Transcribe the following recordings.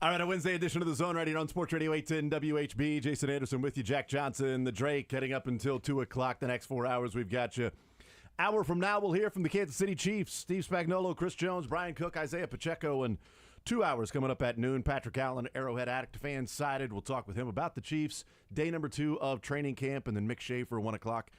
All right, a Wednesday edition of The Zone right here on Sports Radio 810 WHB. Jason Anderson with you, Jack Johnson, the Drake, heading up until 2 o'clock. The next 4 hours, we've got you. Hour from now, we'll hear from the Kansas City Chiefs. Steve Spagnuolo, Chris Jones, Brian Cook, Isaiah Pacheco, and 2 hours coming up at noon. Patrick Allen, Arrowhead Addict fan sided. We'll talk with him about the Chiefs. Day number 2 of training camp, and then Mick Schaefer, 1 o'clock.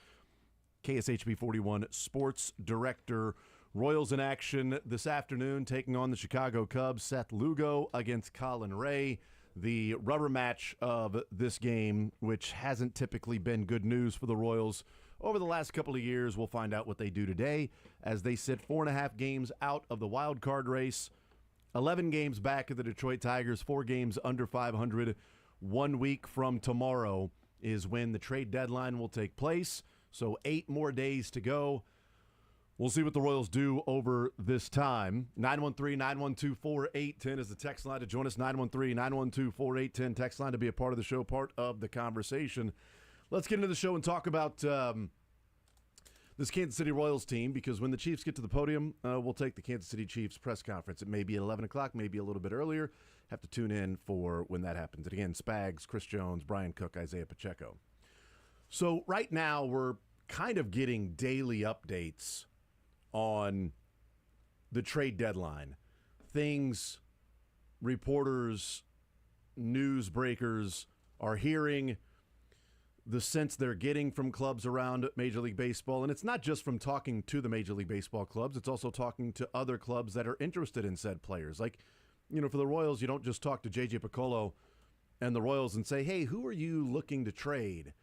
KSHB 41 sports director. Royals in action this afternoon, taking on the Chicago Cubs. Seth Lugo against Colin Ray. The rubber match of this game, which hasn't typically been good news for the Royals over the last couple of years. We'll find out what they do today as they sit 4.5 games out of the wild card race. 11 games back of the Detroit Tigers, 4 games under 500. 1 week from tomorrow is when the trade deadline will take place. So 8 more days to go. We'll see what the Royals do over this time. 913-912-4810 is the text line to join us. 913-912-4810 text line to be a part of the show, part of the conversation. Let's get into the show and talk about this Kansas City Royals team, because when the Chiefs get to the podium, we'll take the Kansas City Chiefs press conference. It may be at 11 o'clock, maybe a little bit earlier. Have to tune in for when that happens. And again, Spags, Chris Jones, Brian Cook, Isaiah Pacheco. So right now we're kind of getting daily updates on the trade deadline. Things reporters, news breakers are hearing, the sense they're getting from clubs around Major League Baseball. And it's not just from talking to the Major League Baseball clubs, it's also talking to other clubs that are interested in said players. Like, you know, for the Royals, you don't just talk to J.J. Piccolo and the Royals and say, hey, who are you looking to trade?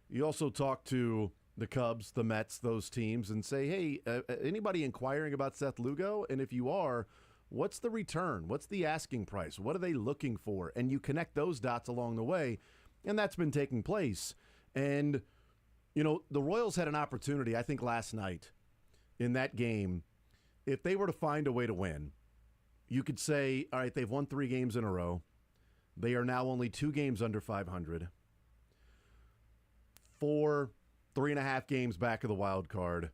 You also talk to the Cubs, the Mets, those teams, and say, hey, anybody inquiring about Seth Lugo? And if you are, what's the return? What's the asking price? What are they looking for? And you connect those dots along the way, and that's been taking place. And, you know, the Royals had an opportunity, I think, last night in that game. If they were to find a way to win, you could say, all right, they've won 3 games in a row. They are now only 2 games under 500. 3.5 games back of the wild card.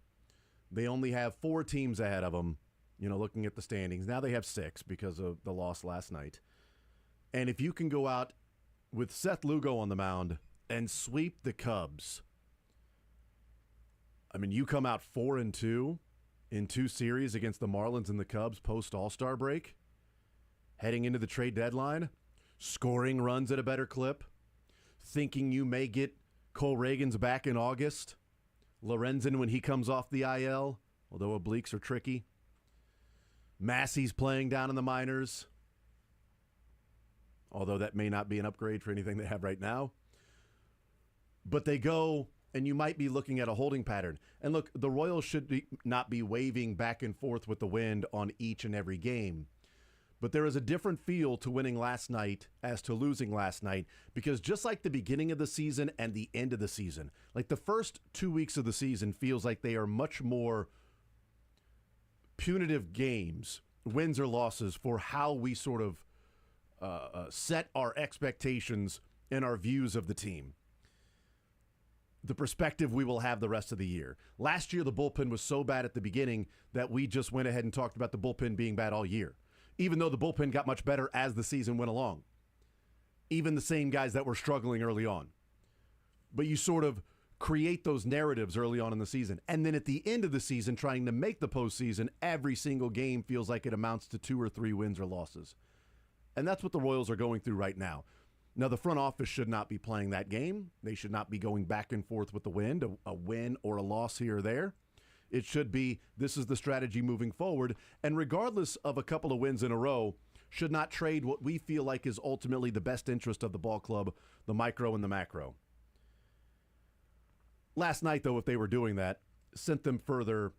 They only have 4 teams ahead of them, you know, looking at the standings. Now they have 6 because of the loss last night. And if you can go out with Seth Lugo on the mound and sweep the Cubs, I mean, you come out 4-2 in 2 series against the Marlins and the Cubs post All-Star break, heading into the trade deadline, scoring runs at a better clip, thinking you may get Cole Reagan's back in August, Lorenzen when he comes off the IL, although obliques are tricky. Massey's playing down in the minors, although that may not be an upgrade for anything they have right now. But they go, and you might be looking at a holding pattern. And look, the Royals should not be waving back and forth with the wind on each and every game. But there is a different feel to winning last night as to losing last night, because just like the beginning of the season and the end of the season, like the first 2 weeks of the season feels like they are much more punitive games, wins or losses, for how we sort of set our expectations and our views of the team. The perspective we will have the rest of the year. Last year, the bullpen was so bad at the beginning that we just went ahead and talked about the bullpen being bad all year, even though the bullpen got much better as the season went along. Even the same guys that were struggling early on. But you sort of create those narratives early on in the season. And then at the end of the season, trying to make the postseason, every single game feels like it amounts to 2 or 3 wins or losses. And that's what the Royals are going through right now. Now, the front office should not be playing that game. They should not be going back and forth with the wind, a win or a loss here or there. It should be, this is the strategy moving forward. And regardless of a couple of wins in a row, should not trade what we feel like is ultimately the best interest of the ball club, the micro and the macro. Last night, though, if they were doing that, sent them further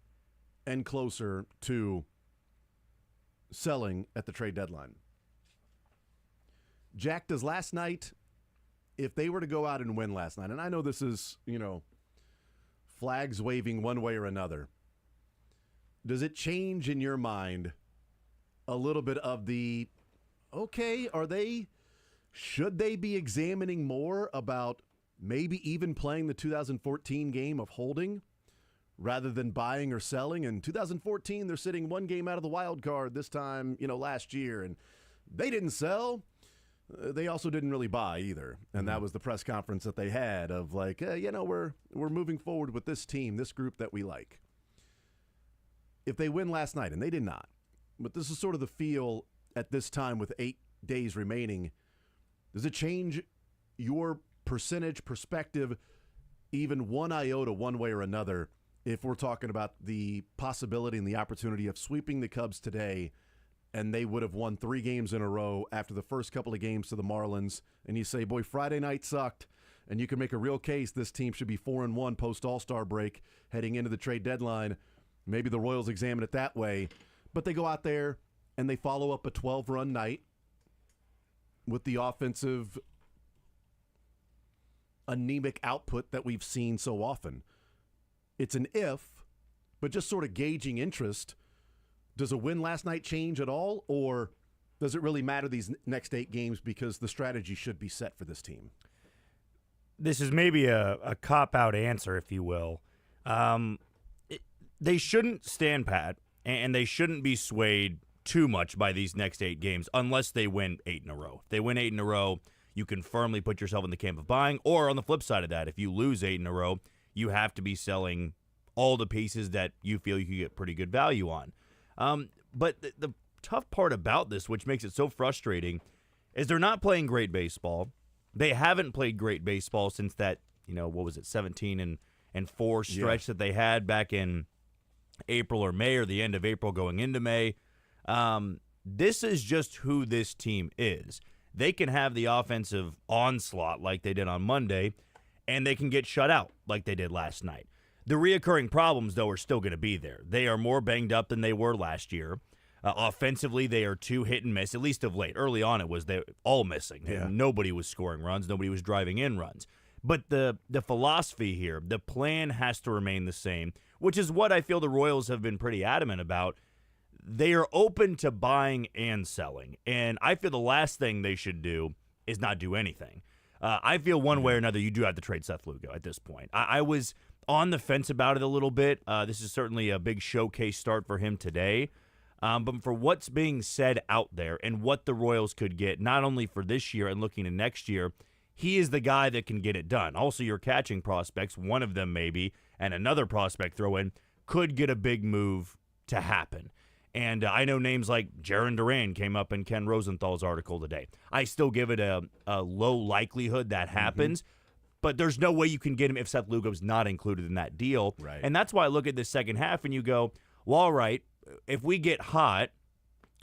and closer to selling at the trade deadline. Jack, does last night, if they were to go out and win last night, and I know this is, you know, flags waving one way or another, does it change in your mind a little bit of the, okay, should they be examining more about maybe even playing the 2014 game of holding rather than buying or selling? In 2014, they're sitting 1 game out of the wild card this time, last year, and they didn't sell. they also didn't really buy either. And that was the press conference that they had of like, we're moving forward with this team, this group that we like. If they win last night, and they did not, but this is sort of the feel at this time with 8 days remaining, does it change your perspective even one iota one way or another if we're talking about the possibility and the opportunity of sweeping the Cubs today and they would have won 3 games in a row after the first couple of games to the Marlins, and you say, boy, Friday night sucked, and you can make a real case this team should be 4-1 post-All-Star break heading into the trade deadline. Maybe the Royals examine it that way, but they go out there and they follow up a 12-run night with the offensive anemic output that we've seen so often. It's an if, but just sort of gauging interest. Does a win last night change at all, or does it really matter these next 8 games because the strategy should be set for this team? This is maybe a cop-out answer, if you will. They shouldn't stand pat, and they shouldn't be swayed too much by these next 8 games unless they win 8 in a row. If they win 8 in a row, you can firmly put yourself in the camp of buying. Or on the flip side of that, if you lose 8 in a row, you have to be selling all the pieces that you feel you can get pretty good value on. But the tough part about this, which makes it so frustrating, is they're not playing great baseball. They haven't played great baseball since that, 17-4 stretch that they had back in April or May, or the end of April going into May. This is just who this team is. They can have the offensive onslaught like they did on Monday, and they can get shut out like they did last night. The reoccurring problems, though, are still going to be there. They are more banged up than they were last year. Offensively, they are too hit and miss, at least of late. Early on, it was they all missing. Yeah. Nobody was scoring runs. Nobody was driving in runs. But the philosophy here, the plan has to remain the same, which is what I feel the Royals have been pretty adamant about. They are open to buying and selling, and I feel the last thing they should do is not do anything. I feel one way or another you do have to trade Seth Lugo at this point. I was on the fence about it a little bit. This is certainly a big showcase start for him today. But for what's being said out there and what the Royals could get, not only for this year and looking to next year, he is the guy that can get it done. Also, your catching prospects, one of them maybe, and another prospect throw in, could get a big move to happen. And I know names like Jarren Duran came up in Ken Rosenthal's article today. I still give it a low likelihood that happens, but there's no way you can get him if Seth Lugo's not included in that deal. Right. And that's why I look at this second half and you go, well, all right, if we get hot,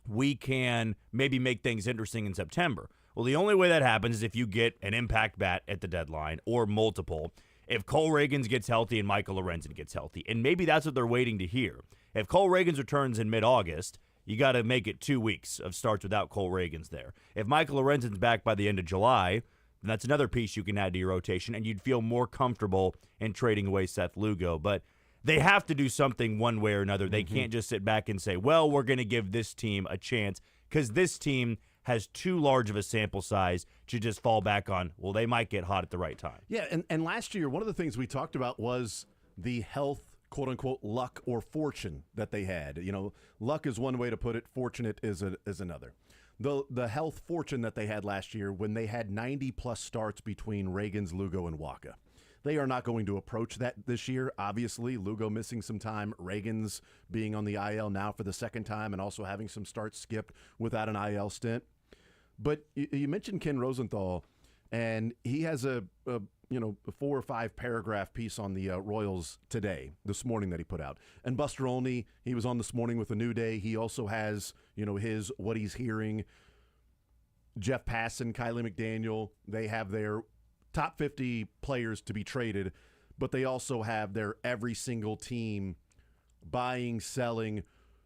we can maybe make things interesting in September. Well, the only way that happens is if you get an impact bat at the deadline or multiple. If Cole Reagans gets healthy and Michael Lorenzen gets healthy. And maybe that's what they're waiting to hear. If Cole Reagans returns in mid-August, you got to make it 2 weeks of starts without Cole Reagans there. If Michael Lorenzen's back by the end of July, then that's another piece you can add to your rotation, and you'd feel more comfortable in trading away Seth Lugo. But they have to do something one way or another. They can't just sit back and say, well, we're going to give this team a chance, because this team has too large of a sample size to just fall back on, well, they might get hot at the right time. Yeah, and last year, one of the things we talked about was the health, quote-unquote, luck or fortune that they had. You know, luck is one way to put it. Fortunate is another. The health fortune that they had last year when they had 90-plus starts between Reagans, Lugo, and Waka. They are not going to approach that this year. Obviously, Lugo missing some time, Reagans being on the IL now for the second time, and also having some starts skipped without an IL stint. But you mentioned Ken Rosenthal, and he has a 4 or 5 paragraph piece on the Royals this morning that he put out. And Buster Olney, he was on This Morning with A New Day. He also has, his what he's hearing. Jeff Passan, Kylie McDaniel, they have their top 50 players to be traded, but they also have their every single team buying, selling,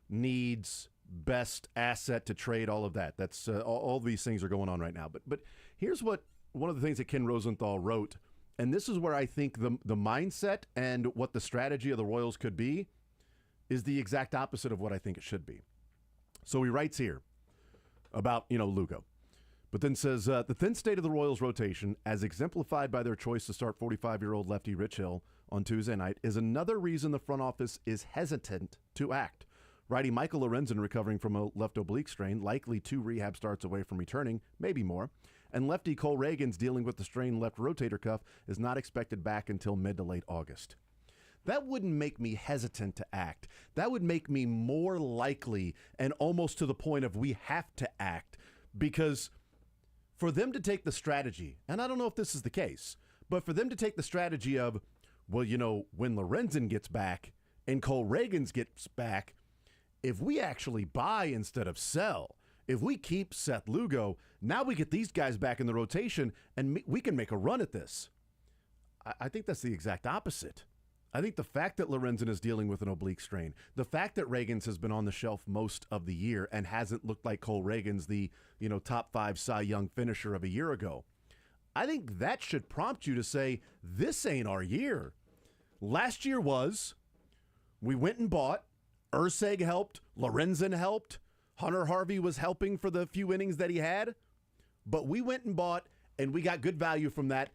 needs, best asset to trade, all of that. That's all these things are going on right now. But here's one of the things that Ken Rosenthal wrote, and this is where I think the mindset and what the strategy of the Royals could be is the exact opposite of what I think it should be. So he writes here about, Lugo, but then says, the thin state of the Royals rotation, as exemplified by their choice to start 45-year-old lefty Rich Hill on Tuesday night, is another reason the front office is hesitant to act. Righty Michael Lorenzen recovering from a left oblique strain, likely 2 rehab starts away from returning, maybe more. and lefty Cole Reagan's dealing with the strained left rotator cuff is not expected back until mid to late August. That wouldn't make me hesitant to act. That would make me more likely and almost to the point of we have to act, because for them to take the strategy, and I don't know if this is the case, but for them to take the strategy of, well, when Lorenzen gets back and Cole Reagan's gets back, if we actually buy instead of sell, if we keep Seth Lugo, now we get these guys back in the rotation and we can make a run at this. I think that's the exact opposite. I think the fact that Lorenzen is dealing with an oblique strain, the fact that Reagan's has been on the shelf most of the year and hasn't looked like Cole Reagan's the, top 5 Cy Young finisher of a year ago, I think that should prompt you to say, this ain't our year. Last year was, we went and bought, Urseg helped, Lorenzen helped, Hunter Harvey was helping for the few innings that he had, but we went and bought, and we got good value from that,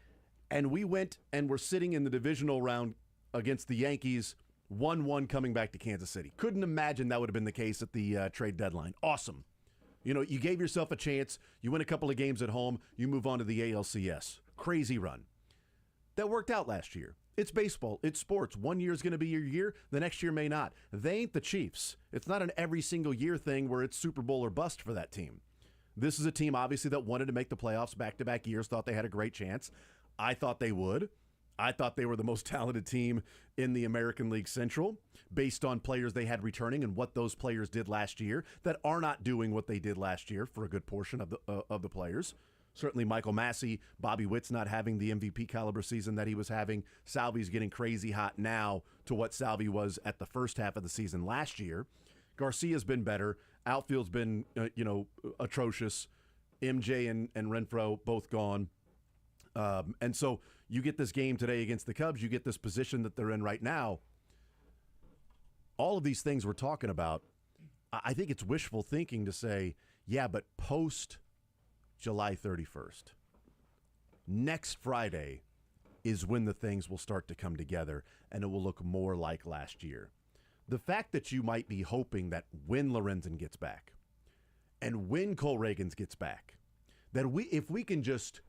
and we went and were sitting in the divisional round against the Yankees, 1-1 coming back to Kansas City. Couldn't imagine that would have been the case at the trade deadline. Awesome. You gave yourself a chance. You win a couple of games at home. You move on to the ALCS. Crazy run. That worked out last year. It's baseball. It's sports. One year is going to be your year. The next year may not. They ain't the Chiefs. It's not an every single year thing where it's Super Bowl or bust for that team. This is a team, obviously, that wanted to make the playoffs back-to-back years, thought they had a great chance. I thought they would. I thought they were the most talented team in the American League Central based on players they had returning and what those players did last year that are not doing what they did last year for a good portion of the players. Certainly Michael Massey, Bobby Witt's not having the MVP caliber season that he was having. Salvi's getting crazy hot now to what Salvi was at the first half of the season last year. Garcia's been better. Outfield's been, atrocious. MJ and Renfroe both gone. And so you get this game today against the Cubs. You get this position that they're in right now. All of these things we're talking about, I think it's wishful thinking to say, yeah, but post July 31st, next Friday is when the things will start to come together and it will look more like last year. The fact that you might be hoping that when Lorenzen gets back and when Cole Reagan's gets back, that if we can just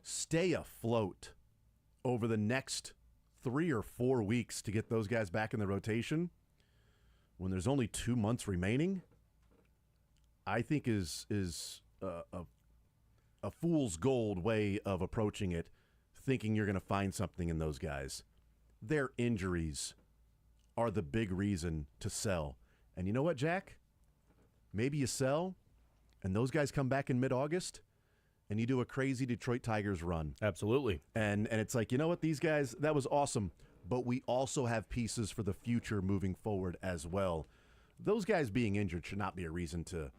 stay afloat over the next 3 or 4 weeks to get those guys back in the rotation when there's only 2 months remaining, I think is a fool's gold way of approaching it, thinking you're going to find something in those guys. Their injuries are the big reason to sell. And you know what, Jack? Maybe you sell, and those guys come back in mid-August, and you do a crazy Detroit Tigers run. Absolutely. And it's like, you know what, these guys, that was awesome, but we also have pieces for the future moving forward as well. Those guys being injured should not be a reason to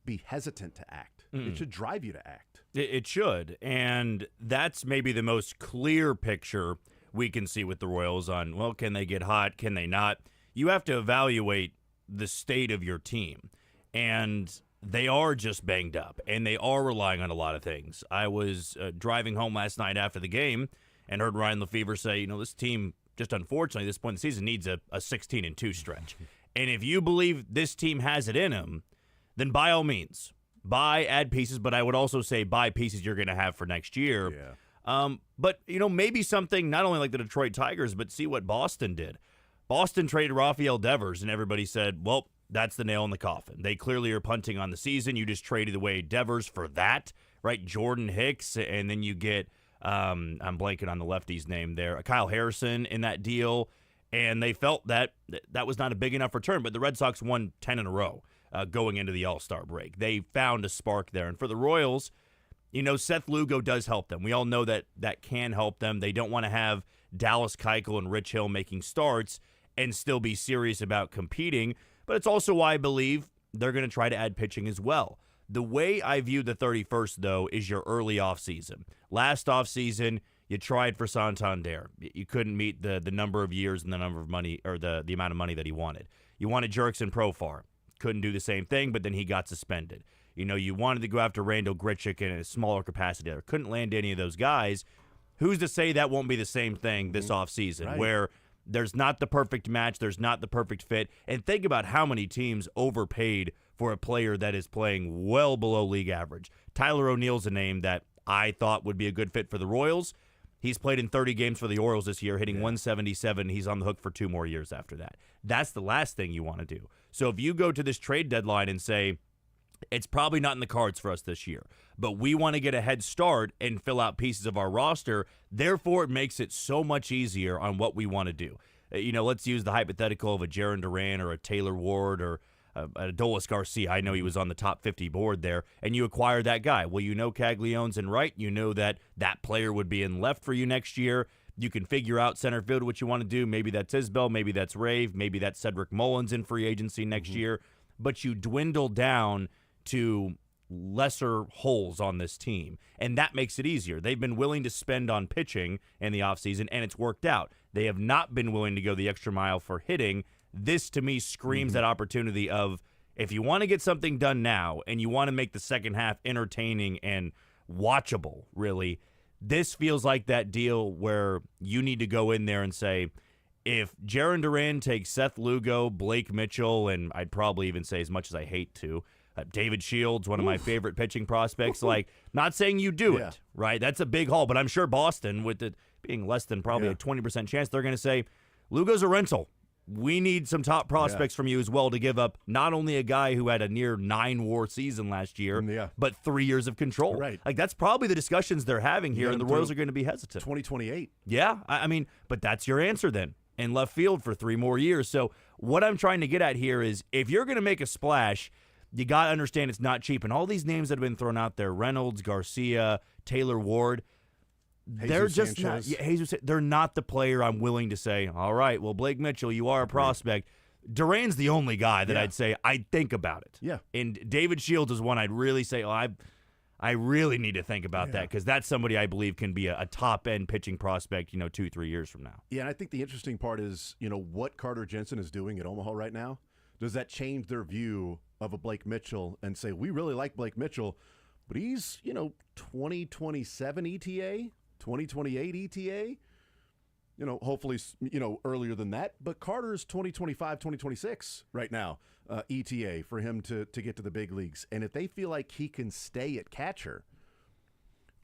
be hesitant to act. It should drive you to act. It should, and that's maybe the most clear picture we can see with the Royals on, well, can they get hot, can they not? You have to evaluate the state of your team, and they are just banged up, and they are relying on a lot of things. I was driving home last night after the game and heard Ryan Lefevre say, this team, just unfortunately, at this point in the season, needs a 16-2 stretch. And if you believe this team has it in them, then by all means, add pieces, but I would also say buy pieces you're going to have for next year. Yeah. But, maybe something not only like the Detroit Tigers, but see what Boston did. Boston traded Rafael Devers, and everybody said, well, that's the nail in the coffin. They clearly are punting on the season. You just traded away Devers for that, right? Jordan Hicks, and then you get, I'm blanking on the lefty's name there, Kyle Harrison in that deal, and they felt that was not a big enough return, but the Red Sox won 10 in a row going into the All-Star break. They found a spark there, and for the Royals, Seth Lugo does help them. We all know that can help them. They don't want to have Dallas Keuchel and Rich Hill making starts and still be serious about competing, but it's also why I believe they're going to try to add pitching as well. The way I view the 31st, though, is your early offseason. Last offseason, you tried for Santander. You couldn't meet the number of years and the number of money, or the amount of money that he wanted. You wanted Jurickson Profar. Couldn't do the same thing, but then he got suspended. You wanted to go after Randall Grichuk in a smaller capacity there. Couldn't land any of those guys. Who's to say that won't be the same thing this offseason, right, where there's not the perfect match, there's not the perfect fit. And think about how many teams overpaid for a player that is playing well below league average. Tyler O'Neill's a name that I thought would be a good fit for the Royals. He's played in 30 games for the Orioles this year, hitting 177. He's on the hook for 2 more years after that. That's the last thing you want to do. So if you go to this trade deadline and say, it's probably not in the cards for us this year, but we want to get a head start and fill out pieces of our roster, therefore it makes it so much easier on what we want to do. Let's use the hypothetical of a Jaron Duran or a Taylor Ward or a Adolis Garcia. I know he was on the top 50 board there, and you acquire that guy. Well, Caglianone's in right. You know that player would be in left for you next year. You can figure out center field what you want to do. Maybe that's Isbell. Maybe that's Rave. Maybe that's Cedric Mullins in free agency next year. But you dwindle down to lesser holes on this team, and that makes it easier. They've been willing to spend on pitching in the offseason, and it's worked out. They have not been willing to go the extra mile for hitting. This, to me, screams that opportunity of, if you want to get something done now and you want to make the second half entertaining and watchable, really, this feels like that deal where you need to go in there and say, if Jaron Duran takes Seth Lugo, Blake Mitchell, and I'd probably even say, as much as I hate to, David Shields, one of my favorite pitching prospects, not saying you do it, right? That's a big haul, but I'm sure Boston, with it being less than probably a 20% chance, they're going to say, Lugo's a rental. We need some top prospects from you as well to give up not only a guy who had a near 9-WAR season last year, but 3 years of control. Right. That's probably the discussions they're having here, and the Royals are going to be hesitant. 2028. Yeah, I mean, but that's your answer then, in left field for 3 more years. So what I'm trying to get at here is, if you're going to make a splash, you got to understand it's not cheap. And all these names that have been thrown out there, Reynolds, Garcia, Taylor Ward, they're just Sanchez. not. Jesus, they're not the player I'm willing to say, all right, well, Blake Mitchell, you are a prospect. Duran's the only guy that I'd say I'd think about it. Yeah. And David Shields is one I'd really say, I really need to think about that, because that's somebody I believe can be a top-end pitching prospect, 2-3 years from now. Yeah, and I think the interesting part is, what Carter Jensen is doing at Omaha right now. Does that change their view of a Blake Mitchell and say, we really like Blake Mitchell, but he's, 2027 ETA, 2028 ETA, hopefully, earlier than that. But Carter's 2025, 2026 right now, ETA for him to get to the big leagues. And if they feel like he can stay at catcher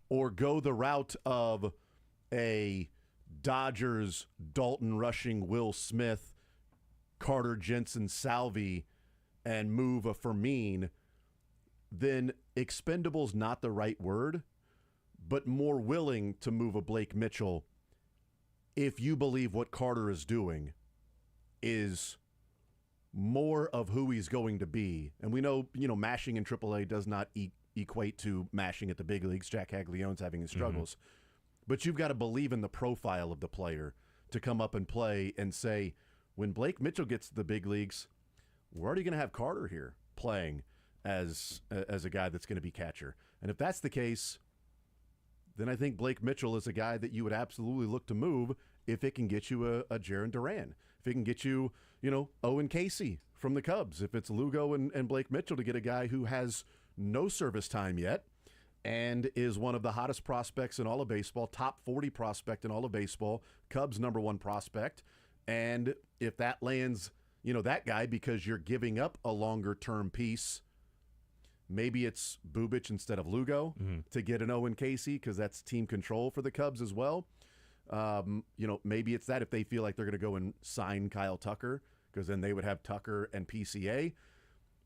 or go the route of a Dodgers, Dalton Rushing, Will Smith, Carter Jensen, Salvi, and move a Fermin, then expendable's not the right word, but more willing to move a Blake Mitchell if you believe what Carter is doing is more of who he's going to be. And we know, mashing in AAA does not equate to mashing at the big leagues. Jack Caglianone's having his struggles. But you've got to believe in the profile of the player to come up and play and say, when Blake Mitchell gets to the big leagues, we're already going to have Carter here playing as a guy that's going to be catcher. And if that's the case, then I think Blake Mitchell is a guy that you would absolutely look to move if it can get you a Jaron Duran. If it can get you, Owen Casey from the Cubs. If it's Lugo and Blake Mitchell to get a guy who has no service time yet and is one of the hottest prospects in all of baseball, top 40 prospect in all of baseball, Cubs #1 prospect. And if that lands, that guy, because you're giving up a longer-term piece, maybe it's Bubic instead of Lugo to get an Owen Casey, because that's team control for the Cubs as well. Maybe it's that if they feel like they're going to go and sign Kyle Tucker, because then they would have Tucker and PCA.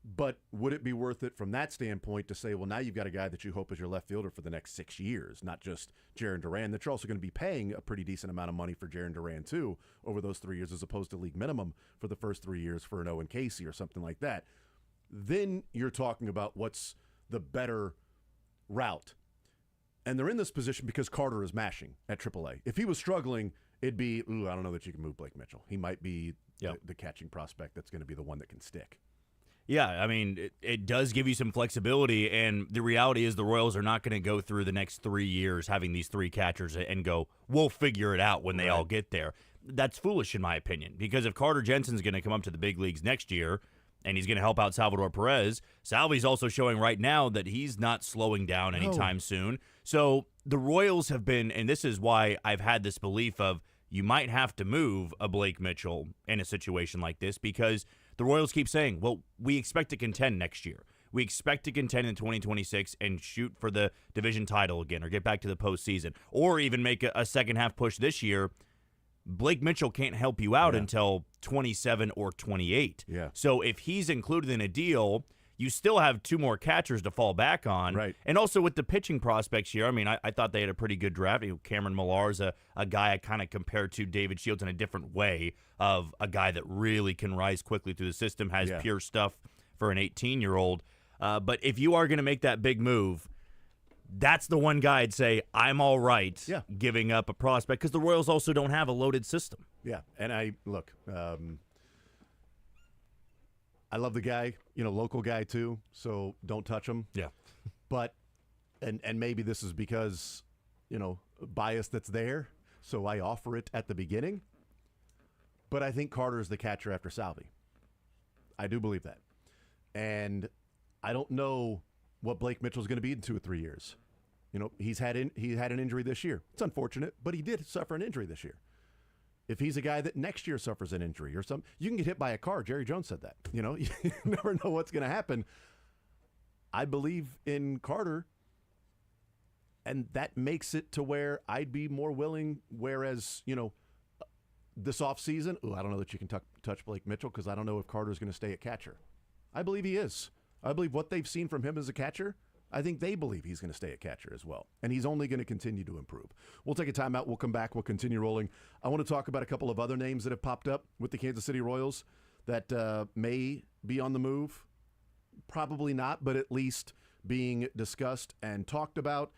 But would it be worth it from that standpoint to say, well, now you've got a guy that you hope is your left fielder for the next 6 years, not just Jaron Duran, that you're also going to be paying a pretty decent amount of money for Jaron Duran, too, over those 3 years, as opposed to league minimum for the first 3 years for an Owen Casey or something like that. Then you're talking about what's the better route. And they're in this position because Carter is mashing at AAA. If he was struggling, it'd be, I don't know that you can move Blake Mitchell. He might be the catching prospect that's going to be the one that can stick. Yeah, I mean, it does give you some flexibility, and the reality is the Royals are not going to go through the next 3 years having these 3 catchers and go, we'll figure it out when they all get there. That's foolish, in my opinion, because if Carter Jensen's going to come up to the big leagues next year and he's going to help out Salvador Perez, Salvi's also showing right now that he's not slowing down anytime soon. So the Royals have been, and this is why I've had this belief of you might have to move a Blake Mitchell in a situation like this, because the Royals keep saying, well, we expect to contend next year. we expect to contend in 2026 and shoot for the division title again or get back to the postseason or even make a second half push this year, Blake Mitchell can't help you out until 27 or 28. Yeah. So if he's included in a deal, you still have 2 more catchers to fall back on. Right. And also with the pitching prospects here, I mean, I thought they had a pretty good draft. Cameron Millar's a guy I kind of compared to David Shields in a different way of a guy that really can rise quickly through the system, has pure stuff for an 18-year-old. But if you are going to make that big move, that's the one guy I'd say I'm all right giving up a prospect because the Royals also don't have a loaded system. Yeah, and I love the guy, local guy too, so don't touch him. Yeah. But, and maybe this is because, bias that's there, so I offer it at the beginning. But I think Carter's the catcher after Salvi. I do believe that. And I don't know what Blake Mitchell's going to be in 2 or 3 years. He had an injury this year. It's unfortunate, but he did suffer an injury this year. If he's a guy that next year suffers an injury or something, you can get hit by a car. Jerry Jones said that. You never know what's going to happen. I believe in Carter, and that makes it to where I'd be more willing, whereas, this offseason, I don't know that you can touch Blake Mitchell because I don't know if Carter's going to stay at catcher. I believe he is. I believe what they've seen from him as a catcher, I think they believe he's going to stay at catcher as well. And he's only going to continue to improve. We'll take a timeout. We'll come back. We'll continue rolling. I want to talk about a couple of other names that have popped up with the Kansas City Royals that may be on the move. Probably not, but at least being discussed and talked about.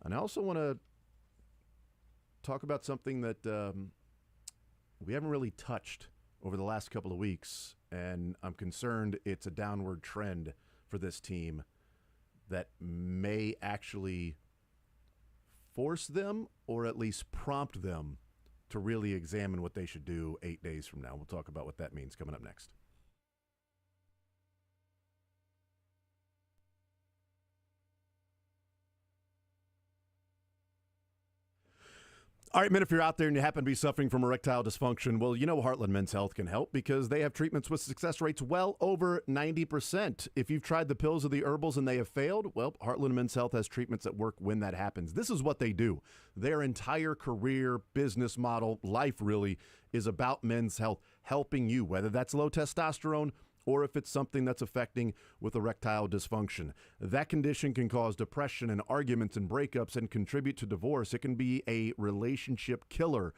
And I also want to talk about something that we haven't really touched over the last couple of weeks, and I'm concerned it's a downward trend for this team that may actually force them or at least prompt them to really examine what they should do 8 days from now. We'll talk about what that means coming up next. All right, men, if you're out there and you happen to be suffering from erectile dysfunction, well, Heartland Men's Health can help because they have treatments with success rates well over 90%. If you've tried the pills or the herbals and they have failed, well, Heartland Men's Health has treatments that work when that happens. This is what they do. Their entire career, business model, life really is about men's health, helping you, whether that's low testosterone or if it's something that's affecting with erectile dysfunction. That condition can cause depression and arguments and breakups and contribute to divorce. It can be a relationship killer.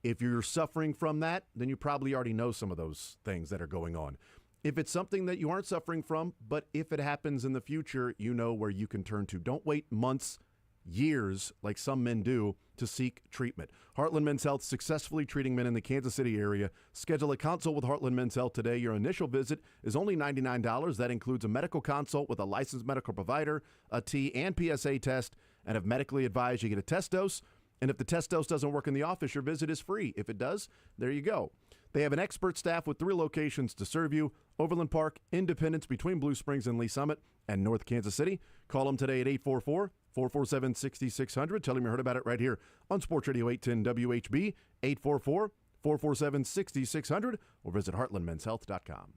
If you're suffering from that, then you probably already know some of those things that are going on. If it's something that you aren't suffering from, but if it happens in the future, you know where you can turn to. Don't wait months, years, like some men do, to seek treatment. Heartland Men's Health, successfully treating men in the Kansas City area. Schedule a consult with Heartland Men's Health today. Your initial visit is only $99. That includes a medical consult with a licensed medical provider, a T and PSA test, and if medically advised, you get a test dose. And if the test dose doesn't work in the office, your visit is free. If it does, there you go. They have an expert staff with 3 locations to serve you: Overland Park, Independence between Blue Springs and Lee Summit, and North Kansas City. Call them today at 844-447-6600. Tell them you heard about it right here on Sports Radio 810 WHB, 844-447-6600, or visit heartlandmenshealth.com.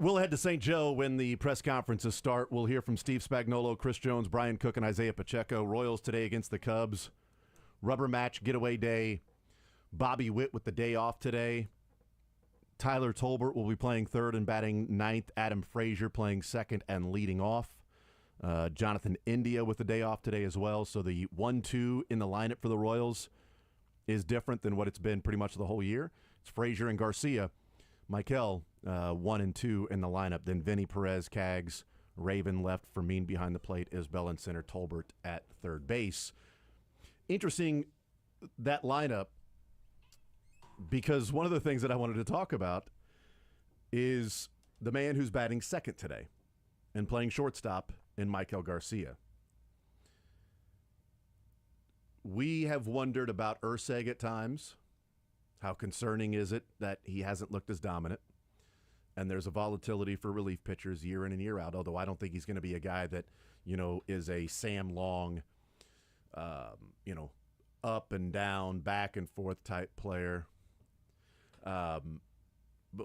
We'll head to St. Joe when the press conferences start. We'll hear from Steve Spagnuolo, Chris Jones, Brian Cook, and Isaiah Pacheco. Royals today against the Cubs. Rubber match, getaway day. Bobby Witt with the day off today. Tyler Tolbert will be playing third and batting ninth. Adam Frazier playing second and leading off. Jonathan India with the day off today as well. So the 1-2 in the lineup for the Royals is different than what it's been pretty much the whole year. It's Frazier and Garcia. Michael, 1 and 2 in the lineup. Then Vinny Perez, Cags, Raven left, Fermin behind the plate, Isbell in center, Tolbert at third base. Interesting, that lineup, because one of the things that I wanted to talk about is the man who's batting second today and playing shortstop in Michael Garcia. We have wondered about Urseg at times. How concerning is it that he hasn't looked as dominant? And there's a volatility for relief pitchers year in and year out, although I don't think he's going to be a guy that, is a Sam Long, up and down, back and forth type player. But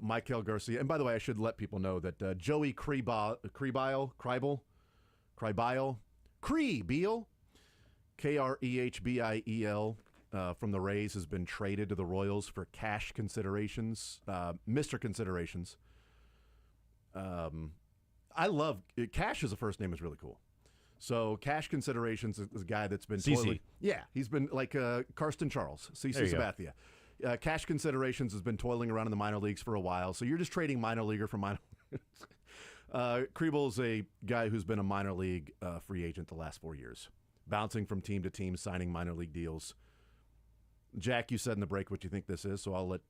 Michael Garcia, and by the way, I should let people know that Joey Krehbiel, Krehbiel, from the Rays, has been traded to the Royals for cash considerations, Mr. Considerations. I love Cash as a first name is really cool. So Cash Considerations is a guy that's been toiling. Yeah, he's been like Karsten Charles, CC Sabathia. Cash Considerations has been toiling around in the minor leagues for a while. So you're just trading minor leaguer for minor. Krehbiel's a guy who's been a minor league free agent the last 4 years, bouncing from team to team, signing minor league deals. Jack, you said in the break what you think this is, so I'll let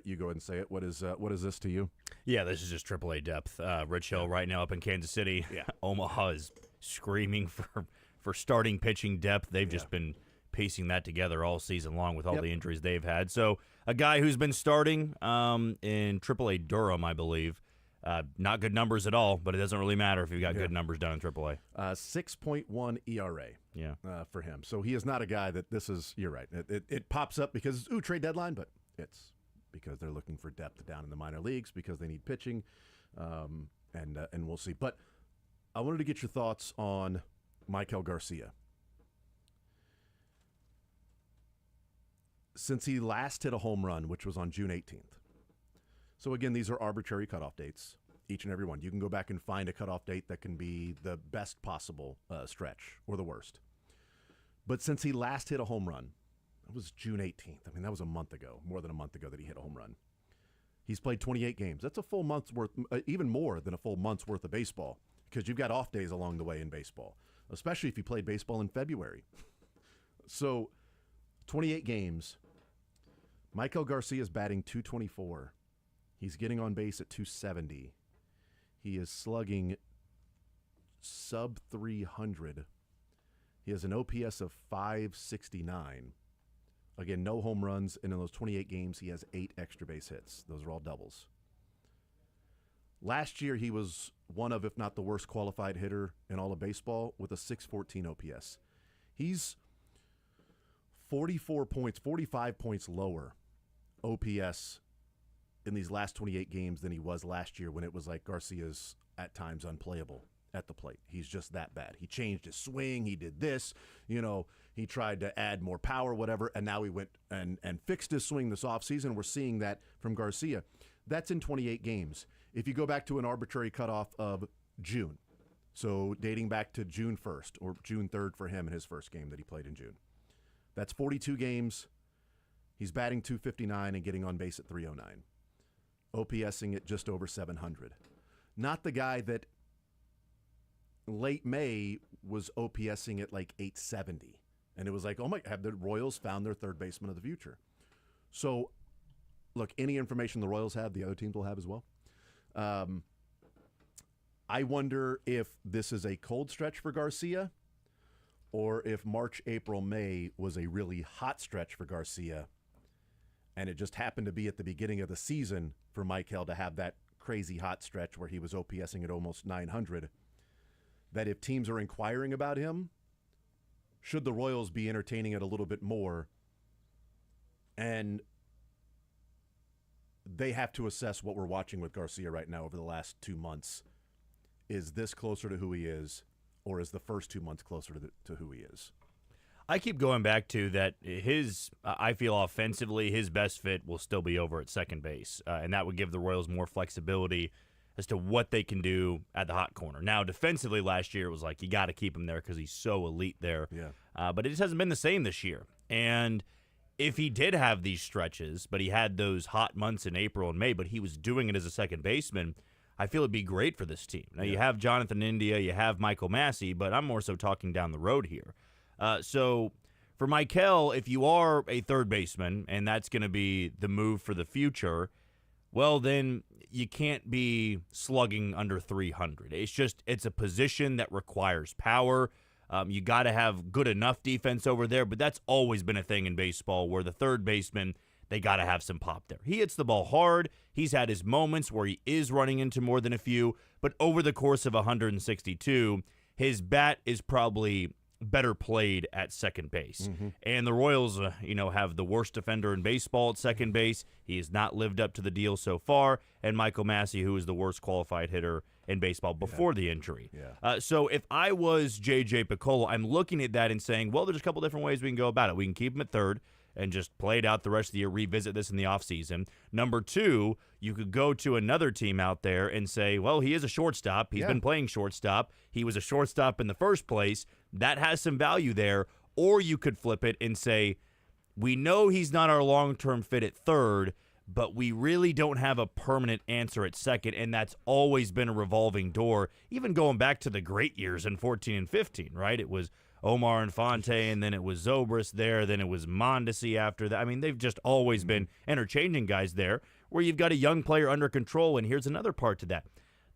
you go ahead and say it. What is this to you? Yeah, this is just AAA depth. Rich Hill right now up in Kansas City. Yeah. Omaha is screaming for starting pitching depth. They've just been piecing that together all season long with all the injuries they've had. So a guy who's been starting in AAA Durham, I believe. Not good numbers at all, but it doesn't really matter if you've got good numbers down in AAA. 6.1 ERA for him. So he is not a guy that this is, you're right. It pops up because, trade deadline, but it's because they're looking for depth down in the minor leagues because they need pitching, and we'll see. But I wanted to get your thoughts on Michael Garcia. Since he last hit a home run, which was on June 18th. So again, these are arbitrary cutoff dates, each and every one. You can go back and find a cutoff date that can be the best possible stretch or the worst. But since he last hit a home run, that was June 18th. I mean, that was a month ago, more than a month ago that he hit a home run. He's played 28 games. That's a full month's worth, even more than a full month's worth of baseball, because you've got off days along the way in baseball, especially if you played baseball in February. So 28 games. Michael Garcia is batting .224. He's getting on base at .270. He is slugging sub 300. He has an OPS of .569. Again, no home runs, and in those 28 games, he has 8 extra base hits. Those are all doubles. Last year, he was one of, if not the worst qualified hitter in all of baseball with a .614 OPS. He's 45 points lower OPS in these last 28 games than he was last year when it was like Garcia's at times unplayable at the plate. He's just that bad. He changed his swing. He did this. He tried to add more power, whatever, and now he went and fixed his swing this offseason. We're seeing that from Garcia. That's in 28 games. If you go back to an arbitrary cutoff of June, so dating back to June 1st or June 3rd for him in his first game that he played in June, that's 42 games. He's batting .259 and getting on base at .309. OPSing at just over 700. Not the guy that late May was OPSing at like 870. And it was like, oh my, have the Royals found their third baseman of the future? So, look, any information the Royals have, the other teams will have as well. I wonder if this is a cold stretch for Garcia or if March, April, May was a really hot stretch for Garcia and it just happened to be at the beginning of the season for Michael to have that crazy hot stretch where he was OPSing at almost 900, that if teams are inquiring about him, should the Royals be entertaining it a little bit more? And they have to assess what we're watching with Garcia right now over the last 2 months. Is this closer to who he is, or is the first 2 months closer to who he is? I keep going back to that I feel offensively, his best fit will still be over at second base, and that would give the Royals more flexibility as to what they can do at the hot corner. Now, defensively last year, it was like you got to keep him there because he's so elite there. Yeah. But it just hasn't been the same this year. And if he did have these stretches, but he had those hot months in April and May, but he was doing it as a second baseman, I feel it'd be great for this team. Now, you have Jonathan India, you have Michael Massey, but I'm more so talking down the road here. So for Michael, if you are a third baseman, and that's going to be the move for the future, well, then you can't be slugging under 300. It's a position that requires power. You got to have good enough defense over there, but that's always been a thing in baseball where the third baseman, they got to have some pop there. He hits the ball hard. He's had his moments where he is running into more than a few, but over the course of 162, his bat is probably better played at second base. And the Royals, have the worst defender in baseball at second base. He has not lived up to the deal so far. And Michael Massey, who is the worst qualified hitter in baseball before the injury. So if I was J.J. Picollo, I'm looking at that and saying, well, there's a couple different ways we can go about it. We can keep him at third and just play it out the rest of the year, revisit this in the offseason. Number two, you could go to another team out there and say, well, he is a shortstop. He's been playing shortstop. He was a shortstop in the first place. That has some value there. Or you could flip it and say, we know he's not our long-term fit at third, but we really don't have a permanent answer at second, and that's always been a revolving door, even going back to the great years in 14 and 15, right? It was Omar Infante, and then it was Zobrist there, then it was Mondesi after that. I mean, they've just always been interchanging guys there where you've got a young player under control, and here's another part to that.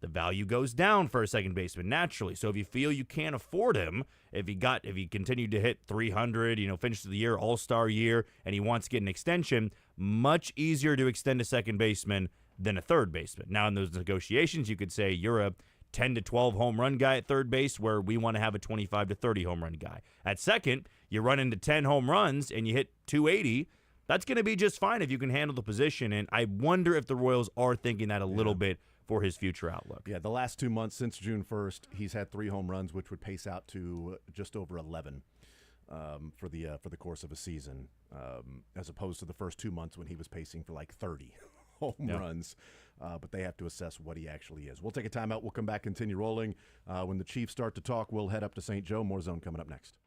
The value goes down for a second baseman naturally. So if you feel you can't afford him, if he continued to hit 300, finish the year, all-star year, and he wants to get an extension, much easier to extend a second baseman than a third baseman. Now in those negotiations, you could say you're a 10 to 12 home run guy at third base where we want to have a 25 to 30 home run guy. At second, you run into 10 home runs and you hit 280. That's going to be just fine if you can handle the position. And I wonder if the Royals are thinking that a little bit for his future outlook. Yeah, the last 2 months since June 1st, he's had 3 home runs, which would pace out to just over 11 for the course of a season, as opposed to the first 2 months when he was pacing for like 30 home runs. But they have to assess what he actually is. We'll take a timeout. We'll come back, continue rolling. When the Chiefs start to talk, we'll head up to St. Joe. More Zone coming up next.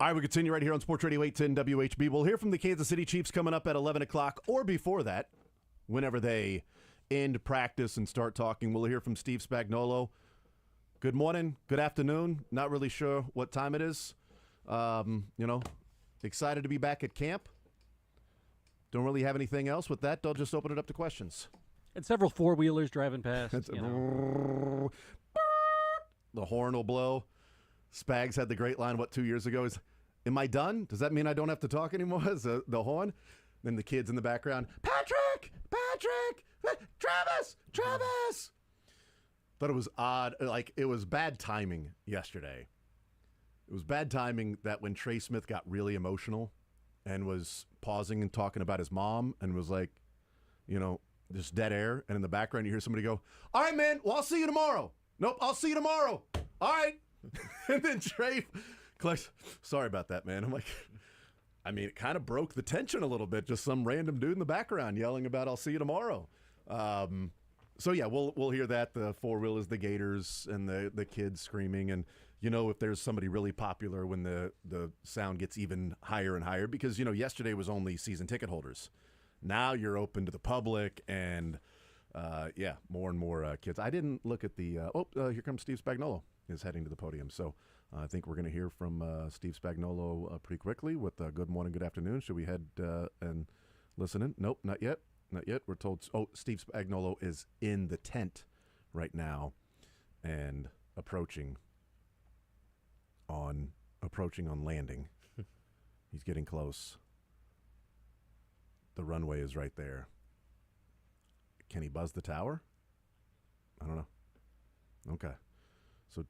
All right, we continue right here on Sports Radio 810 WHB. We'll hear from the Kansas City Chiefs coming up at 11 o'clock or before that, whenever they end practice and start talking. We'll hear from Steve Spagnuolo. Good morning, good afternoon. Not really sure what time it is. Excited to be back at camp. Don't really have anything else with that. I'll just open it up to questions. And several four-wheelers driving past. The horn will blow. Spags had the great line, 2 years ago? Am I done? Does that mean I don't have to talk anymore? Is the horn? Then the kids in the background, Patrick! Travis! Thought it was odd. Like, it was bad timing yesterday. It was bad timing that when Trey Smith got really emotional and was pausing and talking about his mom and was like, just dead air. And in the background, you hear somebody go, all right, man, well, I'll see you tomorrow. Nope, I'll see you tomorrow. All right. And then Trey collects, sorry about that, man. I'm like, it kind of broke the tension a little bit. Just some random dude in the background yelling about, I'll see you tomorrow. So, yeah, we'll hear that. The four-wheelers, the Gators, and the kids screaming. And, if there's somebody really popular when the sound gets even higher and higher. Because, yesterday was only season ticket holders. Now you're open to the public and, more and more kids. I didn't look at the here comes Steve Spagnuolo is heading to the podium. So I think we're going to hear from Steve Spagnuolo pretty quickly with good morning, good afternoon. Should we head and listen in? Nope, not yet. Not yet. We're told, Steve Spagnuolo is in the tent right now and approaching on landing. He's getting close. The runway is right there. Can he buzz the tower? I don't know. Okay. So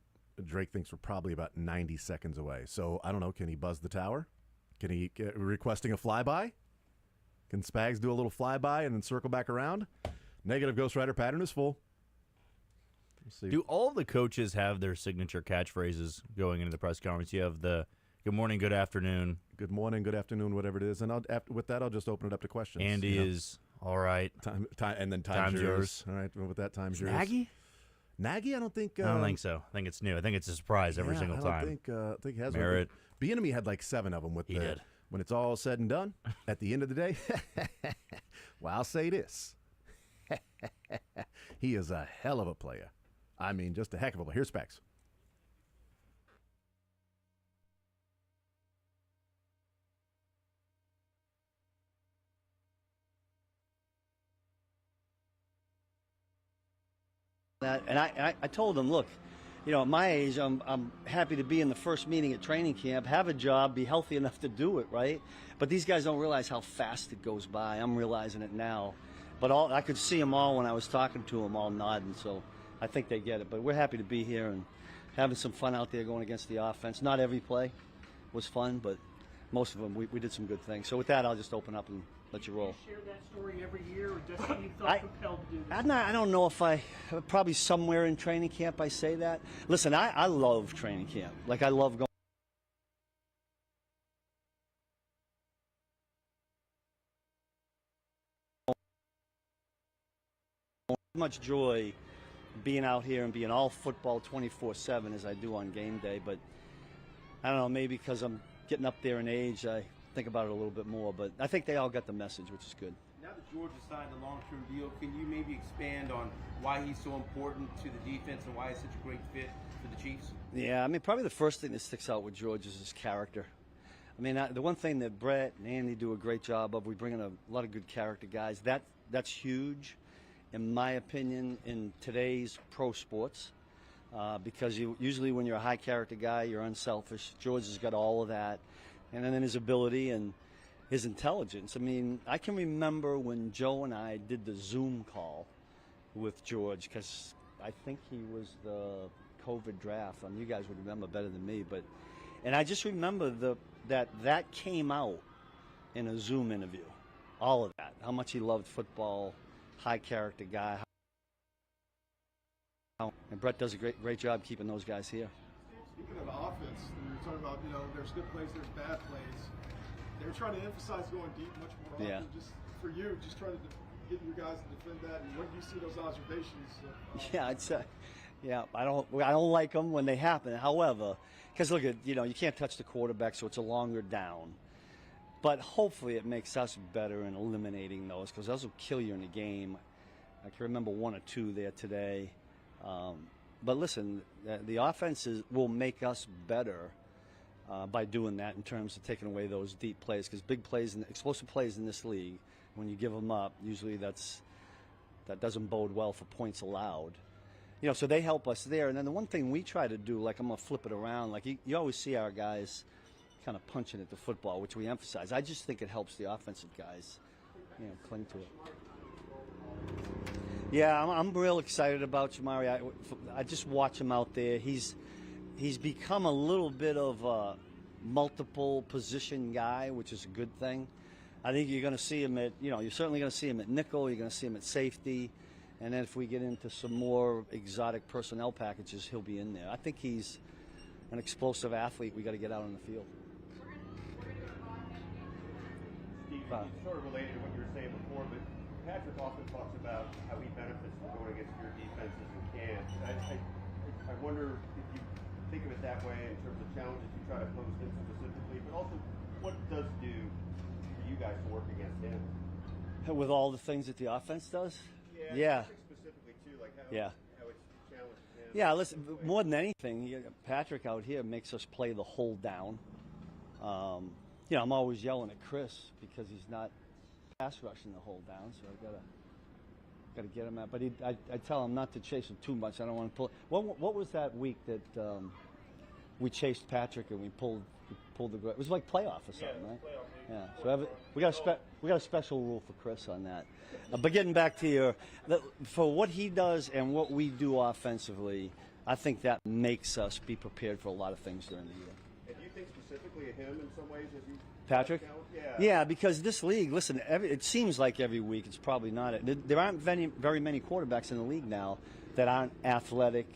Drake thinks we're probably about 90 seconds away. So I don't know. Can he buzz the tower? Can he requesting a flyby? Can Spags do a little flyby and then circle back around? Negative Ghost Rider pattern is full. Let's see. Do all the coaches have their signature catchphrases going into the press conference? You have the good morning, good afternoon. Good morning, good afternoon, whatever it is. And with that, I'll just open it up to questions. Andy is all right. Time, and then time's yours. All right, with that, time's yours. Nagy? I don't think. I don't think so. I think it's new. I think it's a surprise every single time. I think he has. Merritt. Bieniemy had like 7 of them. He did. When it's all said and done, at the end of the day, well, I'll say this. He is a hell of a player. Just a heck of a player. Here's Spags. And I told him, look, at my age, I'm happy to be in the first meeting at training camp, have a job, be healthy enough to do it, right? But these guys don't realize how fast it goes by. I'm realizing it now. But I could see them all when I was talking to them, all nodding. So I think they get it. But we're happy to be here and having some fun out there going against the offense. Not every play was fun, but most of them we did some good things. So with that, I'll just open up and let you roll. Do you share that story every year, or just you felt compelled to do that? I don't know if probably somewhere in training camp I say that. Listen, I love training camp. Like, I love going. Much joy being out here and being all football 24/7 as I do on game day, but I don't know, maybe because I'm getting up there in age, I think about it a little bit more, but I think they all got the message, which is good. Now that George has signed a long-term deal, can you maybe expand on why he's so important to the defense and why he's such a great fit for the Chiefs? Yeah, probably the first thing that sticks out with George is his character. The one thing that Brett and Andy do a great job of, we bring in a lot of good character guys. That's huge, in my opinion, in today's pro sports, because usually when you're a high character guy, you're unselfish. George has got all of that, and then his ability and his intelligence. I can remember when Joe and I did the Zoom call with George, because I think he was the COVID draft. You guys would remember better than me, and I just remember that came out in a Zoom interview. All of that, how much he loved football, high character guy. And Brett does a great job keeping those guys here. Speaking of offense, we were talking about, there's good plays, there's bad plays. They're trying to emphasize going deep much more often. Yeah. Just for you, just trying to get your guys to defend that. And what do you see those observations? Yeah, I'd say Yeah, I don't like them when they happen. However, because look at, you can't touch the quarterback, so it's a longer down. But hopefully it makes us better in eliminating those, because those will kill you in the game. I can remember 1 or 2 there today. But listen, the offenses will make us better by doing that in terms of taking away those deep plays, because big plays and explosive plays in this league, when you give them up, usually that doesn't bode well for points allowed. So they help us there. And then the one thing we try to do, like I'm going to flip it around, like you always see our guys kind of punching at the football, which we emphasize. I just think it helps the offensive guys, cling to it. Yeah, I'm real excited about Jamari. I just watch him out there. He's become a little bit of a multiple position guy, which is a good thing. I think you're going to see him at, you're certainly going to see him at nickel. You're going to see him at safety. And then if we get into some more exotic personnel packages, he'll be in there. I think he's an explosive athlete. We got to get out on the field. Steve, sort of related to what you were saying before, but Patrick often talks about how he benefits from going against your defenses in camp. I wonder if you think of it that way in terms of challenges you try to pose him specifically, but also what it does do for you guys to work against him. With all the things that the offense does? Yeah. Specifically, too, like how it's challenged him. Yeah, listen, more than anything, Patrick out here makes us play the hold down. I'm always yelling at Chris because he's not pass rushing the hold down, so I gotta get him at. But I tell him not to chase him too much. I don't want to pull. What was that week that we chased Patrick and we pulled the? It was like playoff or something, right? Playoff. Yeah. So we got a special rule for Chris on that. But getting back to for what he does and what we do offensively, I think that makes us be prepared for a lot of things during the year. And do you think specifically of him in some ways as you Patrick? Yeah. Yeah, because this league, listen, it seems like every week, it's probably not. There aren't very many quarterbacks in the league now that aren't athletic,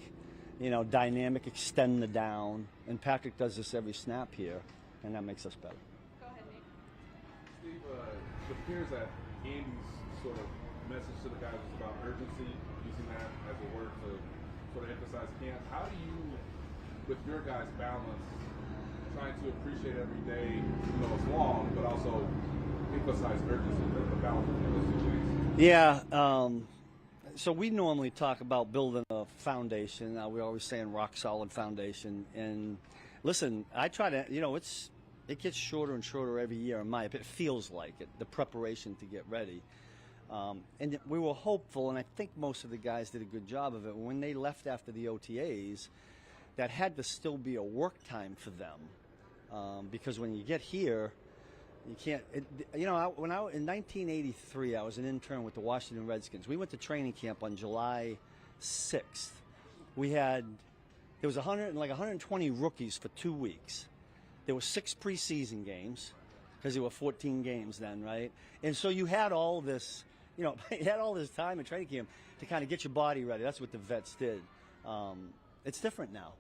dynamic, extend the down. And Patrick does this every snap here, and that makes us better. Go ahead, Nate. Steve, it appears that Andy's sort of message to the guys was about urgency, using that as a word to sort of emphasize camp. How do you, with your guys' balance, trying to appreciate every day, it's long, but also emphasize urgency, the balance between those 2 things? Yeah, so we normally talk about building a foundation. We're always saying rock solid foundation. And listen, I try to, it gets shorter and shorter every year in my opinion. It feels like it, the preparation to get ready. And we were hopeful, and I think most of the guys did a good job of it. When they left after the OTAs, that had to still be a work time for them. Because when you get here, you can't. In 1983, I was an intern with the Washington Redskins. We went to training camp on July 6th. There was 120 rookies for 2 weeks. There were 6 preseason games because there were 14 games then, right? And so you had all this, you had all this time in training camp to kind of get your body ready. That's what the vets did. It's different now.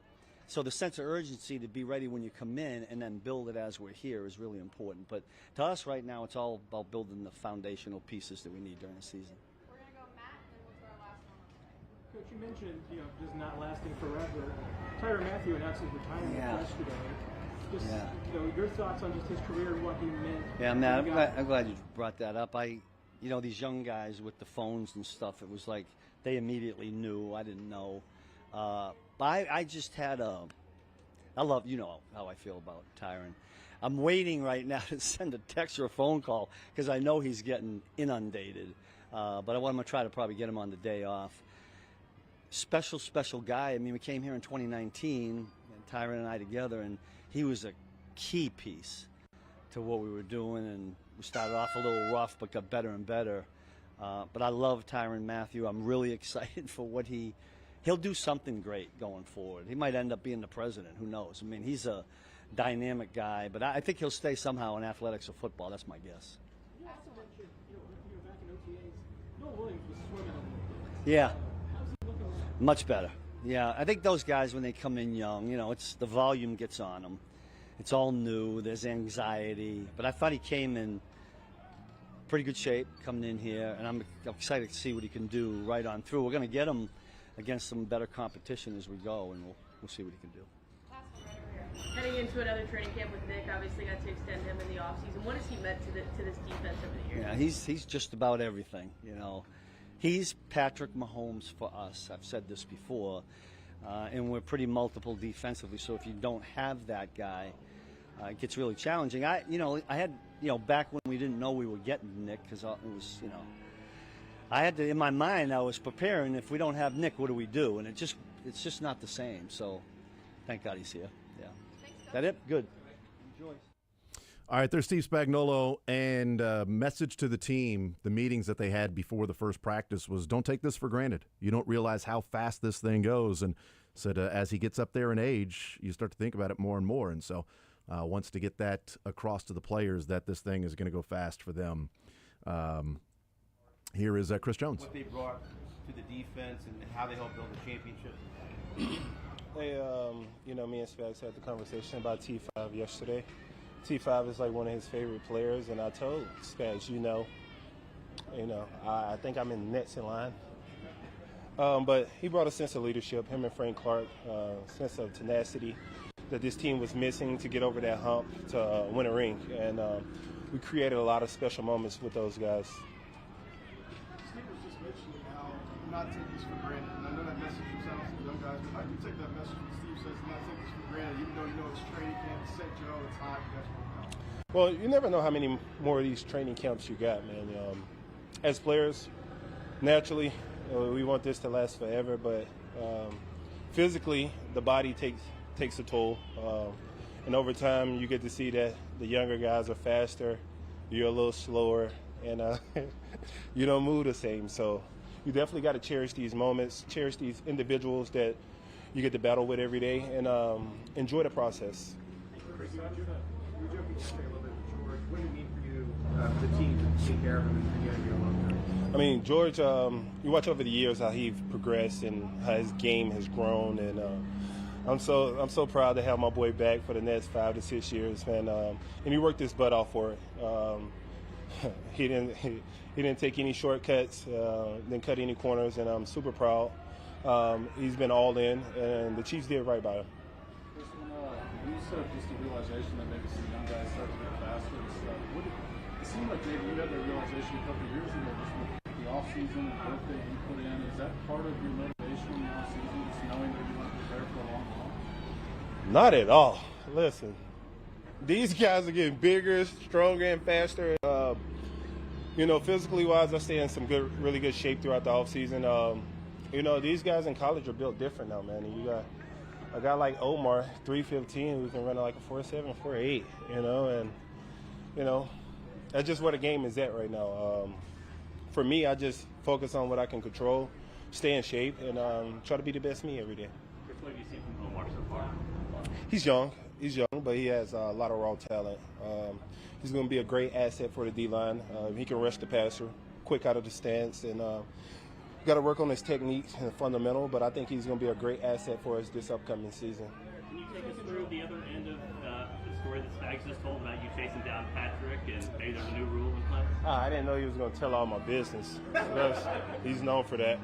So the sense of urgency to be ready when you come in and then build it as we're here is really important. But to us right now, it's all about building the foundational pieces that we need during the season. We're going to go Matt, and then we'll do our last one. Coach, you mentioned, just not lasting forever. Tyrann Mathieu announced his retirement yesterday. Just, your thoughts on just his career and what he meant. Yeah, Matt, I'm glad you brought that up. These young guys with the phones and stuff, it was like they immediately knew. I didn't know. I just had I love, how I feel about Tyrann. I'm waiting right now to send a text or a phone call because I know he's getting inundated. But I'm going to try to probably get him on the day off. Special guy. I mean, we came here in 2019, and Tyrann and I together, and he was a key piece to what we were doing. And we started off a little rough, but got better and better. But I love Tyrann Mathieu. I'm really excited for what he'll do something great going forward. He might end up being the president. Who knows? I mean, he's a dynamic guy, but I think he'll stay somehow in athletics or football. That's my guess. You also mentioned, back in OTAs, Noah Williams was swimming a little bit. Yeah. How's he looking? Much better. Yeah, I think those guys, when they come in young, it's the volume gets on them. It's all new. There's anxiety. But I thought he came in pretty good shape coming in here, and I'm excited to see what he can do right on through. We're going to get him against some better competition as we go, and we'll see what he can do. Heading into another training camp with Nick, obviously got to extend him in the offseason. What has he meant to this defense over the years? Yeah, he's just about everything. You know, he's Patrick Mahomes for us. I've said this before, and we're pretty multiple defensively. So if you don't have that guy, it gets really challenging. I had back when we didn't know we were getting Nick, because it was I had to, in my mind, I was preparing. If we don't have Nick, what do we do? And it's just not the same. So thank God he's here. Yeah. That it? Good. Enjoy. All right, there's Steve Spagnuolo, and message to the team, the meetings that they had before the first practice was, don't take this for granted. You don't realize how fast this thing goes. And said as he gets up there in age, you start to think about it more and more. And so wants to get that across to the players that this thing is going to go fast for them. Here is Chris Jones. What they brought to the defense and how they helped build the championship. Hey, me and Spags had the conversation about T5 yesterday. T5 is like one of his favorite players, and I told Spags, I think I'm in next in line. But he brought a sense of leadership, him and Frank Clark, sense of tenacity that this team was missing to get over that hump to win a ring. And we created a lot of special moments with those guys. Steve was just mentioning how not take this for granted. And I know that message was out to the young guys, but how do you take that message when Steve says not take this for granted, even though you know it's training camp, it's St. Joe, it's hot, you guys won't come? Well, you never know how many more of these training camps you got, man. As players, naturally, we want this to last forever, but physically, the body takes a toll. And over time, you get to see that the younger guys are faster, you're a little slower, and you don't move the same. So you definitely got to cherish these moments, cherish these individuals that you get to battle with every day, and enjoy the process. Chris, you're joking yesterday a little bit with George. What did it mean for you, the team, to take care of him and get him along there? I mean, George, you watch over the years how he's progressed and how his game has grown, and I'm so proud to have my boy back for the next 5 to 6 years, man. And he worked his butt off for it. He didn't take any shortcuts, didn't cut any corners, and I'm super proud. He's been all in, and the Chiefs did right by him. When you said just a realization that maybe some young guys start to get faster and stuff, it seemed like maybe you had that realization a couple of years ago, just with the offseason and work that you put in. Is that part of your motivation in the offseason, just knowing that you want to prepare for a long haul? Not at all. Listen, these guys are getting bigger, stronger, and faster. Physically wise, I stay in some really good shape throughout the offseason. These guys in college are built different now, man. And you got a guy like Omar, 315, who can run like a 4.7, 4.8, and that's just where the game is at right now. For me, I just focus on what I can control, stay in shape, and try to be the best me every day. What have you seen from Omar so far? He's young, but he has a lot of raw talent. He's going to be a great asset for the D-line. He can rush the passer, quick out of the stance, and got to work on his technique and fundamental, but I think he's going to be a great asset for us this upcoming season. Can you take us through the other end of the story that Spags just told about you chasing down Patrick, and maybe there's a new rule in play? I didn't know he was going to tell all my business. He's known for that.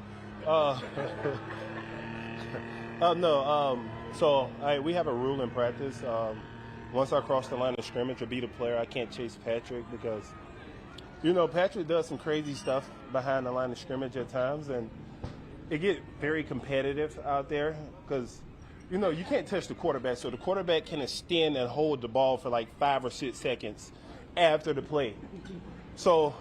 So we have a rule in practice. Once I cross the line of scrimmage or beat a player, I can't chase Patrick because, Patrick does some crazy stuff behind the line of scrimmage at times, and it gets very competitive out there because, you can't touch the quarterback, so the quarterback can extend and hold the ball for like 5 or 6 seconds after the play. So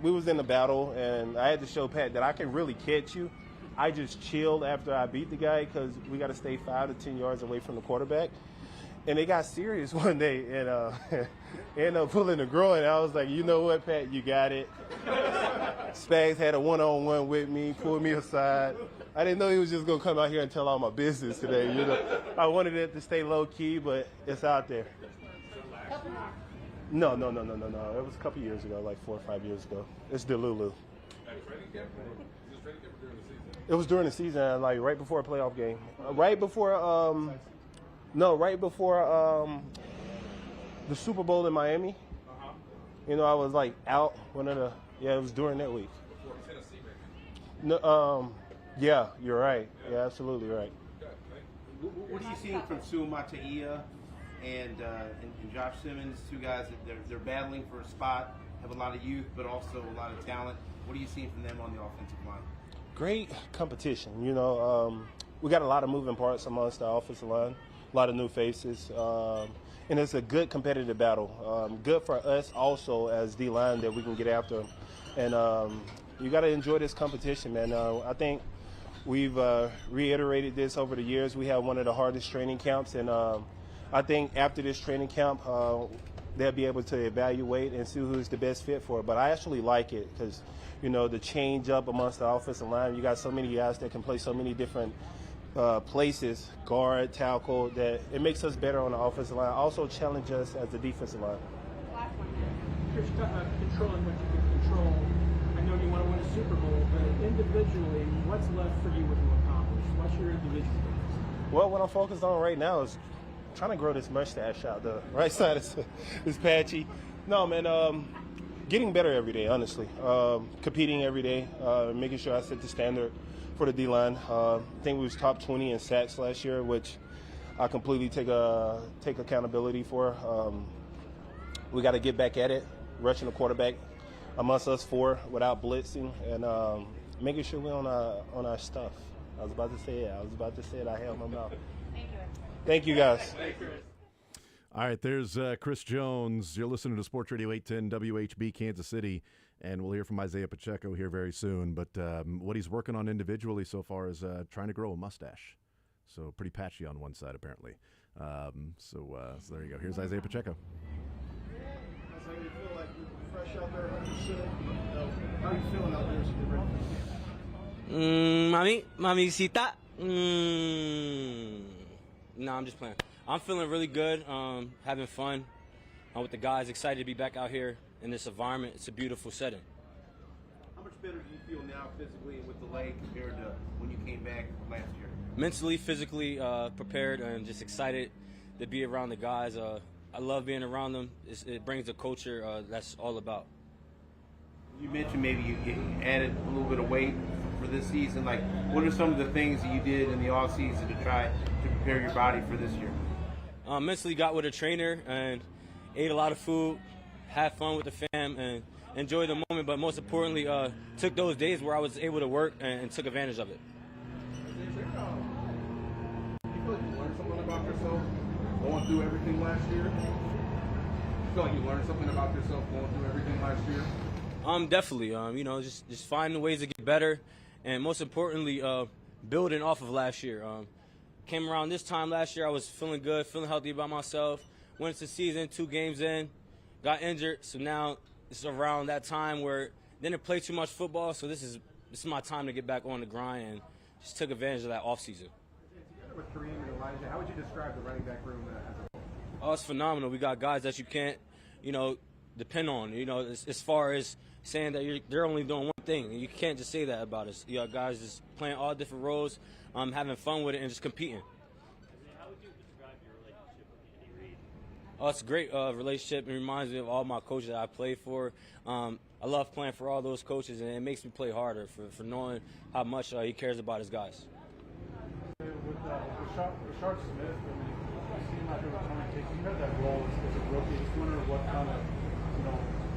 we was in a battle, and I had to show Pat that I can really catch you. I just chilled after I beat the guy because we got to stay 5 to 10 yards away from the quarterback. And they got serious one day and ended up pulling the groin. I was like, you know what, Pat, you got it. Spags had a one-on-one with me, pulled me aside. I didn't know he was just going to come out here and tell all my business today. I wanted it to stay low-key, but it's out there. No. It was a couple years ago, like 4 or 5 years ago. It's Delulu. It was during the season, like right before a playoff game. Right before the Super Bowl in Miami. I was like out it was during that week. No, Yeah, you're right. Yeah, absolutely right. What are you seeing from Suamataia and Josh Simmons, two guys that they're battling for a spot, have a lot of youth, but also a lot of talent. What are you seeing from them on the offensive line? Great competition. We got a lot of moving parts amongst the offensive line, a lot of new faces, and it's a good competitive battle. Good for us also as D-line that we can get after them. And you got to enjoy this competition, man. I think we've reiterated this over the years. We have one of the hardest training camps, and I think after this training camp, they'll be able to evaluate and see who's the best fit for it. But I actually like it because, the change up amongst the offensive line, you got so many guys that can play so many different places, guard, tackle, that it makes us better on the offensive line. Also challenge us as the defensive line. Last one, Chris, controlling what you can control. I know you want to win a Super Bowl, but individually, what's left for you to accomplish? What's your individual goals? Well, what I'm focused on right now is trying to grow this mustache out. The right side is patchy. No, man, getting better every day, honestly. Competing every day, making sure I set the standard for the D-line. I think we was top 20 in sacks last year, which I completely take accountability for. We got to get back at it, rushing the quarterback amongst us four without blitzing, and making sure we're on our stuff. I was about to say it. I held my mouth. Thank you, guys. All right, there's Chris Jones. You're listening to Sports Radio 810 WHB Kansas City, and we'll hear from Isaiah Pacheco here very soon. But what he's working on individually so far is trying to grow a mustache. So pretty patchy on one side, apparently. So there you go. Here's Isaiah Pacheco. Isaiah, you feel like you're fresh out there, 100%. How are you feeling out there as you get ready for the game? Mamisita. No, I'm just playing. I'm feeling really good, having fun with the guys, excited to be back out here in this environment. It's a beautiful setting. How much better do you feel now physically with the leg compared to when you came back last year? Mentally, physically prepared, and just excited to be around the guys. I love being around them. It brings a culture that's all about. You mentioned maybe you added a little bit of weight for this season. Like, what are some of the things that you did in the offseason to try to prepare your body for this year? Mentally got with a trainer and ate a lot of food, had fun with the fam, and enjoyed the moment. But most importantly, took those days where I was able to work and took advantage of it. Do you feel like you learned something about yourself going through everything last year? You feel like you learned something about yourself going through everything last year? Definitely. Just finding ways to get better, and most importantly, building off of last year. Came around this time last year, I was feeling good, feeling healthy about myself. Went into the season, 2 games in, got injured. So now it's around that time where didn't play too much football. So this is my time to get back on the grind, and just took advantage of that offseason. Together with Kareem and Elijah, how would you describe the running back room as a whole? Oh, it's phenomenal. We got guys that you can't, depend on. As far as saying that they're only doing one thing. You can't just say that about us. You got guys just playing all different roles, having fun with it, and just competing. How would you describe your relationship with Andy Reid? Oh, it's a great relationship. It reminds me of all my coaches that I played for. I love playing for all those coaches, and it makes me play harder for knowing how much he cares about his guys. With Rashard Smith, you see him out here with Tony Tate. You had that role as a rookie. Just wondering what kind of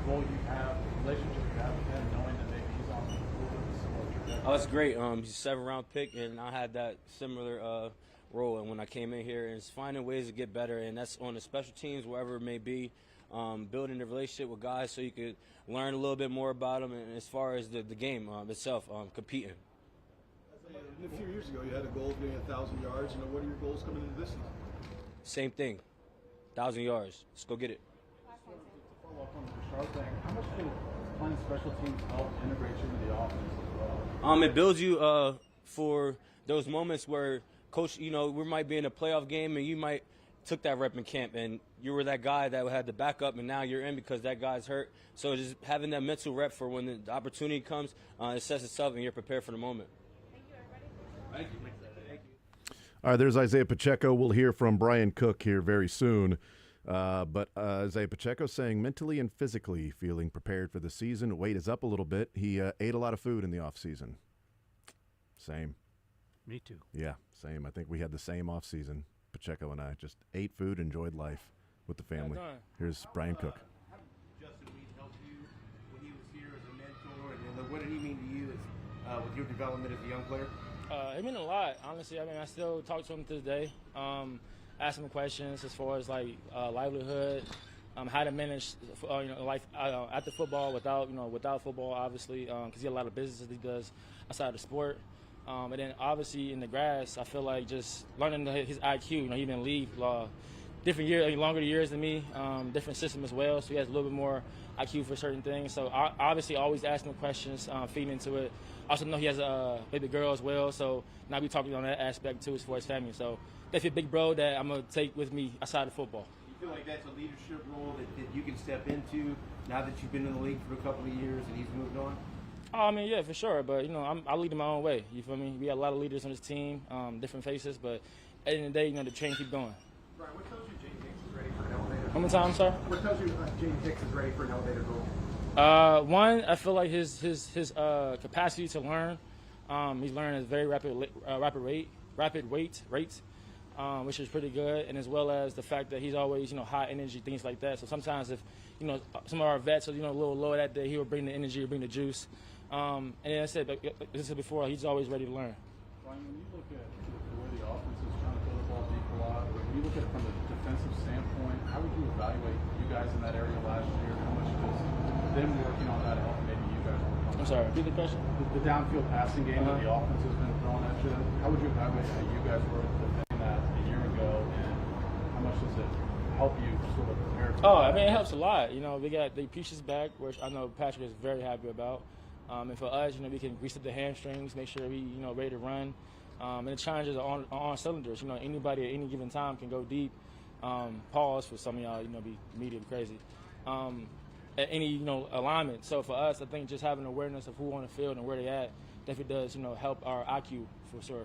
role you have, relationship you have with him, knowing that maybe he's on a little bit of a similar trajectory. Oh, it's great. He's a 7th-round pick, and I had that similar role. And when I came in here, and it's finding ways to get better, and that's on the special teams, wherever it may be, building the relationship with guys so you could learn a little bit more about them. And as far as the game itself, competing. A few years ago, you had a goal of getting 1,000 yards. What are your goals coming into this season? Same thing, 1,000 yards. Let's go get it. To follow up on the Rashard thing, how much can playing special teams help integrate you into the offense as well? It builds you for those moments where, coach, we might be in a playoff game and you might took that rep in camp and you were that guy that had the backup and now you're in because that guy's hurt. So just having that mental rep for when the opportunity comes, it sets itself and you're prepared for the moment. Thank you. All right, there's Isaiah Pacheco. We'll hear from Brian Cook here very soon. But Isaiah Pacheco saying mentally and physically feeling prepared for the season. Weight is up a little bit. He ate a lot of food in the offseason. Same. Me too. Yeah, same. I think we had the same off season. Pacheco and I just ate food, enjoyed life with the family. Here's Brian Cook. How did Justin Reed help you when he was here as a mentor, and what did he mean to you with your development as a young player? It meant a lot, honestly. I mean, I still talk to him to this day. Ask him questions as far as like livelihood, how to manage life after football, without football, obviously, because he had a lot of businesses he does outside of sport. And then obviously in the grass, I feel like just learning his IQ. He's been in the league different years, longer years than me, different system as well. So he has a little bit more IQ for certain things. So I obviously always ask him questions, feeding into it. I also know he has a baby girl as well. So now we talking on that aspect too as far as family. So that's a big bro that I'm gonna take with me outside of football. You feel like that's a leadership role that you can step into now that you've been in the league for a couple of years and he's moved on? Oh, I mean, yeah, for sure. But, I lead in my own way. You feel me? We got a lot of leaders on this team, different faces. But at the end of the day, the train keep going. Brian, what tells you James Hicks is ready for an elevator? One more time, sir? What tells you James Hicks is ready for an elevator goal? One, I feel like his capacity to learn. He's learning at a very rapid rate, which is pretty good. And as well as the fact that he's always, high energy, things like that. So sometimes if, some of our vets are, a little low that day, he will bring the energy, bring the juice. And then I said, like I said before, he's always ready to learn. Ryan, when you look at the way the offense is trying to throw the ball deep a lot, when you look at it from a defensive standpoint, how would you evaluate you guys in that area last year? How much does them working on that help maybe you guys working on? I'm sorry, repeat the question? The downfield passing game that the offense has been throwing at you, how would you evaluate how you guys were defending that a year ago, and how much does it help you sort of prepare for I mean, it helps a lot. We got the pieces back, which I know Patrick is very happy about. And for us, we can reset the hamstrings, make sure we, ready to run. And the challenges are on cylinders. Anybody at any given time can go deep. Pause for some of y'all, be medium crazy. At any, alignment. So for us, I think just having awareness of who on the field and where they at definitely does, help our IQ for sure.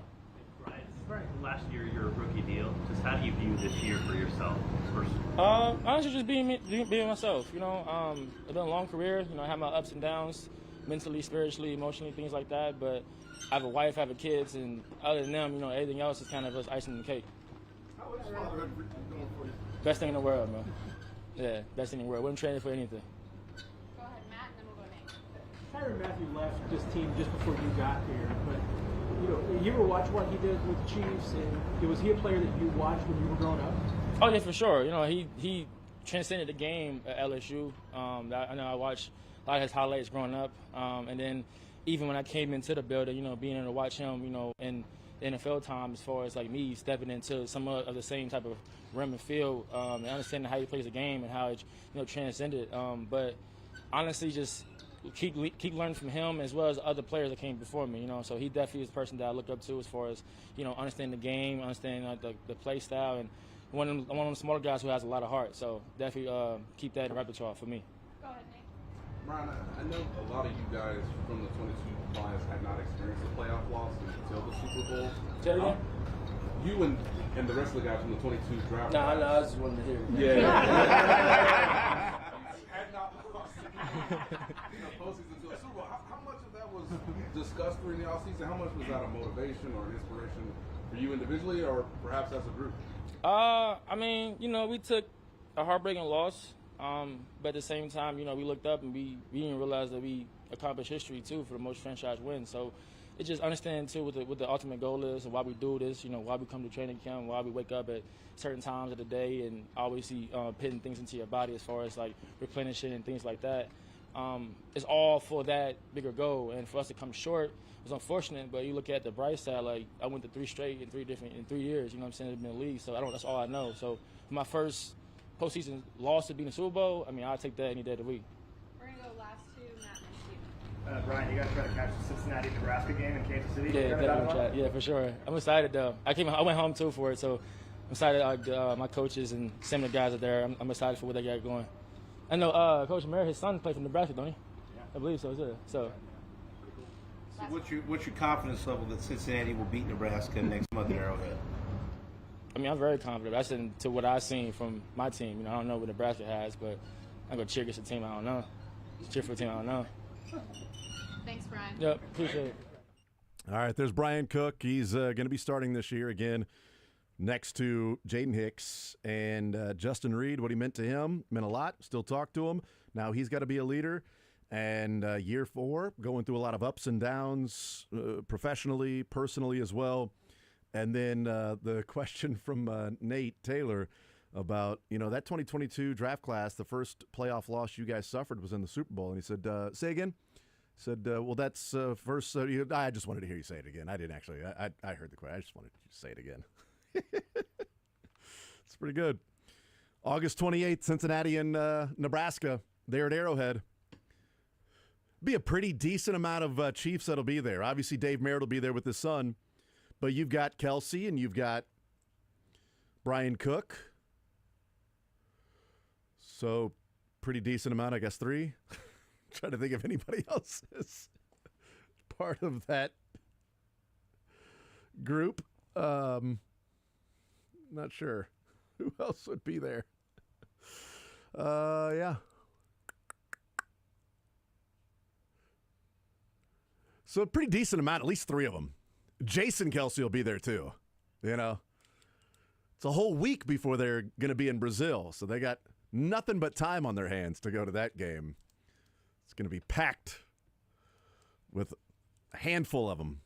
Right. Last year, your rookie deal. Just how do you view this year for yourself? Honestly, just being myself. It's been a long career. I have my ups and downs, mentally, spiritually, emotionally, things like that. But I have a wife, I have kids, and other than them, everything else is kind of just icing on the cake. How is fatherhood going for you? Best thing in the world, man. Yeah, best thing in the world. Wouldn't trade it for anything. Go ahead, Matt, and then we'll go Nate. Tyrann Mathieu left this team just before you got here, but you ever watch what he did with the Chiefs? And was he a player that you watched when you were growing up? Oh yeah, for sure. He transcended the game at LSU. I know I watched a lot of his highlights growing up, and then even when I came into the building, being able to watch him, in NFL time, as far as like me stepping into some of the same type of realm and field, and understanding how he plays the game and how it transcended. But honestly, just keep learning from him as well as other players that came before me. So he definitely is the person that I look up to as far as understanding the game, understanding the play style, and one of them smaller guys who has a lot of heart. So definitely keep that in repertoire for me. Go ahead, Nate. Brian, I know a lot of you guys from the 22 class have not experienced a playoff loss until the Super Bowl. Say it again? You and the rest of the guys from the 22 draft. No, I know. I just wanted to hear Yeah. it. Had not lost postseason to a Super Bowl. How much of that was discussed during the offseason? How much was that a motivation or an inspiration for you individually or perhaps as a group? I mean, we took a heartbreaking loss. But at the same time, we looked up and we didn't realize that we accomplished history too for the most franchise wins. So it's just understanding too what the ultimate goal is and why we do this. Why we come to training camp, why we wake up at certain times of the day, and obviously putting things into your body as far as like replenishing and things like that. It's all for that bigger goal. And for us to come short was unfortunate. But you look at the bright side, like I went to 3 straight in 3 years. What I'm saying, in the league. So that's all I know. So my first postseason loss to be in the Super Bowl, I mean, I'll take that any day of the week. We're going to go last two, Matt and Steve. Brian, you got to try to catch the Cincinnati-Nebraska game in Kansas City. Yeah, definitely. Yeah, for sure. I'm excited, though. I went home, too, for it, so I'm excited. My coaches and some of the guys are there. I'm excited for what they got going. I know Coach Merritt, his son played for Nebraska, don't he? Yeah. I believe so, too. So what's your confidence level that Cincinnati will beat Nebraska next month at Arrowhead? I mean, I'm very confident. That's into what I've seen from my team. I don't know what Nebraska has, but I'm going to cheer against a team I don't know. Cheer for a team I don't know. Thanks, Brian. Yep, appreciate it. All right, there's Brian Cook. He's going to be starting this year again next to Jaden Hicks. And Justin Reed, what he meant to him, meant a lot. Still talk to him. Now he's got to be a leader. And year 4, going through a lot of ups and downs, professionally, personally as well. And then the question from Nate Taylor about, that 2022 draft class, the first playoff loss you guys suffered was in the Super Bowl. And he said, say again? He said, well, that's first. I just wanted to hear you say it again. I didn't actually. I heard the question. I just wanted you to say it again. It's pretty good. August 28th, Cincinnati and Nebraska. They're at Arrowhead. Be a pretty decent amount of Chiefs that'll be there. Obviously, Dave Merritt will be there with his son. But you've got Kelsey and you've got Brian Cook. So, pretty decent amount, I guess, 3. Trying to think if anybody else is part of that group. Not sure. Who else would be there? Yeah. So a pretty decent amount, at least 3 of them. Jason Kelsey will be there too. It's a whole week before they're going to be in Brazil, so they got nothing but time on their hands to go to that game. It's going to be packed with a handful of them.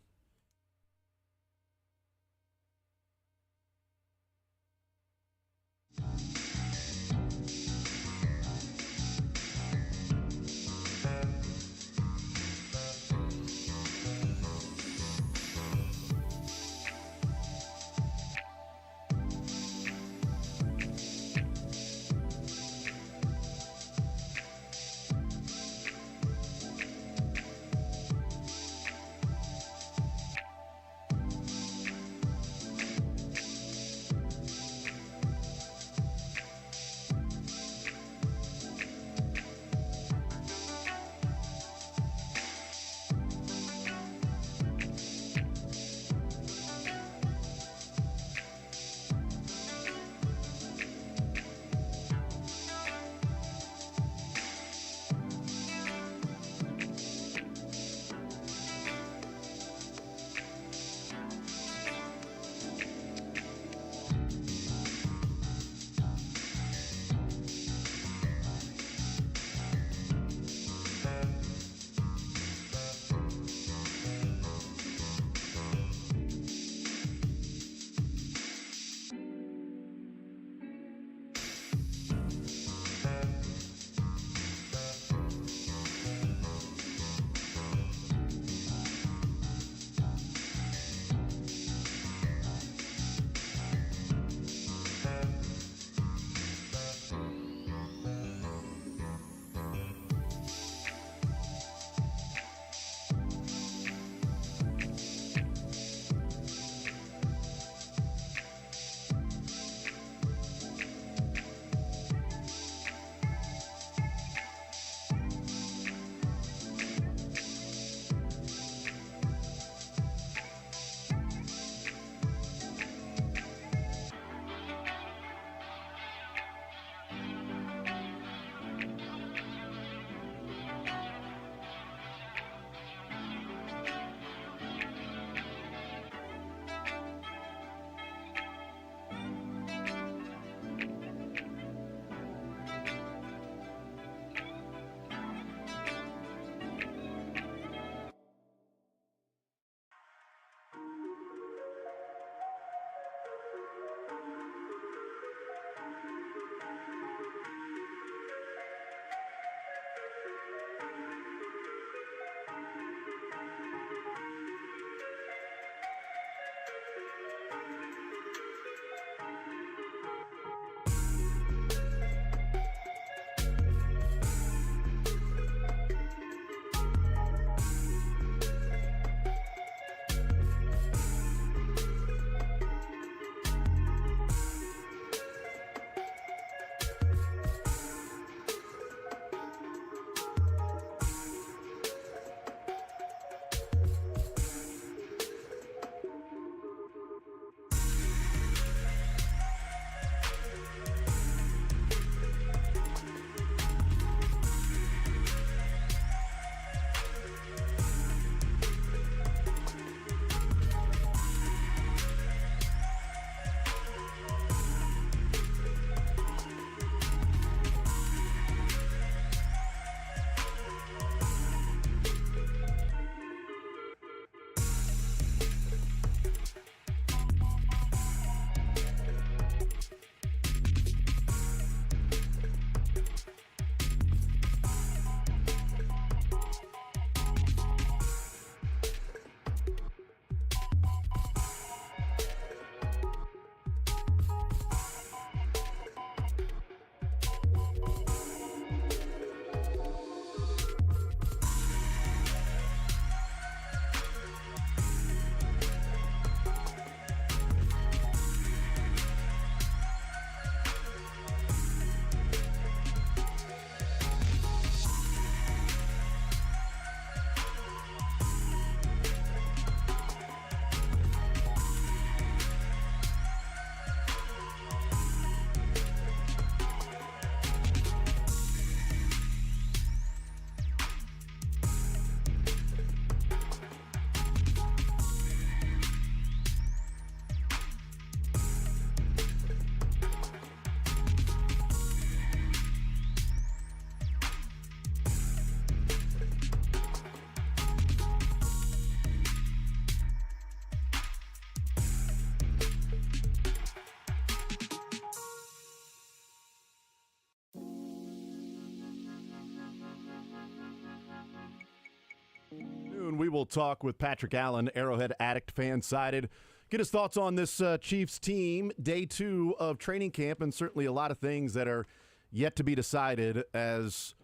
Soon we will talk with Patrick Allen, Arrowhead Addict fan sided. Get his thoughts on this Chiefs team, day 2 of training camp, and certainly a lot of things that are yet to be decided, as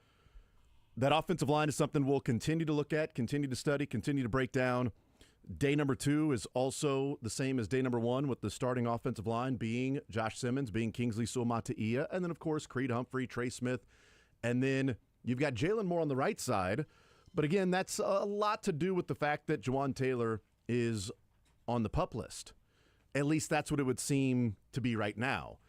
that offensive line is something we'll continue to look at, continue to study, continue to break down. Day number 2 is also the same as day number 1, with the starting offensive line being Josh Simmons, being Kingsley Suamataia, and then, of course, Creed Humphrey, Trey Smith. And then you've got Jalen Moore on the right side. But again, that's a lot to do with the fact that Jawaan Taylor is on the PUP list. At least that's what it would seem to be right now.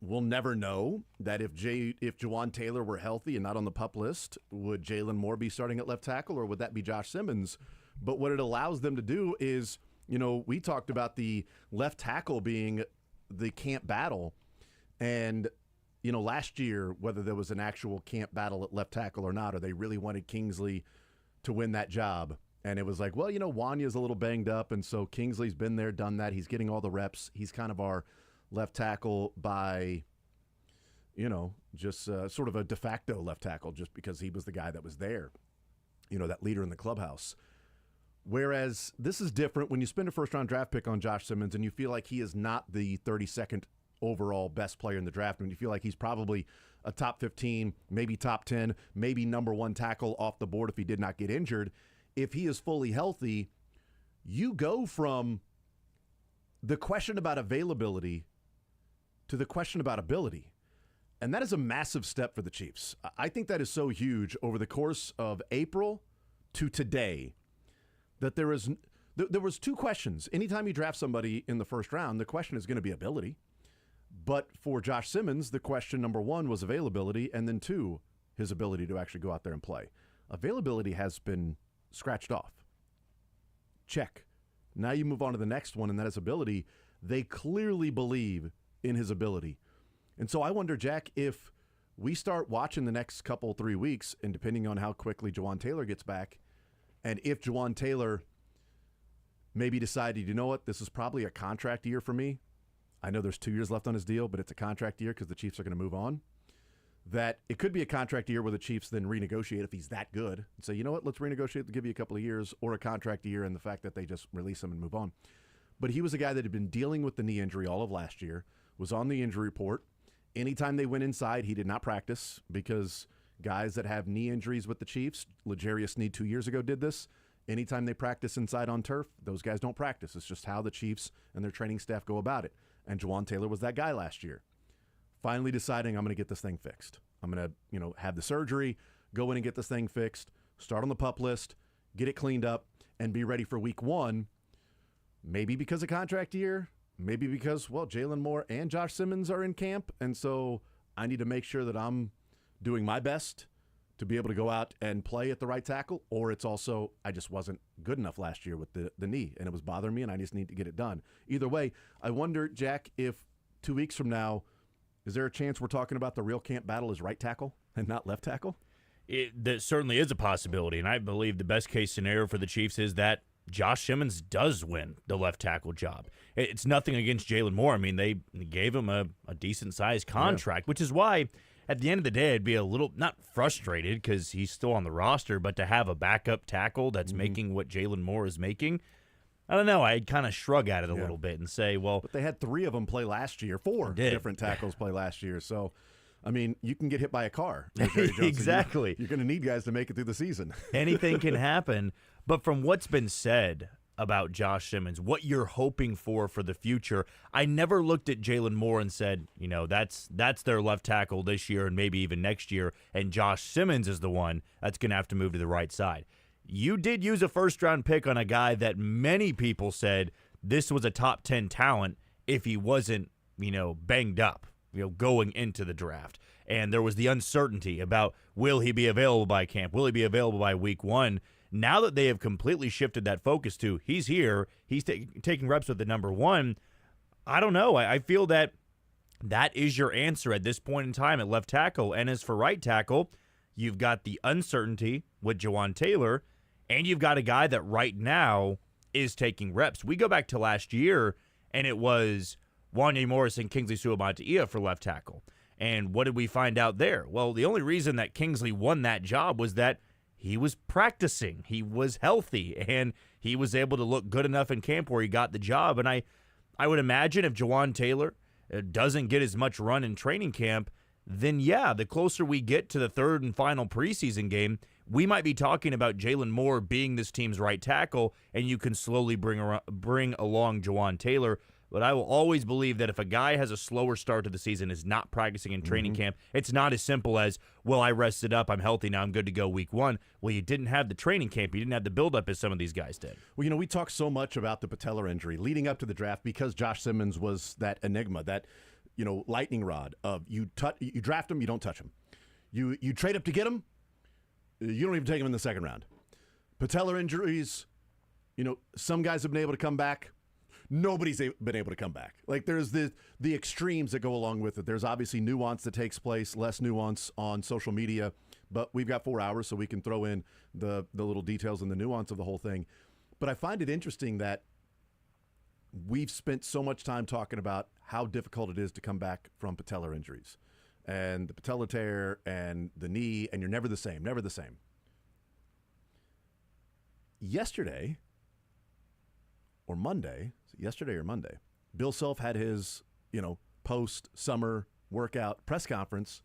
We'll never know that if Jawaan Taylor were healthy and not on the PUP list, would Jalen Moore be starting at left tackle, or would that be Josh Simmons? But what it allows them to do is, we talked about the left tackle being the camp battle. And, last year, whether there was an actual camp battle at left tackle or not, or they really wanted Kingsley to win that job. And it was like, well, Wanya's a little banged up, and so Kingsley's been there, done that. He's getting all the reps. He's kind of our left tackle by, just sort of a de facto left tackle, just because he was the guy that was there, that leader in the clubhouse. Whereas this is different when you spend a first-round draft pick on Josh Simmons and you feel like he is not the 32nd overall best player in the draft, and you feel like he's probably a top 15, maybe top 10, maybe number 1 tackle off the board if he did not get injured. If he is fully healthy, you go from the question about availability to the question about ability. And that is a massive step for the Chiefs. I think that is so huge over the course of April to today that there was 2 questions. Anytime you draft somebody in the first round, the question is going to be ability. But for Josh Simmons, the question number 1 was availability, and then 2, his ability to actually go out there and play. Availability has been scratched off. Check. Now you move on to the next one, and that is ability. They clearly believe in his ability. And so I wonder, Jack, if we start watching the next 3 weeks, and depending on how quickly Jawaan Taylor gets back, and if Jawaan Taylor maybe decided, this is probably a contract year for me. I know there's 2 years left on his deal, but it's a contract year because the Chiefs are going to move on. That it could be a contract year where the Chiefs then renegotiate if he's that good and say, let's renegotiate to give you a couple of years, or a contract year and the fact that they just release him and move on. But he was a guy that had been dealing with the knee injury all of last year, was on the injury report. Anytime they went inside, he did not practice, because guys that have knee injuries with the Chiefs, L'Jarius Sneed 2 years ago did this. Anytime they practice inside on turf, those guys don't practice. It's just how the Chiefs and their training staff go about it. And Jawaan Taylor was that guy last year. Finally deciding, I'm going to get this thing fixed. I'm going to, have the surgery, go in and get this thing fixed, start on the PUP list, get it cleaned up, and be ready for week 1. Maybe because of contract year, maybe because, Jalen Moore and Josh Simmons are in camp, and so I need to make sure that I'm doing my best to be able to go out and play at the right tackle, or it's also I just wasn't good enough last year with the knee, and it was bothering me, and I just need to get it done. Either way, I wonder, Jack, if 2 weeks from now, is there a chance we're talking about the real camp battle is right tackle and not left tackle? That certainly is a possibility, and I believe the best-case scenario for the Chiefs is that Josh Simmons does win the left tackle job. It's nothing against Jalen Moore. I mean, they gave him a decent-sized contract, which is why at the end of the day, I'd be a little, not frustrated because he's still on the roster, but to have a backup tackle that's making what Jalen Moore is making, I don't know. I'd kind of shrug at it a little bit and say, well. But they had 3 of them play last year, 4 different tackles play last year. So, I mean, you can get hit by a car. Exactly. You're going to need guys to make it through the season. Anything can happen. But from what's been said about Josh Simmons, what you're hoping for the future, I never looked at Jalen Moore and said, that's their left tackle this year and maybe even next year, and Josh Simmons is the one that's going to have to move to the right side. You did use a first-round pick on a guy that many people said this was a top 10 talent if he wasn't, banged up, going into the draft. And there was the uncertainty about, will he be available by camp? Will he be available by week 1? Now that they have completely shifted that focus to he's here, he's taking reps with the number 1, I don't know. I feel that is your answer at this point in time at left tackle. And as for right tackle, you've got the uncertainty with Jawaan Taylor, and you've got a guy that right now is taking reps. We go back to last year, and it was Wanya Morris and Kingsley Suamataia for left tackle. And what did we find out there? Well, the only reason that Kingsley won that job was that he was practicing, he was healthy, and he was able to look good enough in camp where he got the job. And I would imagine if Jawan Taylor doesn't get as much run in training camp, then yeah, the closer we get to the third and final preseason game, we might be talking about Jalen Moore being this team's right tackle, and you can slowly bring along Jawan Taylor. But I will always believe that if a guy has a slower start to the season, is not practicing in training camp, it's not as simple as, well, I rested up, I'm healthy now, I'm good to go week one. Well, you didn't have the training camp. You didn't have the buildup as some of these guys did. Well, we talked so much about the patellar injury leading up to the draft because Josh Simmons was that enigma, that lightning rod of you draft him, you don't touch him. You trade up to get him, you don't even take him in the second round. Patellar injuries, some guys have been able to come back. Nobody's been able to come back. Like, there's the extremes that go along with it. There's obviously nuance that takes place, less nuance on social media, but we've got 4 hours, so we can throw in the little details and the nuance of the whole thing. But I find it interesting that we've spent so much time talking about how difficult it is to come back from patellar injuries and the patellar tear and the knee, and you're never the same. Yesterday or Monday, Bill Self had his, post-summer workout press conference.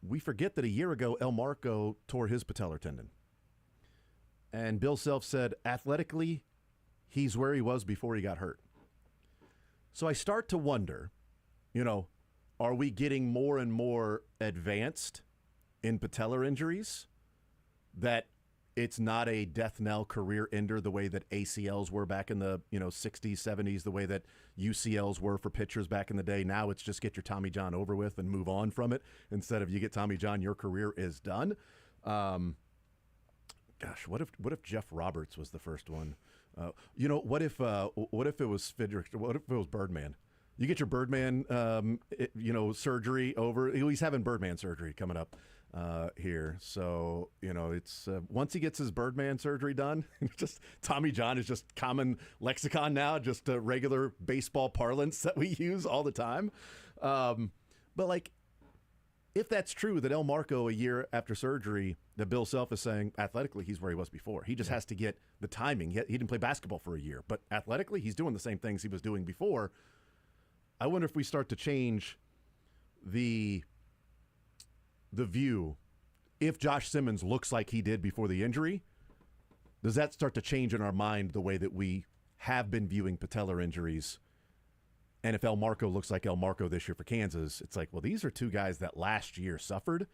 We forget that a year ago, El Marco tore his patellar tendon. And Bill Self said, athletically, he's where he was before he got hurt. So I start to wonder, are we getting more and more advanced in patellar injuries? That it's not a death knell career ender the way that ACLs were back in the 60s, 70s, the way that UCLs were for pitchers back in the day. Now it's just get your Tommy John over with and move on from it. Instead of you get Tommy John, your career is done. Gosh, what if Jeff Roberts was the first one? What if it was Fidrich? What if it was Birdman? You get your Birdman, surgery over. He's having Birdman surgery coming up here. So, it's once he gets his Birdman surgery done, just Tommy John is just common lexicon now, just a regular baseball parlance that we use all the time. But if that's true, that El Marco, a year after surgery, that Bill Self is saying athletically he's where he was before. He just has to get the timing. He didn't play basketball for a year, but athletically he's doing the same things he was doing before. I wonder if we start to change the view. If Josh Simmons looks like he did before the injury, does that start to change in our mind the way that we have been viewing patellar injuries? And if El Marco looks like El Marco this year for Kansas, it's like, well, these are two guys that last year suffered,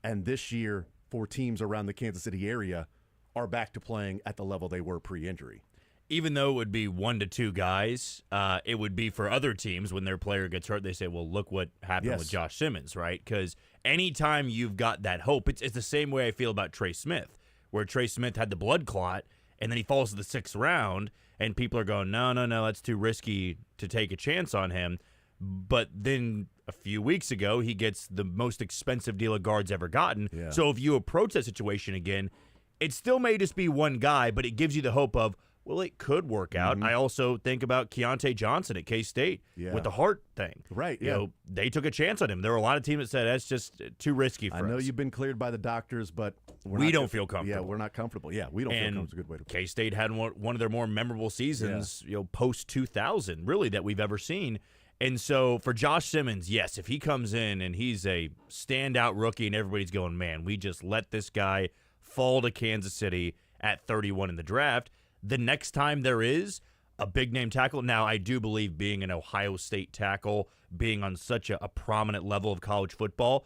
and this year for teams around the Kansas City area are back to playing at the level they were pre-injury. Even though it would be 1 to 2 guys, it would be for other teams when their player gets hurt, they say, well, look what happened with Josh Simmons, right? Because anytime you've got that hope, it's the same way I feel about Trey Smith, where Trey Smith had the blood clot, and then he falls to the 6th round, and people are going, no, that's too risky to take a chance on him. But then a few weeks ago, he gets the most expensive deal a guard's ever gotten. Yeah. So if you approach that situation again, it still may just be one guy, but it gives you the hope of, well, it could work out. Mm-hmm. I also think about Keontae Johnson at K-State with the heart thing. Right, they took a chance on him. There were a lot of teams that said, that's just too risky for us. I know you've been cleared by the doctors, but we don't feel comfortable. Yeah, we're not comfortable. Yeah, we don't feel comfortable. It's a good way to put it. K-State had one of their more memorable seasons, post-2000, really, that we've ever seen. And so for Josh Simmons, yes, if he comes in and he's a standout rookie and everybody's going, man, we just let this guy fall to Kansas City at 31 in the draft, the next time there is a big-name tackle. Now, I do believe being an Ohio State tackle, being on such a prominent level of college football,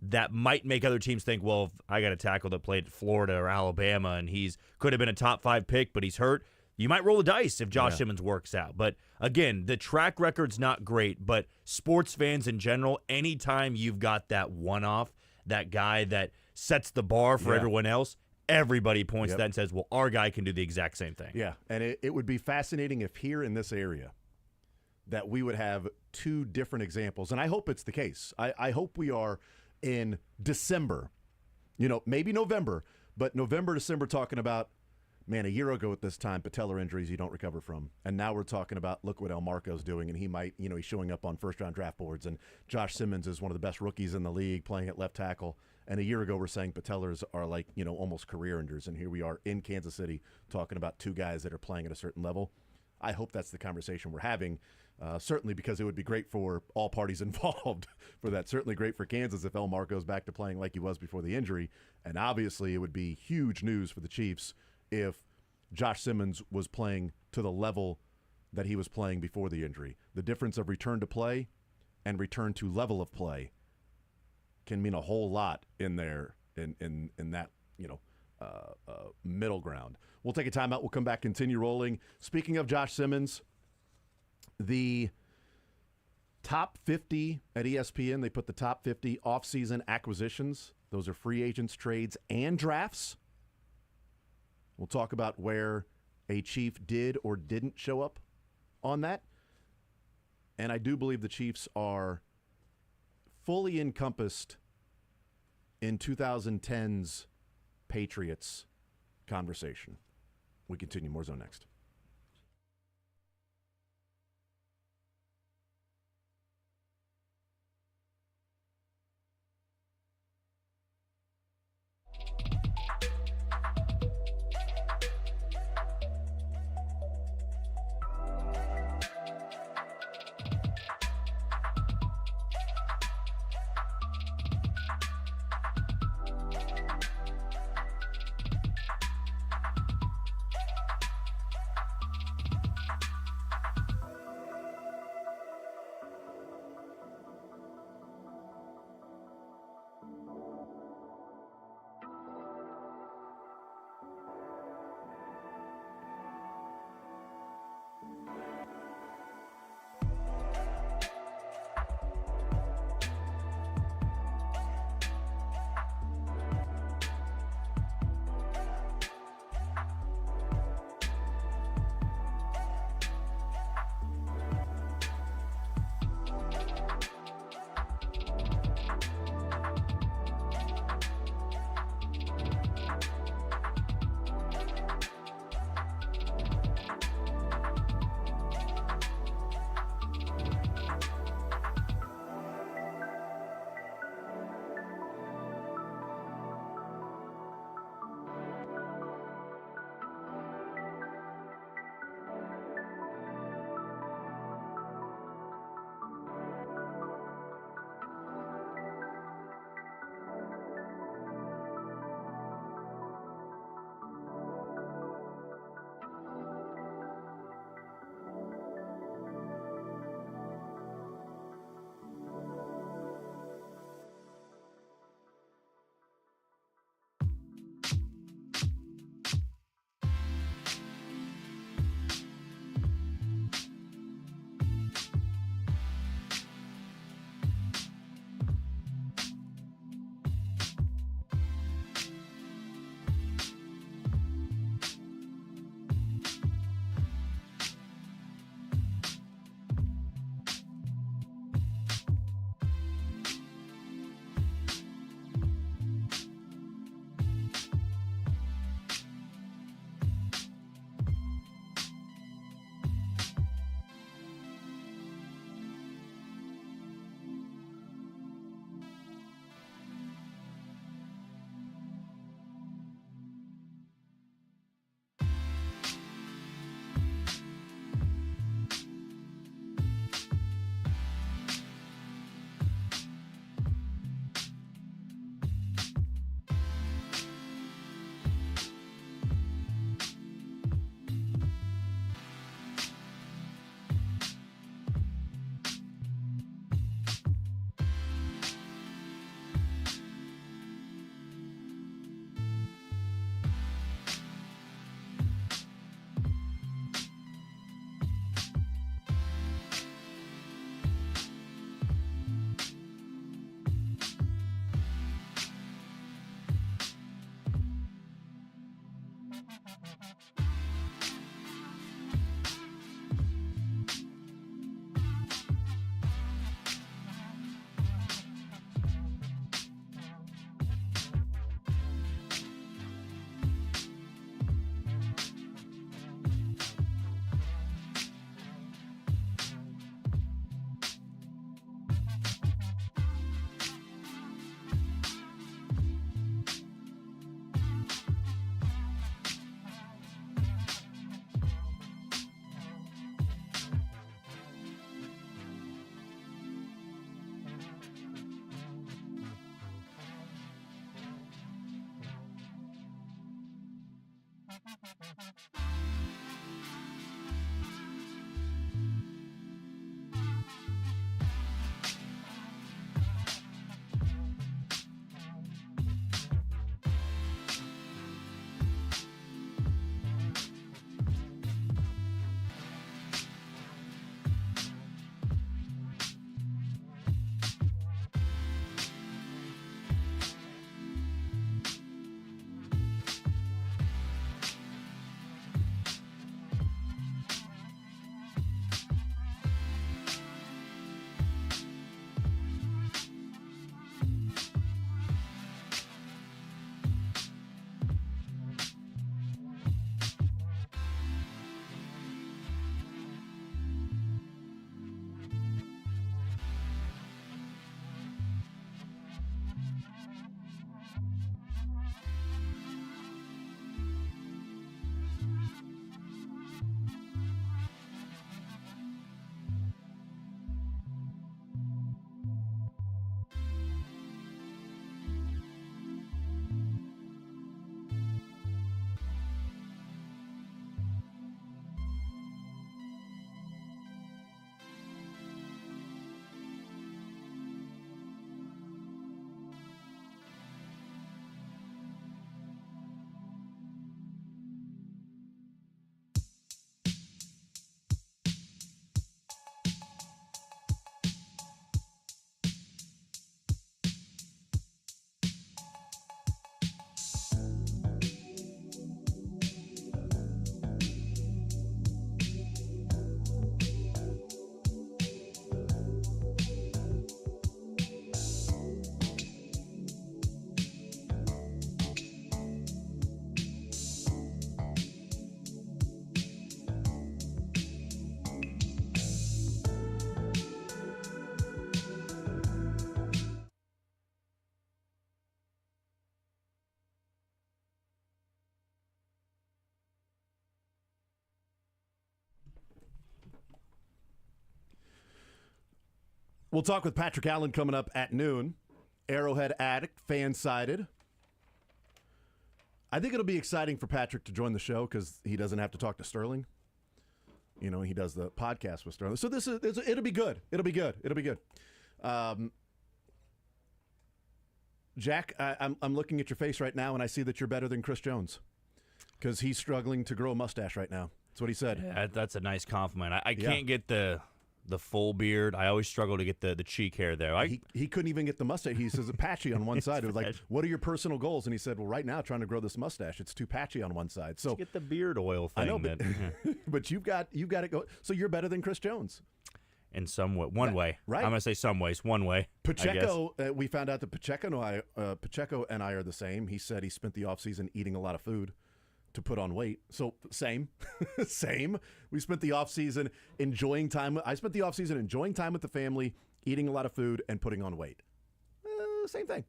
that might make other teams think, well, if I got a tackle that played at Florida or Alabama and he's could have been a top 5 pick, but he's hurt, you might roll the dice if Josh Simmons works out. But, again, the track record's not great, but sports fans in general, anytime you've got that one-off, that guy that sets the bar for everyone else, everybody points to that and says, well, our guy can do the exact same thing. Yeah, and it would be fascinating if here in this area that we would have 2 different examples, and I hope it's the case. I hope we are in December, maybe November, but November, December talking about, man, a year ago at this time, patellar injuries you don't recover from. And now we're talking about, look what El Marco's doing, and he might, he's showing up on first-round draft boards, and Josh Simmons is one of the best rookies in the league playing at left tackle. And a year ago, we're saying patellas are like, almost career enders. And here we are in Kansas City talking about two guys that are playing at a certain level. I hope that's the conversation we're having, certainly because it would be great for all parties involved for that. Certainly great for Kansas if Elmar goes back to playing like he was before the injury. And obviously it would be huge news for the Chiefs if Josh Simmons was playing to the level that he was playing before the injury. The difference of return to play and return to level of play can mean a whole lot in there in that, middle ground. We'll take a timeout. We'll come back, continue rolling. Speaking of Josh Simmons, the top 50 at ESPN, they put the top 50 offseason acquisitions. Those are free agents, trades, and drafts. We'll talk about where a Chief did or didn't show up on that. And I do believe the Chiefs are fully encompassed in 2010's Patriots conversation. We continue. More Zone next. We'll talk with Patrick Allen coming up at noon. Arrowhead Addict, fan-sided. I think it'll be exciting for Patrick to join the show because he doesn't have to talk to Sterling. You know, he does the podcast with Sterling. So it'll be good. It'll be good. It'll be good. Jack, I'm looking at your face right now, and I see that you're better than Chris Jones because he's struggling to grow a mustache right now. That's what he said. Yeah, that's a nice compliment. I can't get the full beard. I always struggle to get the cheek hair there. He couldn't even get the mustache. He says patchy on one side. It was like, what are your personal goals? And he said, well, right now, trying to grow this mustache. It's too patchy on one side. So get the beard oil thing. I know, but you've got it go. So you're better than Chris Jones. In some way, one way. Right. I'm going to say some ways, one way. Pacheco, we found out that Pacheco and I are the same. He said he spent the offseason eating a lot of food to put on weight. So same. Same. We spent the offseason enjoying time. I spent the offseason enjoying time with the family, eating a lot of food, and putting on weight. Same thing.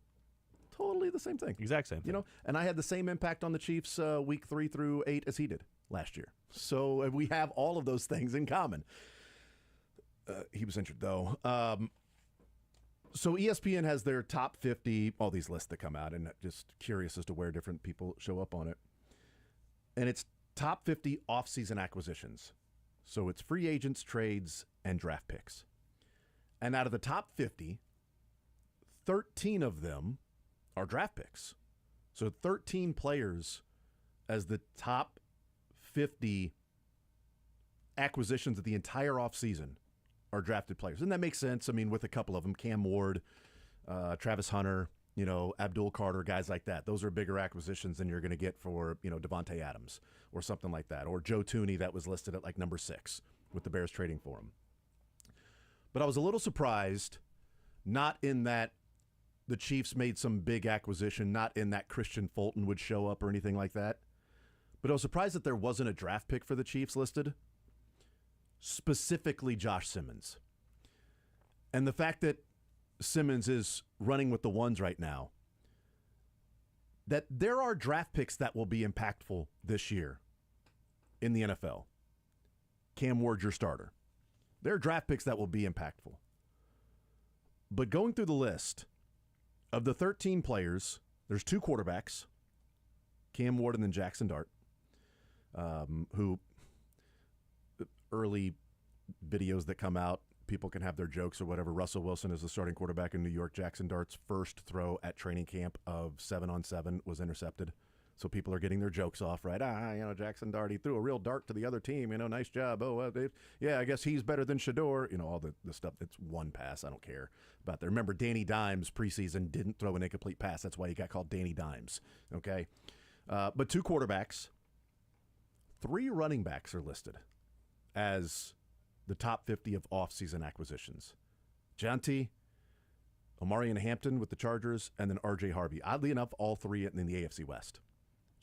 Totally the same thing. Exact same thing. You know, and I had the same impact on the Chiefs week 3 through 8 as he did last year. So we have all of those things in common. He was injured, though. So ESPN has their top 50, all these lists that come out, and just curious as to where different people show up on it. And it's top 50 offseason acquisitions. So it's free agents, trades, and draft picks. And out of the top 50, 13 of them are draft picks. So 13 players as the top 50 acquisitions of the entire offseason are drafted players. And that makes sense. I mean, with a couple of them, Cam Ward, Travis Hunter, Abdul Carter, guys like that. Those are bigger acquisitions than you're going to get for, Devontae Adams or something like that. Or Joe Tooney that was listed at like number 6 with the Bears trading for him. But I was a little surprised, not in that the Chiefs made some big acquisition, not in that Christian Fulton would show up or anything like that. But I was surprised that there wasn't a draft pick for the Chiefs listed, specifically Josh Simmons. And the fact that Simmons is running with the ones right now, that there are draft picks that will be impactful this year in the NFL. Cam Ward, your starter. There are draft picks that will be impactful. But going through the list of the 13 players, there's 2 quarterbacks, Cam Ward and then Jackson Dart. who early videos that come out, people can have their jokes or whatever. Russell Wilson is the starting quarterback in New York. Jackson Dart's first throw at training camp of 7-on-7 was intercepted. So people are getting their jokes off, right? Jackson Dart, he threw a real dart to the other team. Nice job. Oh, yeah, I guess he's better than Shador. All the stuff. It's one pass. I don't care about that. Remember, Danny Dimes preseason didn't throw an incomplete pass. That's why he got called Danny Dimes. Okay, but 2 quarterbacks, 3 running backs are listed as the top 50 of offseason acquisitions. Gianti, Omarion Hampton with the Chargers, and then R.J. Harvey. Oddly enough, all 3 in the AFC West.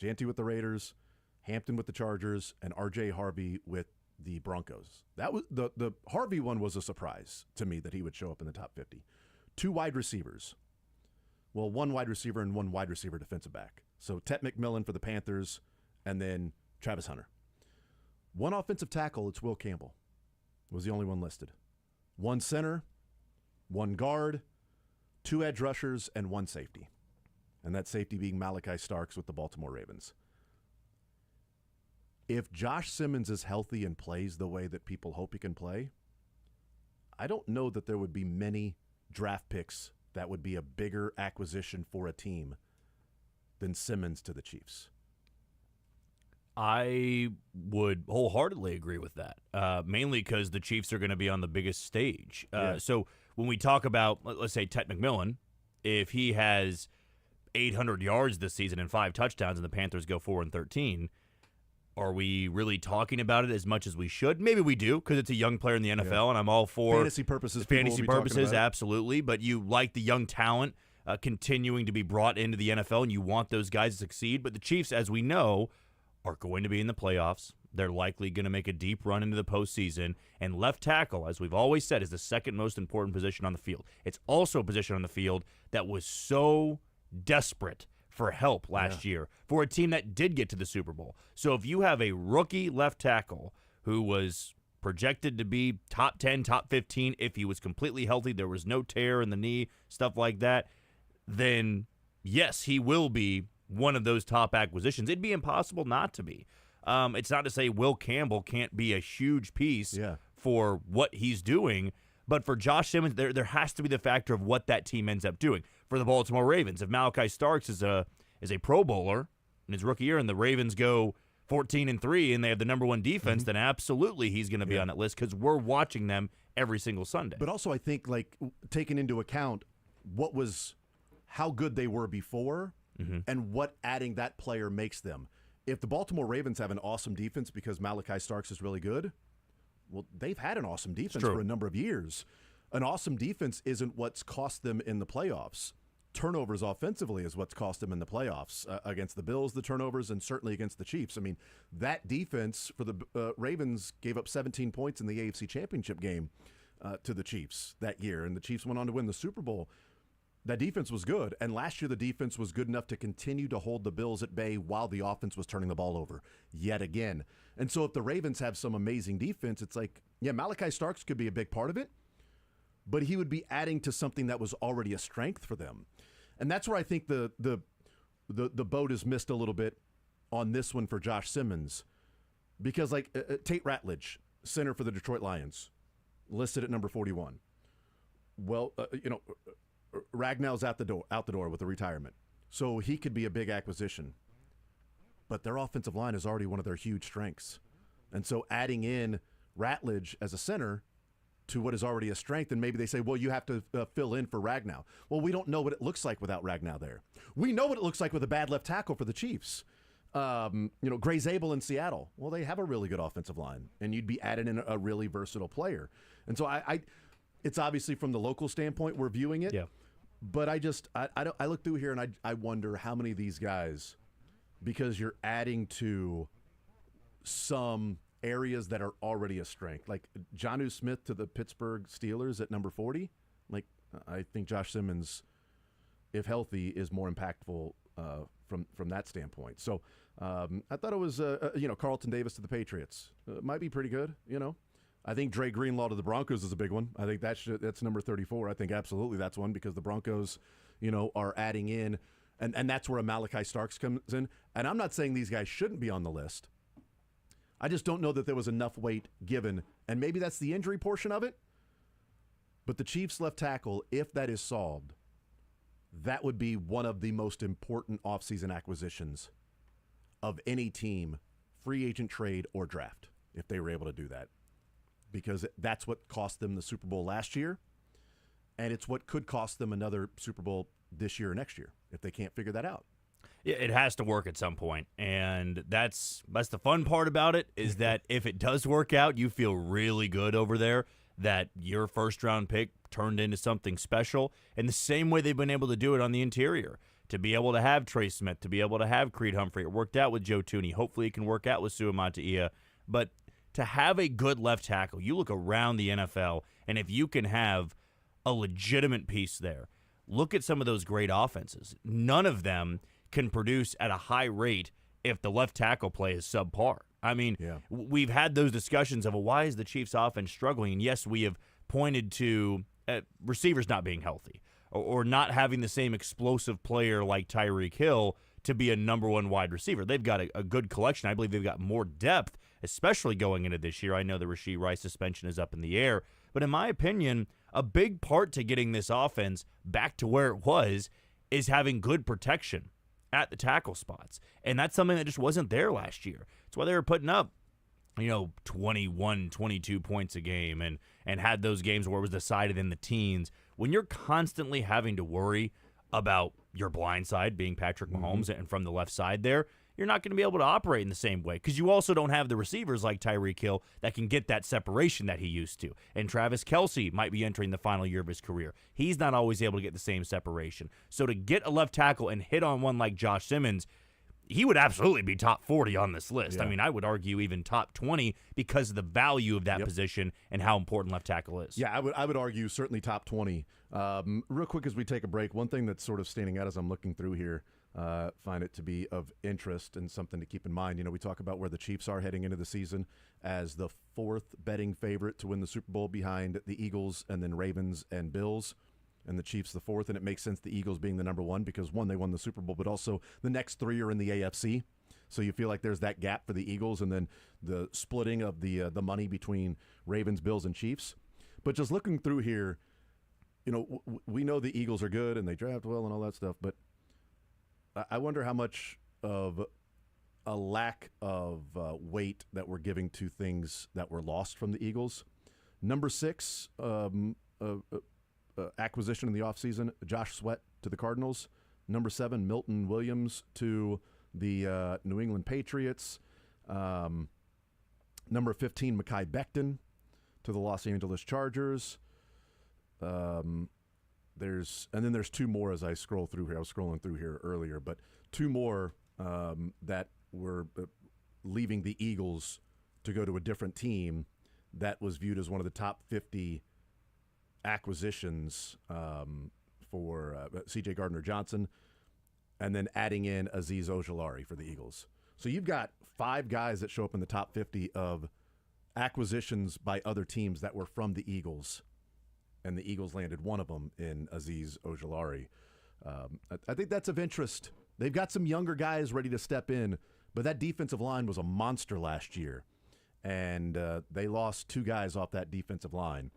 Gianti with the Raiders, Hampton with the Chargers, and R.J. Harvey with the Broncos. That was the Harvey one was a surprise to me that he would show up in the top 50. 2 wide receivers. Well, 1 wide receiver and 1 wide receiver defensive back. So Tet McMillan for the Panthers, and then Travis Hunter. 1 offensive tackle, it's Will Campbell. Was the only one listed. 1 center, 1 guard, 2 edge rushers, and 1 safety. And that safety being Malachi Starks with the Baltimore Ravens. If Josh Simmons is healthy and plays the way that people hope he can play, I don't know that there would be many draft picks that would be a bigger acquisition for a team than Simmons to the Chiefs. I would wholeheartedly agree with that, mainly because the Chiefs are going to be on the biggest stage. So when we talk about, let's say, Tet McMillan, if he has 800 yards this season and 5 touchdowns and the Panthers go 4-13, are we really talking about it as much as we should? Maybe we do because it's a young player in the NFL, and I'm all for fantasy purposes. Fantasy purposes, absolutely. But you like the young talent continuing to be brought into the NFL, and you want those guys to succeed. But the Chiefs, as we know, are going to be in the playoffs. They're likely going to make a deep run into the postseason. And left tackle, as we've always said, is the second most important position on the field. It's also a position on the field that was so desperate for help last year for a team that did get to the Super Bowl. So if you have a rookie left tackle who was projected to be top 10, top 15, if he was completely healthy, there was no tear in the knee, stuff like that, then yes, he will be one of those top acquisitions. It'd be impossible not to be. It's not to say Will Campbell can't be a huge piece for what he's doing, but for Josh Simmons, there has to be the factor of what that team ends up doing. For the Baltimore Ravens, if Malachi Starks is a Pro Bowler in his rookie year and the Ravens go 14-3 and they have the number 1 defense, then absolutely he's going to be on that list because we're watching them every single Sunday. But also I think taking into account how good they were before and what adding that player makes them. If the Baltimore Ravens have an awesome defense because Malachi Starks is really good, well, they've had an awesome defense for a number of years. An awesome defense isn't what's cost them in the playoffs. Turnovers offensively is what's cost them in the playoffs against the Bills, the turnovers, and certainly against the Chiefs. I mean, that defense for the Ravens gave up 17 points in the AFC Championship game to the Chiefs that year, and the Chiefs went on to win the Super Bowl. That defense was good, and last year the defense was good enough to continue to hold the Bills at bay while the offense was turning the ball over yet again. And so if the Ravens have some amazing defense, it's like, yeah, Malachi Starks could be a big part of it, but he would be adding to something that was already a strength for them. And that's where I think the boat is missed a little bit on this one for Josh Simmons, because Tate Ratledge, center for the Detroit Lions, listed at number 41. Well, Ragnall's out the door with a retirement, so he could be a big acquisition. But their offensive line is already one of their huge strengths, and so adding in Ratledge as a center to what is already a strength, and maybe they say, well, you have to fill in for Ragnall. Well, we don't know what it looks like without Ragnall there. We know what it looks like with a bad left tackle for the Chiefs. Gray Zabel in Seattle. Well, they have a really good offensive line, and you'd be adding in a really versatile player. And so it's obviously from the local standpoint we're viewing it. Yeah. But I look through here and I wonder how many of these guys, because you're adding to some areas that are already a strength, like Jonnu Smith to the Pittsburgh Steelers at number 40. I think Josh Simmons, if healthy, is more impactful from that standpoint. So I thought it was Carlton Davis to the Patriots might be pretty good. I think Dre Greenlaw to the Broncos is a big one. I think that's number 34. I think absolutely that's one because the Broncos, are adding in, and that's where a Malachi Starks comes in. And I'm not saying these guys shouldn't be on the list, I just don't know that there was enough weight given, and maybe that's the injury portion of it. But the Chiefs left tackle, if that is solved, that would be one of the most important offseason acquisitions of any team, free agent trade or draft, if they were able to do that. Because that's what cost them the Super Bowl last year, and it's what could cost them another Super Bowl this year or next year if they can't figure that out. Yeah, it has to work at some point, and that's the fun part about it is that if it does work out, you feel really good over there that your first-round pick turned into something special, in the same way they've been able to do it on the interior, to be able to have Trey Smith, to be able to have Creed Humphrey. It worked out with Joe Thuney. Hopefully it can work out with Sua Mataia. But to have a good left tackle, you look around the NFL, and if you can have a legitimate piece there, look at some of those great offenses. None of them can produce at a high rate if the left tackle play is subpar. I mean, we've had those discussions of, well, why is the Chiefs offense struggling? And yes, we have pointed to receivers not being healthy or not having the same explosive player like Tyreek Hill to be a number one wide receiver. They've got a good collection. I believe they've got more depth, especially going into this year. I know the Rashee Rice suspension is up in the air, but in my opinion, a big part to getting this offense back to where it was is having good protection at the tackle spots. And that's something that just wasn't there last year. That's why they were putting up, 21, 22 points a game and had those games where it was decided in the teens. When you're constantly having to worry about your blind side being Patrick Mahomes and from the left side there, you're not going to be able to operate in the same way because you also don't have the receivers like Tyreek Hill that can get that separation that he used to. And Travis Kelce might be entering the final year of his career. He's not always able to get the same separation. So to get a left tackle and hit on one like Josh Simmons, he would absolutely be top 40 on this list. Yeah. I mean, I would argue even top 20 because of the value of that position and how important left tackle is. Yeah, I would argue certainly top 20. Real quick as we take a break, one thing that's sort of standing out as I'm looking through here, find it to be of interest and something to keep in mind. We talk about where the Chiefs are heading into the season as the fourth betting favorite to win the Super Bowl behind the Eagles and then Ravens and Bills. And the Chiefs the fourth, and it makes sense the Eagles being the number one because, one, they won the Super Bowl, but also the next three are in the AFC. So you feel like there's that gap for the Eagles and then the splitting of the money between Ravens, Bills, and Chiefs. But just looking through here, we know the Eagles are good and they draft well and all that stuff, but I wonder how much of a lack of weight that we're giving to things that were lost from the Eagles. Number 6, acquisition in the offseason, Josh Sweat to the Cardinals. Number 7, Milton Williams to the New England Patriots. Number 15, Mekhi Becton to the Los Angeles Chargers. There's 2 more as I scroll through here. I was scrolling through here earlier, but 2 more that were leaving the Eagles to go to a different team that was viewed as one of the top 50 acquisitions for C.J. Gardner-Johnson, and then adding in Azeez Ojulari for the Eagles. So you've got 5 guys that show up in the top 50 of acquisitions by other teams that were from the Eagles, and the Eagles landed one of them in Azeez Ojulari. I think that's of interest. They've got some younger guys ready to step in, but that defensive line was a monster last year, and they lost 2 guys off that defensive line.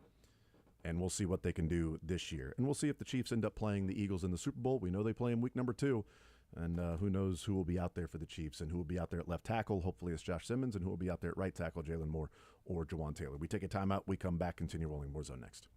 And we'll see what they can do this year. And we'll see if the Chiefs end up playing the Eagles in the Super Bowl. We know they play in week number 2. And who knows who will be out there for the Chiefs and who will be out there at left tackle. Hopefully it's Josh Simmons. And who will be out there at right tackle, Jalen Moore or Jawan Taylor. We take a timeout. We come back, continue rolling Warzone next.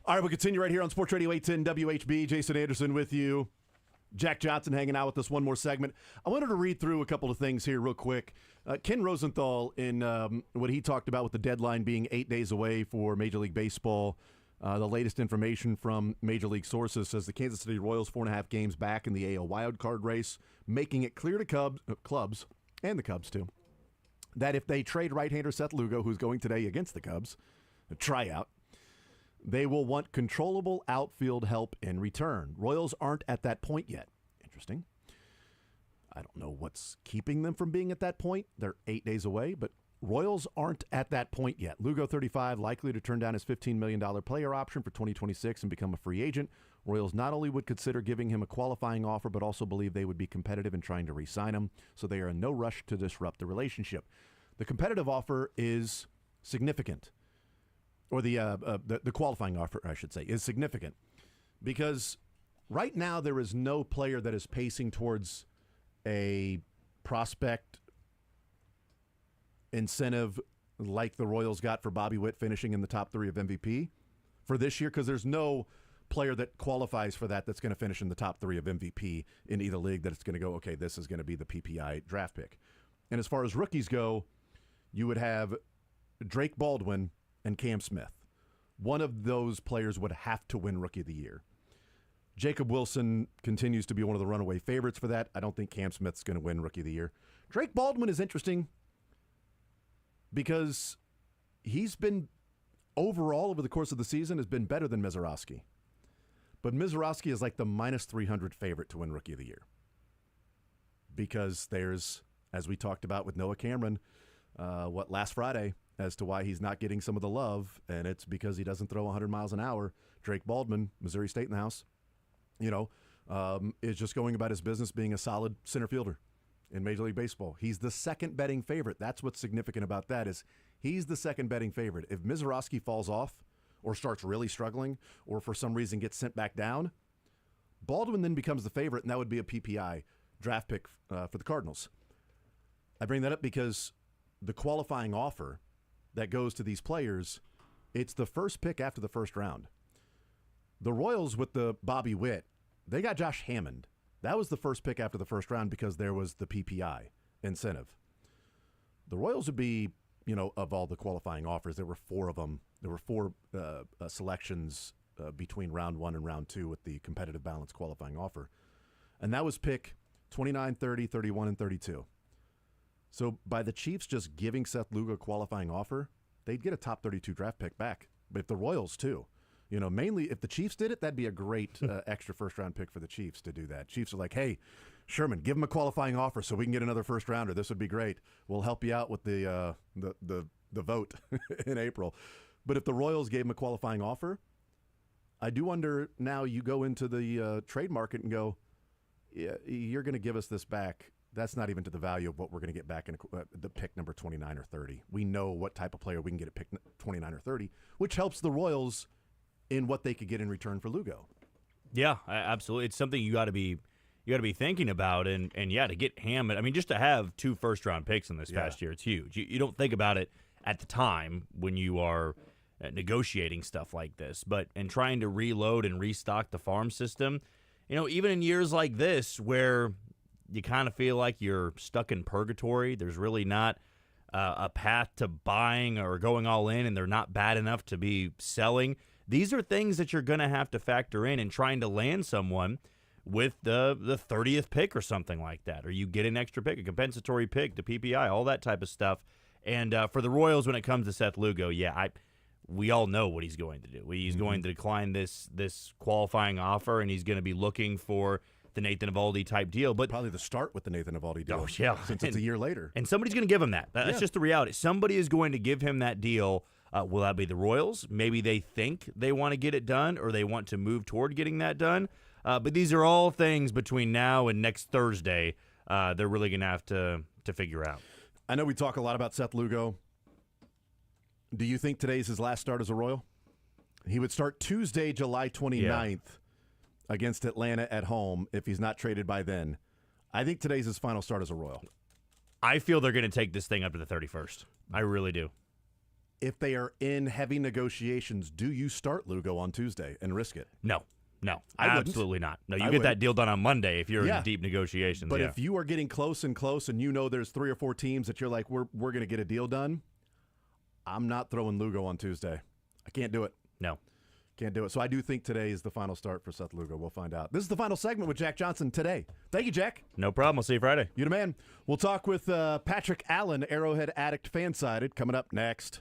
All right, we'll continue right here on Sports Radio 810 WHB. Jason Anderson with you. Jack Johnson hanging out with us one more segment. I wanted to read through a couple of things here real quick. Ken Rosenthal, in what he talked about with the deadline being 8 days away for Major League Baseball, the latest information from Major League sources says the Kansas City Royals 4.5 games back in the AL wildcard race, making it clear to clubs, and the Cubs too, that if they trade right-hander Seth Lugo, who's going today against the Cubs, a tryout, they will want controllable outfield help in return. Royals aren't at that point yet. Interesting. I don't know what's keeping them from being at that point. They're 8 days away, but Royals aren't at that point yet. Lugo, 35, likely to turn down his $15 million player option for 2026 and become a free agent. Royals not only would consider giving him a qualifying offer, but also believe they would be competitive in trying to re-sign him, so they are in no rush to disrupt the relationship. The competitive offer is significant. Or the qualifying offer, I should say, is significant because right now there is no player that is pacing towards a prospect incentive like the Royals got for Bobby Witt finishing in the top 3 of MVP for this year, because there's no player that qualifies for that's going to finish in the top 3 of MVP in either league that it's going to go, okay, this is going to be the PPI draft pick. And as far as rookies go, you would have Drake Baldwin and Cam Smith. One of those players would have to win Rookie of the Year. Jacob Wilson continues to be one of the runaway favorites for that. I don't think Cam Smith's going to win Rookie of the Year. Drake Baldwin is interesting because he's been, overall, over the course of the season, has been better than Mizorowski. But Mizorowski is like the minus 300 favorite to win Rookie of the Year. Because there's, as we talked about with Noah Cameron, last Friday, as to why he's not getting some of the love, and it's because he doesn't throw 100 miles an hour. Drake Baldwin, Missouri State in the house, is just going about his business being a solid center fielder in Major League Baseball. He's the second betting favorite. That's what's significant about that is he's the second betting favorite. If Mizorowski falls off or starts really struggling or for some reason gets sent back down, Baldwin then becomes the favorite, and that would be a PPI draft pick for the Cardinals. I bring that up because the qualifying offer that goes to these players, it's the first pick after the first round. The Royals with the Bobby Witt, they got Josh Hammond. That was the first pick after the first round because there was the PPI incentive. The Royals would be, of all the qualifying offers, there were 4 of them. There were 4 selections between round 1 and round 2 with the competitive balance qualifying offer. And that was pick 29, 30, 31, and 32. So by the Chiefs just giving Seth Lugo a qualifying offer, they'd get a top 32 draft pick back. But if the Royals too, mainly if the Chiefs did it, that'd be a great extra first-round pick for the Chiefs to do that. Chiefs are like, hey, Sherman, give him a qualifying offer so we can get another first-rounder. This would be great. We'll help you out with the vote in April. But if the Royals gave him a qualifying offer, I do wonder now you go into the trade market and go, yeah, you're going to give us this back. That's not even to the value of what we're going to get back in the pick number 29 or 30. We know what type of player we can get at pick 29 or 30, which helps the Royals in what they could get in return for Lugo. Yeah, absolutely. It's something you got to be thinking about, and yeah, to get Hammond. I mean, just to have 2 first-round picks in this past year, it's huge. You don't think about it at the time when you are negotiating stuff like this, but in trying to reload and restock the farm system, even in years like this where you kind of feel like you're stuck in purgatory. There's really not a path to buying or going all in, and they're not bad enough to be selling. These are things that you're going to have to factor in trying to land someone with the 30th pick or something like that, or you get an extra pick, a compensatory pick, the PPI, all that type of stuff. And for the Royals, when it comes to Seth Lugo, we all know what he's going to do. He's going to decline this qualifying offer, and he's going to be looking for the Nathan Eovaldi type deal. But probably the start with the Nathan Eovaldi deal. Oh, yeah. Since it's a year later. And somebody's going to give him that. That's just the reality. Somebody is going to give him that deal. Will that be the Royals? Maybe they think they want to get it done, or they want to move toward getting that done. But these are all things between now and next Thursday they're really going to have to figure out. I know we talk a lot about Seth Lugo. Do you think today's his last start as a Royal? He would start Tuesday, July 29th against Atlanta at home if he's not traded by then. I think today's his final start as a Royal. I feel they're going to take this thing up to the 31st. I really do. if they are in heavy negotiations, do you start Lugo on Tuesday and risk it? No, I wouldn't. absolutely not. No, you I get wouldn't. that deal done on Monday if you're Yeah. in deep negotiations. But yeah. if you are getting close and you know there's 3 or 4 teams that you're like, we're going to get a deal done, I'm not throwing Lugo on Tuesday. I can't do it. No. Can't do it. So I do think today is the final start for Seth Lugo. We'll find out. This is the final segment with Jack Johnson today. Thank you, Jack. No problem. We'll see you Friday. You the man. We'll talk with Patrick Allen, Arrowhead Addict Fansided, coming up next.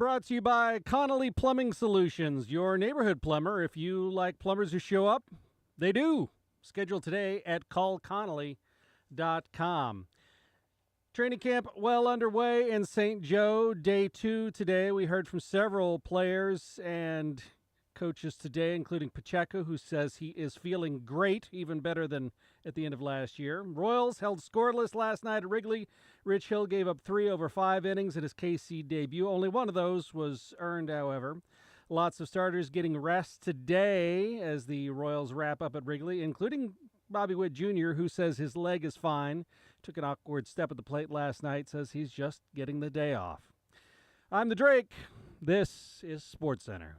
brought to you by Connolly Plumbing Solutions, your neighborhood plumber. If you like plumbers who show up, they do. Schedule today at callconnolly.com. Training camp well underway in St. Joe. Day 2 today. We heard from several players and coaches today, including Pacheco, who says he is feeling great, even better than at the end of last year. Royals held scoreless last night at Wrigley. Rich Hill gave up 3 over 5 innings at his KC debut. Only one of those was earned, however. Lots of starters getting rest today as the Royals wrap up at Wrigley, including Bobby Witt Jr., who says his leg is fine. Took an awkward step at the plate last night, says he's just getting the day off. I'm the Drake. This is SportsCenter.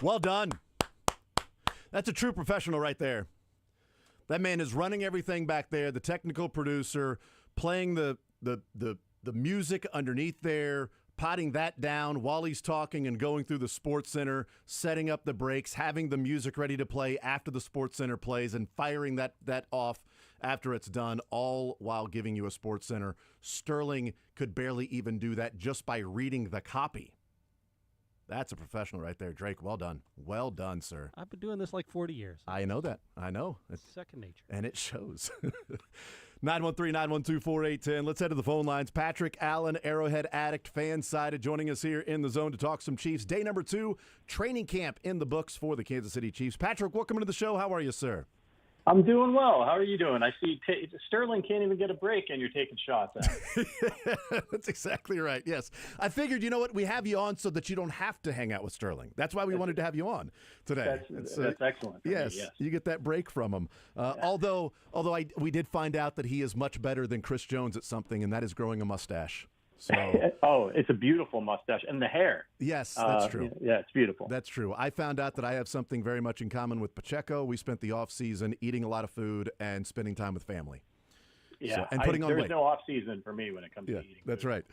Well done. That's a true professional right there. That man is running everything back there, the technical producer, playing the music underneath there, potting that down while he's talking and going through the Sports Center, setting up the breaks, having the music ready to play after the Sports Center plays, and firing that off after it's done, all while giving you a Sports Center. Sterling could barely even do that just by reading the copy. That's a professional right there, Drake. Well done. Well done, sir. I've been doing this like 40 years. I know that. I know. It's second nature. And it shows. 913-912-4810. Let's head to the phone lines. Patrick Allen, Arrowhead Addict, fan-sided, joining us here in the zone to talk some Chiefs. Day number 2, training camp in the books for the Kansas City Chiefs. Patrick, welcome to the show. How are you, sir? I'm doing well. How are you doing? I see Sterling can't even get a break, and you're taking shots at him. That's exactly right, yes. I figured, you know what, we have you on so that you don't have to hang out with Sterling. That's why we wanted to have you on today. That's excellent. Yes, yes, you get that break from him. Although we did find out that he is much better than Chris Jones at something, and that is growing a mustache. So, it's a beautiful mustache. And the hair. Yes, that's true. Yeah, it's beautiful. That's true. I found out that I have something very much in common with Pacheco. We spent the off season eating a lot of food and spending time with family. Yeah, and putting on weight. There's no off season for me when it comes to eating. That's right.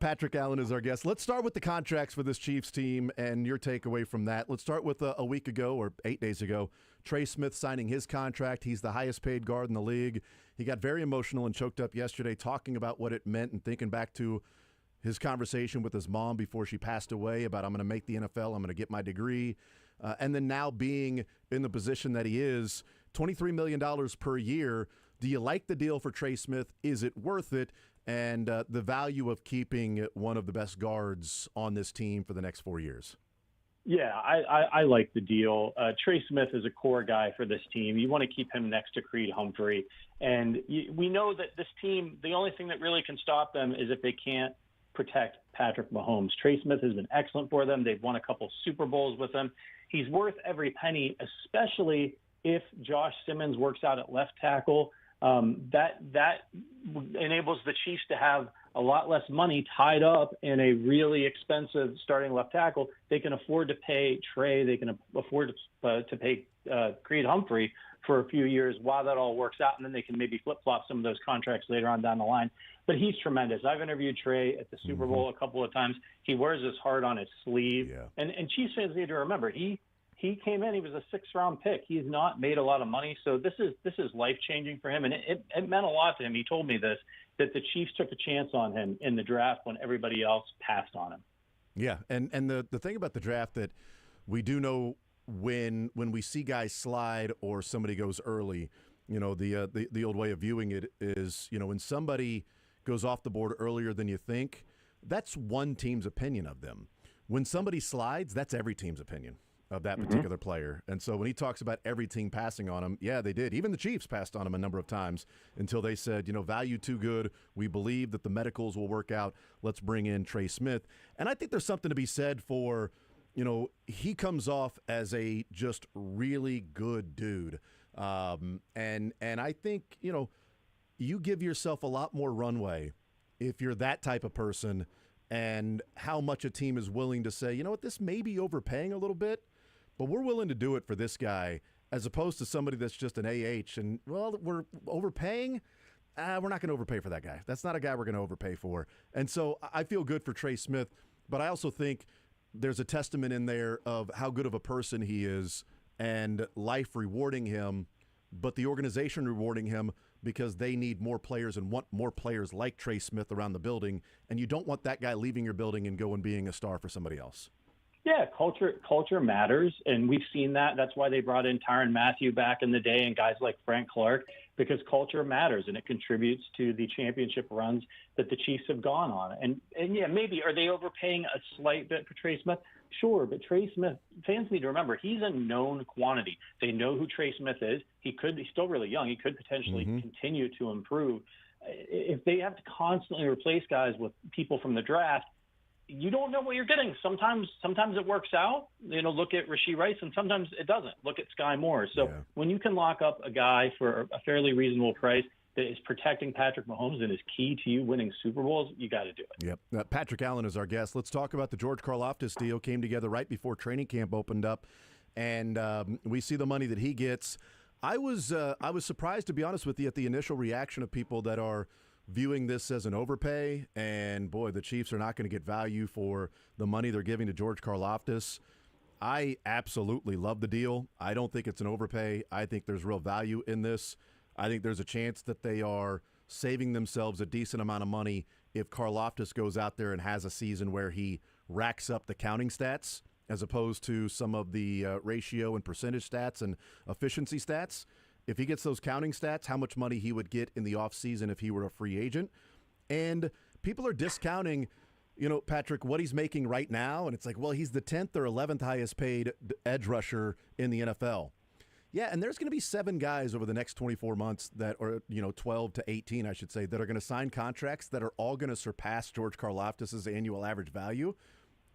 Patrick Allen is our guest. Let's start with the contracts for this Chiefs team and your takeaway from that. Let's start with a week ago or 8 days ago, Trey Smith signing his contract. He's the highest paid guard in the league. He got very emotional and choked up yesterday talking about what it meant and thinking back to his conversation with his mom before she passed away about, I'm going to make the NFL, I'm going to get my degree. And then now being in the position that he is, $23 million per year. Do you like the deal for Trey Smith? Is it worth it? And the value of keeping one of the best guards on this team for the next 4 years? Yeah, I like the deal. Trey Smith is a core guy for this team. You want to keep him next to Creed Humphrey. And we know that this team, the only thing that really can stop them is if they can't protect Patrick Mahomes. Trey Smith has been excellent for them. They've won a couple Super Bowls with him. He's worth every penny, especially if Josh Simmons works out at left tackle. That enables the Chiefs to have a lot less money tied up in a really expensive starting left tackle. They can afford to pay Trey. They can afford to pay Creed Humphrey for a few years while that all works out, and then they can maybe flip-flop some of those contracts later on down the line. But he's tremendous. I've interviewed Trey at the Super Bowl a couple of times. He wears his heart on his sleeve. Yeah. And Chiefs fans need to remember, he came in, he was a 6th-round pick. He's not made a lot of money, so this is life-changing for him, and it meant a lot to him. He told me this, that the Chiefs took a chance on him in the draft when everybody else passed on him. Yeah, and the thing about the draft that we do know when we see guys slide or somebody goes early, you know, the old way of viewing it is, you know, when somebody goes off the board earlier than you think, that's one team's opinion of them. When somebody slides, that's every team's opinion of that particular player. And so when he talks about every team passing on him, yeah, they did. Even the Chiefs passed on him a number of times until they said, you know, value too good. We believe that the medicals will work out. Let's bring in Trey Smith. And I think there's something to be said for, you know, he comes off as a just really good dude. And I think, you know, you give yourself a lot more runway if you're that type of person, and how much a team is willing to say, you know what, this may be overpaying a little bit, but we're willing to do it for this guy, as opposed to somebody that's just an AH and, well, we're overpaying. We're not going to overpay for that guy. That's not a guy we're going to overpay for. And so I feel good for Trey Smith. but I also think there's a testament in there of how good of a person he is and life rewarding him, but the organization rewarding him because they need more players and want more players like Trey Smith around the building, and you don't want that guy leaving your building and going being a star for somebody else. Yeah, culture matters, and we've seen that. That's why they brought in Tyrann Mathieu back in the day and guys like Frank Clark, because culture matters, and it contributes to the championship runs that the Chiefs have gone on. And yeah, maybe are they overpaying a slight bit for Trey Smith? Sure, but Trey Smith, fans need to remember, he's a known quantity. They know who Trey Smith is. He's still really young. He could potentially continue to improve. If they have to constantly replace guys with people from the draft, you don't know what you're getting. Sometimes it works out. Look at Rashee Rice, and sometimes it doesn't. Look at Sky Moore. So when you can lock up a guy for a fairly reasonable price that is protecting Patrick Mahomes and is key to you winning Super Bowls, you got to do it. Yep. Patrick Allen is our guest. Let's talk about the George Karlaftis deal. Came together right before training camp opened up, and we see the money that he gets. I was surprised, to be honest with you, at the initial reaction of people that are viewing this as an overpay, and boy, the Chiefs are not going to get value for the money they're giving to George Karlaftis. I absolutely love the deal. I don't think it's an overpay. I think there's real value in this. I think there's a chance that they are saving themselves a decent amount of money if Karlaftis goes out there and has a season where he racks up the counting stats as opposed to some of the ratio and percentage stats and efficiency stats. If he gets those counting stats, how much money he would get in the offseason if he were a free agent. And people are discounting, Patrick, what he's making right now. And it's like, well, he's the 10th or 11th highest paid edge rusher in the NFL. Yeah, and there's going to be 7 guys over the next 24 months that are, 12 to 18, I should say, that are going to sign contracts that are all going to surpass George Karlaftis' annual average value.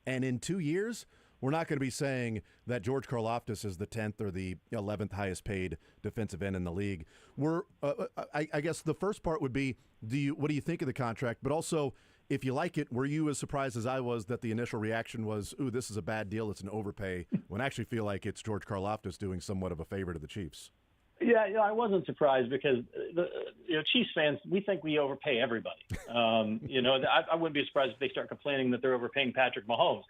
And in 2 years, we're not going to be saying that George Karlaftis is the 10th or the 11th highest paid defensive end in the league. I guess the first part would be, what do you think of the contract? But also, if you like it, were you as surprised as I was that the initial reaction was, ooh, this is a bad deal, it's an overpay, when I actually feel like it's George Karlaftis doing somewhat of a favor to the Chiefs? Yeah, I wasn't surprised because Chiefs fans, we think we overpay everybody. I wouldn't be surprised if they start complaining that they're overpaying Patrick Mahomes.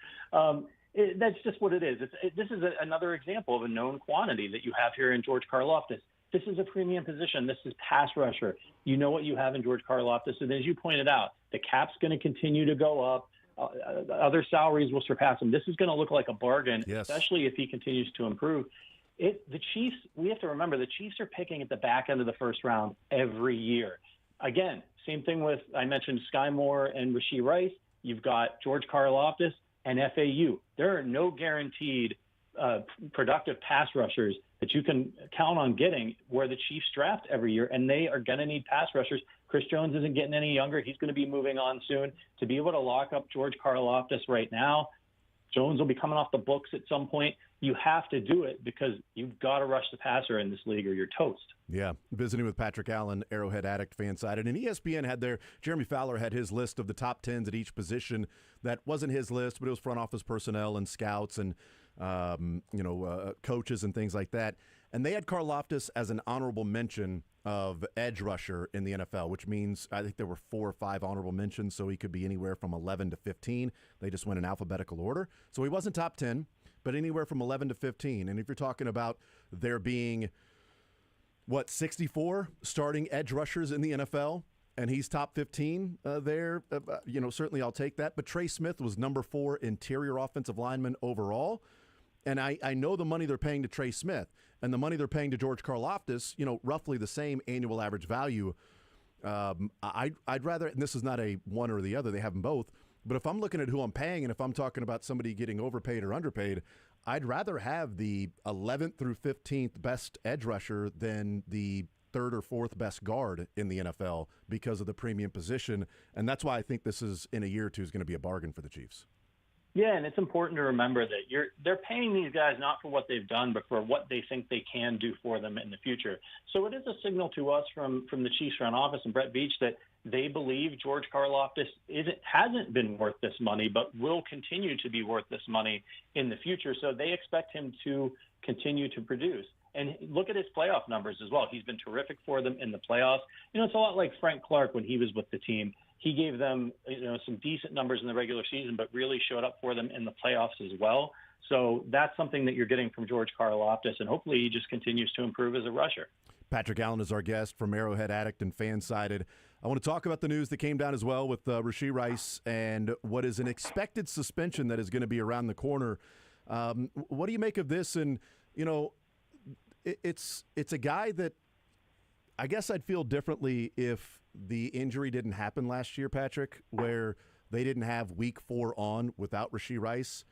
That's just what it is. This is another example of a known quantity that you have here in George Karlaftis. This is a premium position. This is pass rusher. You know what you have in George Karlaftis. And as you pointed out, the cap's going to continue to go up. Other salaries will surpass him. This is going to look like a bargain, especially if he continues to improve. The Chiefs, we have to remember, the Chiefs are picking at the back end of the first round every year. Again, same thing with, I mentioned Sky Moore and Rashee Rice. You've got George Karlaftis and FAU. There are no guaranteed productive pass rushers that you can count on getting where the Chiefs draft every year, and they are going to need pass rushers. Chris Jones isn't getting any younger. He's going to be moving on soon. To be able to lock up George Karlaftis right now, Jones will be coming off the books at some point. You have to do it because you've got to rush the passer in this league or you're toast. Yeah, visiting with Patrick Allen, Arrowhead Addict fan sided. And ESPN had Jeremy Fowler had his list of the top 10s at each position. That wasn't his list, but it was front office personnel and scouts and, coaches and things like that. And they had Karlaftis as an honorable mention of edge rusher in the NFL, which means I think there were 4 or 5 honorable mentions, so he could be anywhere from 11 to 15. They just went in alphabetical order. So he wasn't top 10, but anywhere from 11 to 15. And if you're talking about there being, 64 starting edge rushers in the NFL, and he's top 15 there, certainly I'll take that. But Trey Smith was number 4 interior offensive lineman overall. And I know the money they're paying to Trey Smith and the money they're paying to George Karlaftis, roughly the same annual average value. I'd rather, and this is not a one or the other, they have them both, but if I'm looking at who I'm paying and if I'm talking about somebody getting overpaid or underpaid, I'd rather have the 11th through 15th best edge rusher than the 3rd or 4th best guard in the NFL because of the premium position. And that's why I think this is, in a year or two, is going to be a bargain for the Chiefs. Yeah, and it's important to remember that they're paying these guys not for what they've done, but for what they think they can do for them in the future. So it is a signal to us from the Chiefs front office and Brett Veach that they believe George Karlaftis hasn't been worth this money, but will continue to be worth this money in the future. So they expect him to continue to produce. And look at his playoff numbers as well. He's been terrific for them in the playoffs. It's a lot like Frank Clark when he was with the team. He gave them, some decent numbers in the regular season, but really showed up for them in the playoffs as well. So that's something that you're getting from George Karlaftis, and hopefully he just continues to improve as a rusher. Patrick Allen is our guest from Arrowhead Addict and Fansided. I want to talk about the news that came down as well with Rashee Rice and what is an expected suspension that is going to be around the corner. What do you make of this? And, it's a guy that I guess I'd feel differently if the injury didn't happen last year, Patrick, where they didn't have week 4 on without Rashee Rice.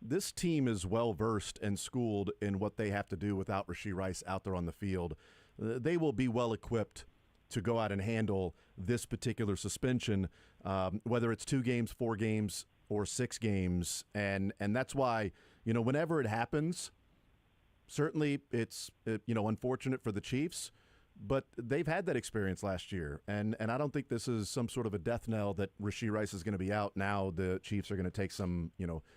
This team is well-versed and schooled in what they have to do without Rashee Rice out there on the field. They will be well-equipped to go out and handle this particular suspension, whether it's 2 games, 4 games, or 6 games. And that's why, whenever it happens, certainly it's, unfortunate for the Chiefs, but they've had that experience last year. And I don't think this is some sort of a death knell that Rashee Rice is going to be out. Now the Chiefs are going to take some,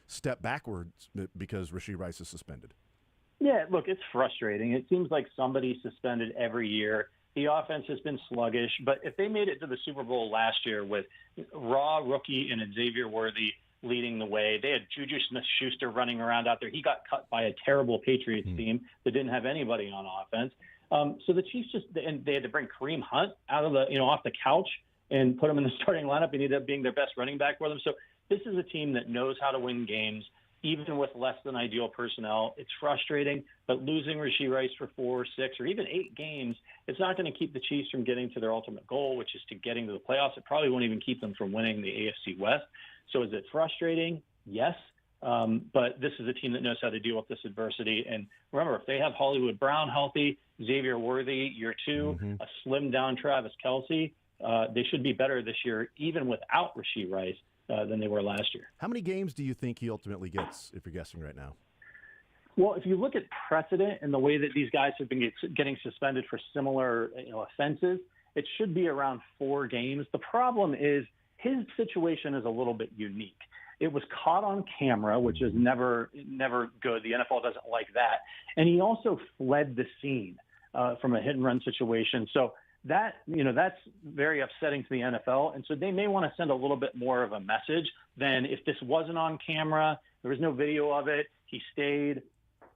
step backwards because Rashee Rice is suspended. Yeah, look, it's frustrating. It seems like somebody's suspended every year. The offense has been sluggish, but if they made it to the Super Bowl last year with raw rookie and Xavier Worthy leading the way, they had Juju Smith-Schuster running around out there. He got cut by a terrible Patriots team that didn't have anybody on offense. So the Chiefs they had to bring Kareem Hunt out of off the couch and put him in the starting lineup. He ended up being their best running back for them. So this is a team that knows how to win games, even with less than ideal personnel. It's frustrating, but losing Rashee Rice for 4 or 6 or even 8 games, it's not going to keep the Chiefs from getting to their ultimate goal, which is to getting to the playoffs. It probably won't even keep them from winning the AFC West. So is it frustrating? Yes. But this is a team that knows how to deal with this adversity. And remember, if they have Hollywood Brown healthy, Xavier Worthy, year 2, a slimmed down Travis Kelce, they should be better this year, even without Rashee Rice, than they were last year. How many games do you think he ultimately gets, if you're guessing right now? Well, if you look at precedent and the way that these guys have been getting suspended for similar offenses, it should be around 4 games. The problem is his situation is a little bit unique. It was caught on camera, which is never good. The NFL doesn't like that. And he also fled the scene from a hit and run situation. So that's very upsetting to the NFL. And so they may want to send a little bit more of a message than if this wasn't on camera, there was no video of it, he stayed,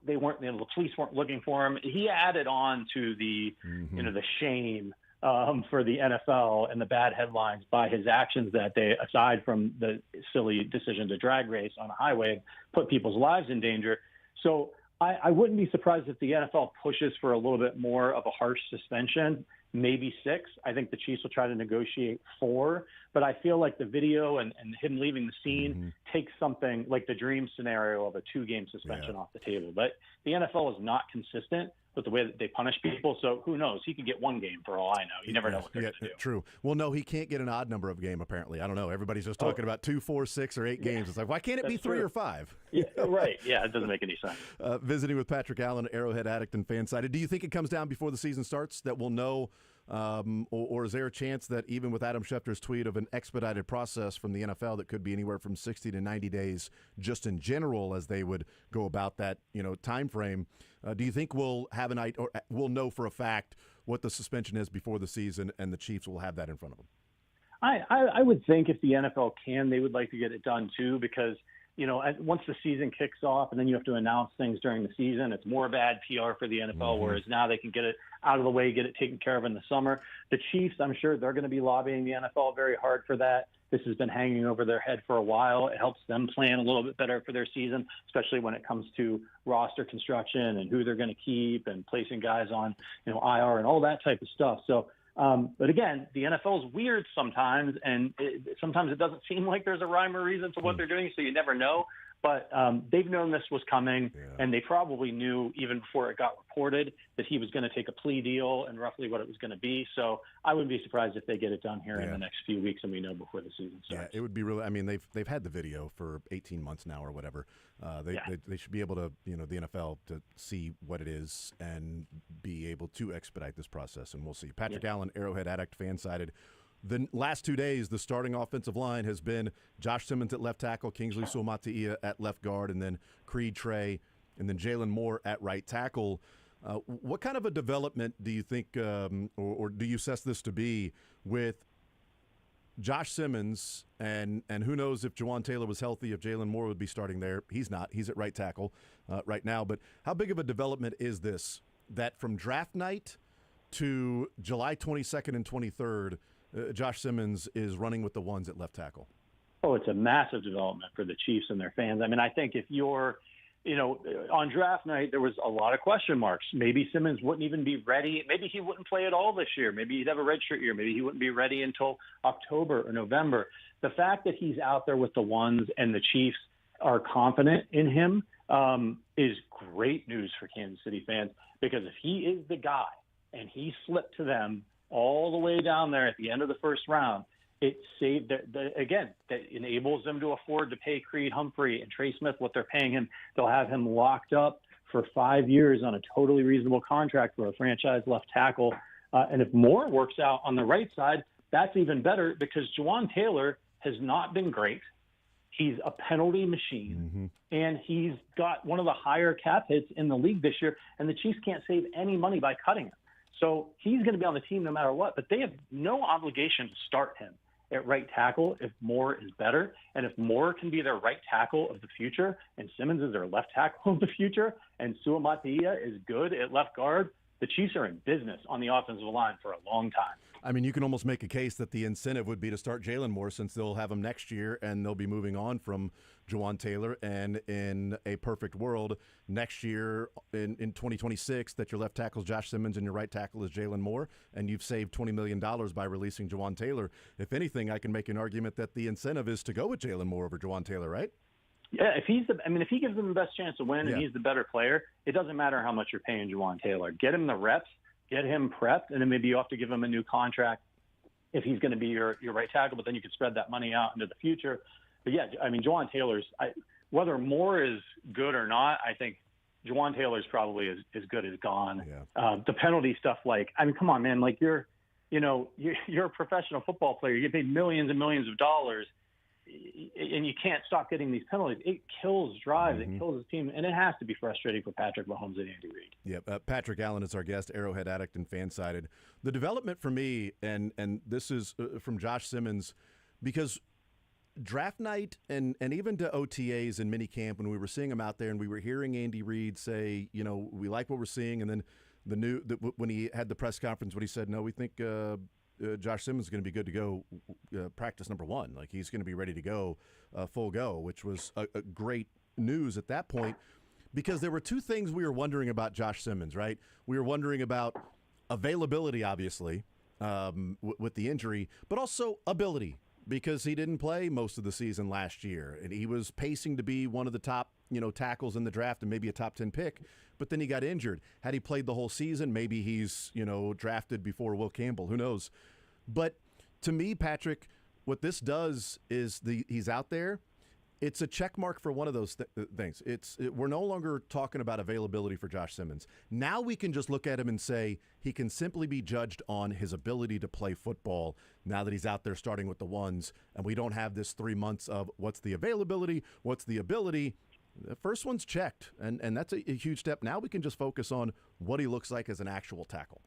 they weren't, the police weren't looking for him. He added on to the, the shame for the NFL and the bad headlines by his actions that day, aside from the silly decision to drag race on a highway, put people's lives in danger. So I wouldn't be surprised if the NFL pushes for a little bit more of a harsh suspension, maybe 6. I think the Chiefs will try to negotiate 4, but I feel like the video and him leaving the scene takes something like the dream scenario of a 2-game suspension off the table. But the NFL is not consistent with the way that they punish people, so who knows? He could get 1 game for all I know. You never know what they're going to do. True. Well, no, he can't get an odd number of game, apparently. I don't know. Everybody's just talking about 2, 4, 6, or 8 games. It's like, why can't it be 3 or 5? Yeah, right. Yeah, it doesn't make any sense. Visiting with Patrick Allen, Arrowhead Addict and Fansided. Do you think it comes down before the season starts that we'll know, or is there a chance that even with Adam Schefter's tweet of an expedited process from the NFL that could be anywhere from 60 to 90 days just in general as they would go about that time frame, do you think we'll have or we'll know for a fact what the suspension is before the season and the Chiefs will have that in front of them? I would think if the NFL can, they would like to get it done too, because once the season kicks off and then you have to announce things during the season, it's more bad PR for the NFL, whereas now they can get it out of the way, get it taken care of in the summer. The Chiefs, I'm sure they're going to be lobbying the NFL very hard for that. This has been hanging over their head for a while. It helps them plan a little bit better for their season, especially when it comes to roster construction and who they're going to keep and placing guys on, IR and all that type of stuff. So, but again, the NFL is weird sometimes, and sometimes it doesn't seem like there's a rhyme or reason to what they're doing, so you never know. But they've known this was coming, and they probably knew even before it got reported that he was going to take a plea deal and roughly what it was going to be. So I wouldn't be surprised if they get it done here in the next few weeks, and we know before the season starts. Yeah, it would be really. I mean, they've had the video for 18 months now or whatever. They should be able to, the NFL to see what it is and be able to expedite this process, and we'll see. Patrick Allen, Arrowhead Addict, Fansided. The last 2 days, the starting offensive line has been Josh Simmons at left tackle, Kingsley Suamataia at left guard, and then Creed Trey, and then Jalen Moore at right tackle. What kind of a development do you think, or do you assess this to be with Josh Simmons, and who knows if Jawan Taylor was healthy, if Jalen Moore would be starting there. He's not. He's at right tackle right now. But how big of a development is this, that from draft night to July 22nd and 23rd, Josh Simmons is running with the ones at left tackle? Oh, it's a massive development for the Chiefs and their fans. I mean, I think if you're on draft night, there was a lot of question marks. Maybe Simmons wouldn't even be ready. Maybe he wouldn't play at all this year. Maybe he'd have a redshirt year. Maybe he wouldn't be ready until October or November. The fact that he's out there with the ones and the Chiefs are confident in him is great news for Kansas City fans, because if he is the guy and he slipped to them all the way down there at the end of the first round, it saved that enables them to afford to pay Creed Humphrey and Trey Smith what they're paying him. They'll have him locked up for 5 years on a totally reasonable contract for a franchise left tackle. And if Moore works out on the right side, that's even better, because Jawan Taylor has not been great. He's a penalty machine, and he's got one of the higher cap hits in the league this year, and the Chiefs can't save any money by cutting him. So he's going to be on the team no matter what, but they have no obligation to start him at right tackle if Moore is better. And if Moore can be their right tackle of the future and Simmons is their left tackle of the future and Suamataia is good at left guard, the Chiefs are in business on the offensive line for a long time. I mean, you can almost make a case that the incentive would be to start Jalen Moore, since they'll have him next year and they'll be moving on from Jawan Taylor. And in a perfect world, next year in 2026, that your left tackle is Josh Simmons and your right tackle is Jalen Moore, and you've saved $20 million by releasing Jawan Taylor. If anything, I can make an argument that the incentive is to go with Jalen Moore over Jawan Taylor, right? Yeah, if he gives them the best chance to win and he's the better player, it doesn't matter how much you're paying Jawan Taylor. Get him the reps, get him prepped, and then maybe you have to give him a new contract if he's going to be your right tackle, but then you can spread that money out into the future. But yeah, I mean, Jawan Taylor's, whether Moore is good or not, I think Jawan Taylor's probably as good as gone. Yeah. The penalty stuff, come on, man, you're a professional football player. You get paid millions and millions of dollars, and you can't stop getting these penalties. It kills drives. It kills his team, and it has to be frustrating for Patrick Mahomes and Andy Reid. Yeah, Patrick Allen is our guest, Arrowhead addict and fan-sided. The development for me, and this is from Josh Simmons, because draft night and even to OTAs and minicamp, when we were seeing him out there and we were hearing Andy Reid say, we like what we're seeing, and then when he had the press conference, when he said, no, we think Josh Simmons is going to be good to go practice number one. Like, he's going to be ready to go full go, which was a great news at that point, because there were two things we were wondering about Josh Simmons, right? We were wondering about availability, obviously, with the injury, but also ability, because he didn't play most of the season last year, and he was pacing to be one of the top tackles in the draft and maybe a top 10 pick, but then he got injured. Had he played the whole season, maybe he's, drafted before Will Campbell. Who knows? But to me, Patrick, what this does is he's out there. It's a check mark for one of those things. We're no longer talking about availability for Josh Simmons. Now we can just look at him and say he can simply be judged on his ability to play football now that he's out there starting with the ones, and we don't have this 3 months of what's the availability, what's the ability. The first one's checked, and that's a huge step. Now we can just focus on what he looks like as an actual tackle.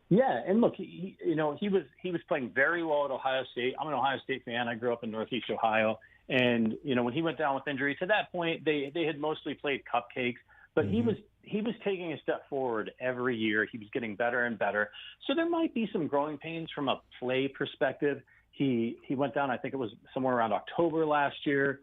Yeah, and look, he was playing very well at Ohio State. I'm an Ohio State fan. I grew up in Northeast Ohio. And, when he went down with injury, to that point, they had mostly played cupcakes, but he was taking a step forward every year. He was getting better and better. So there might be some growing pains from a play perspective. He went down, I think it was somewhere around October last year,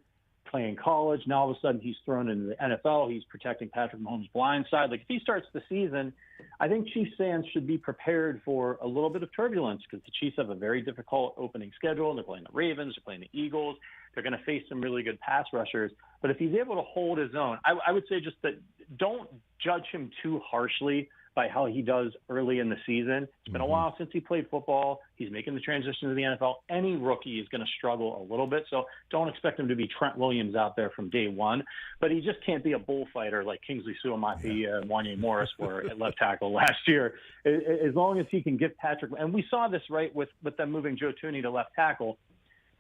playing college. Now all of a sudden he's thrown into the NFL. He's protecting Patrick Mahomes' blind side. If he starts the season, I think Chiefs fans should be prepared for a little bit of turbulence, because the Chiefs have a very difficult opening schedule. They're playing the Ravens, they're playing the Eagles. They're going to face some really good pass rushers. But if he's able to hold his own, I would say just that don't judge him too harshly by how he does early in the season. It's been a while since he played football. He's making the transition to the NFL. Any rookie is going to struggle a little bit, so don't expect him to be Trent Williams out there from day one. But he just can't be a bullfighter like Kingsley Suamataia and Wanya Morris were at left tackle last year. As long as he can give Patrick – and we saw this, right, with them moving Joe Thuney to left tackle.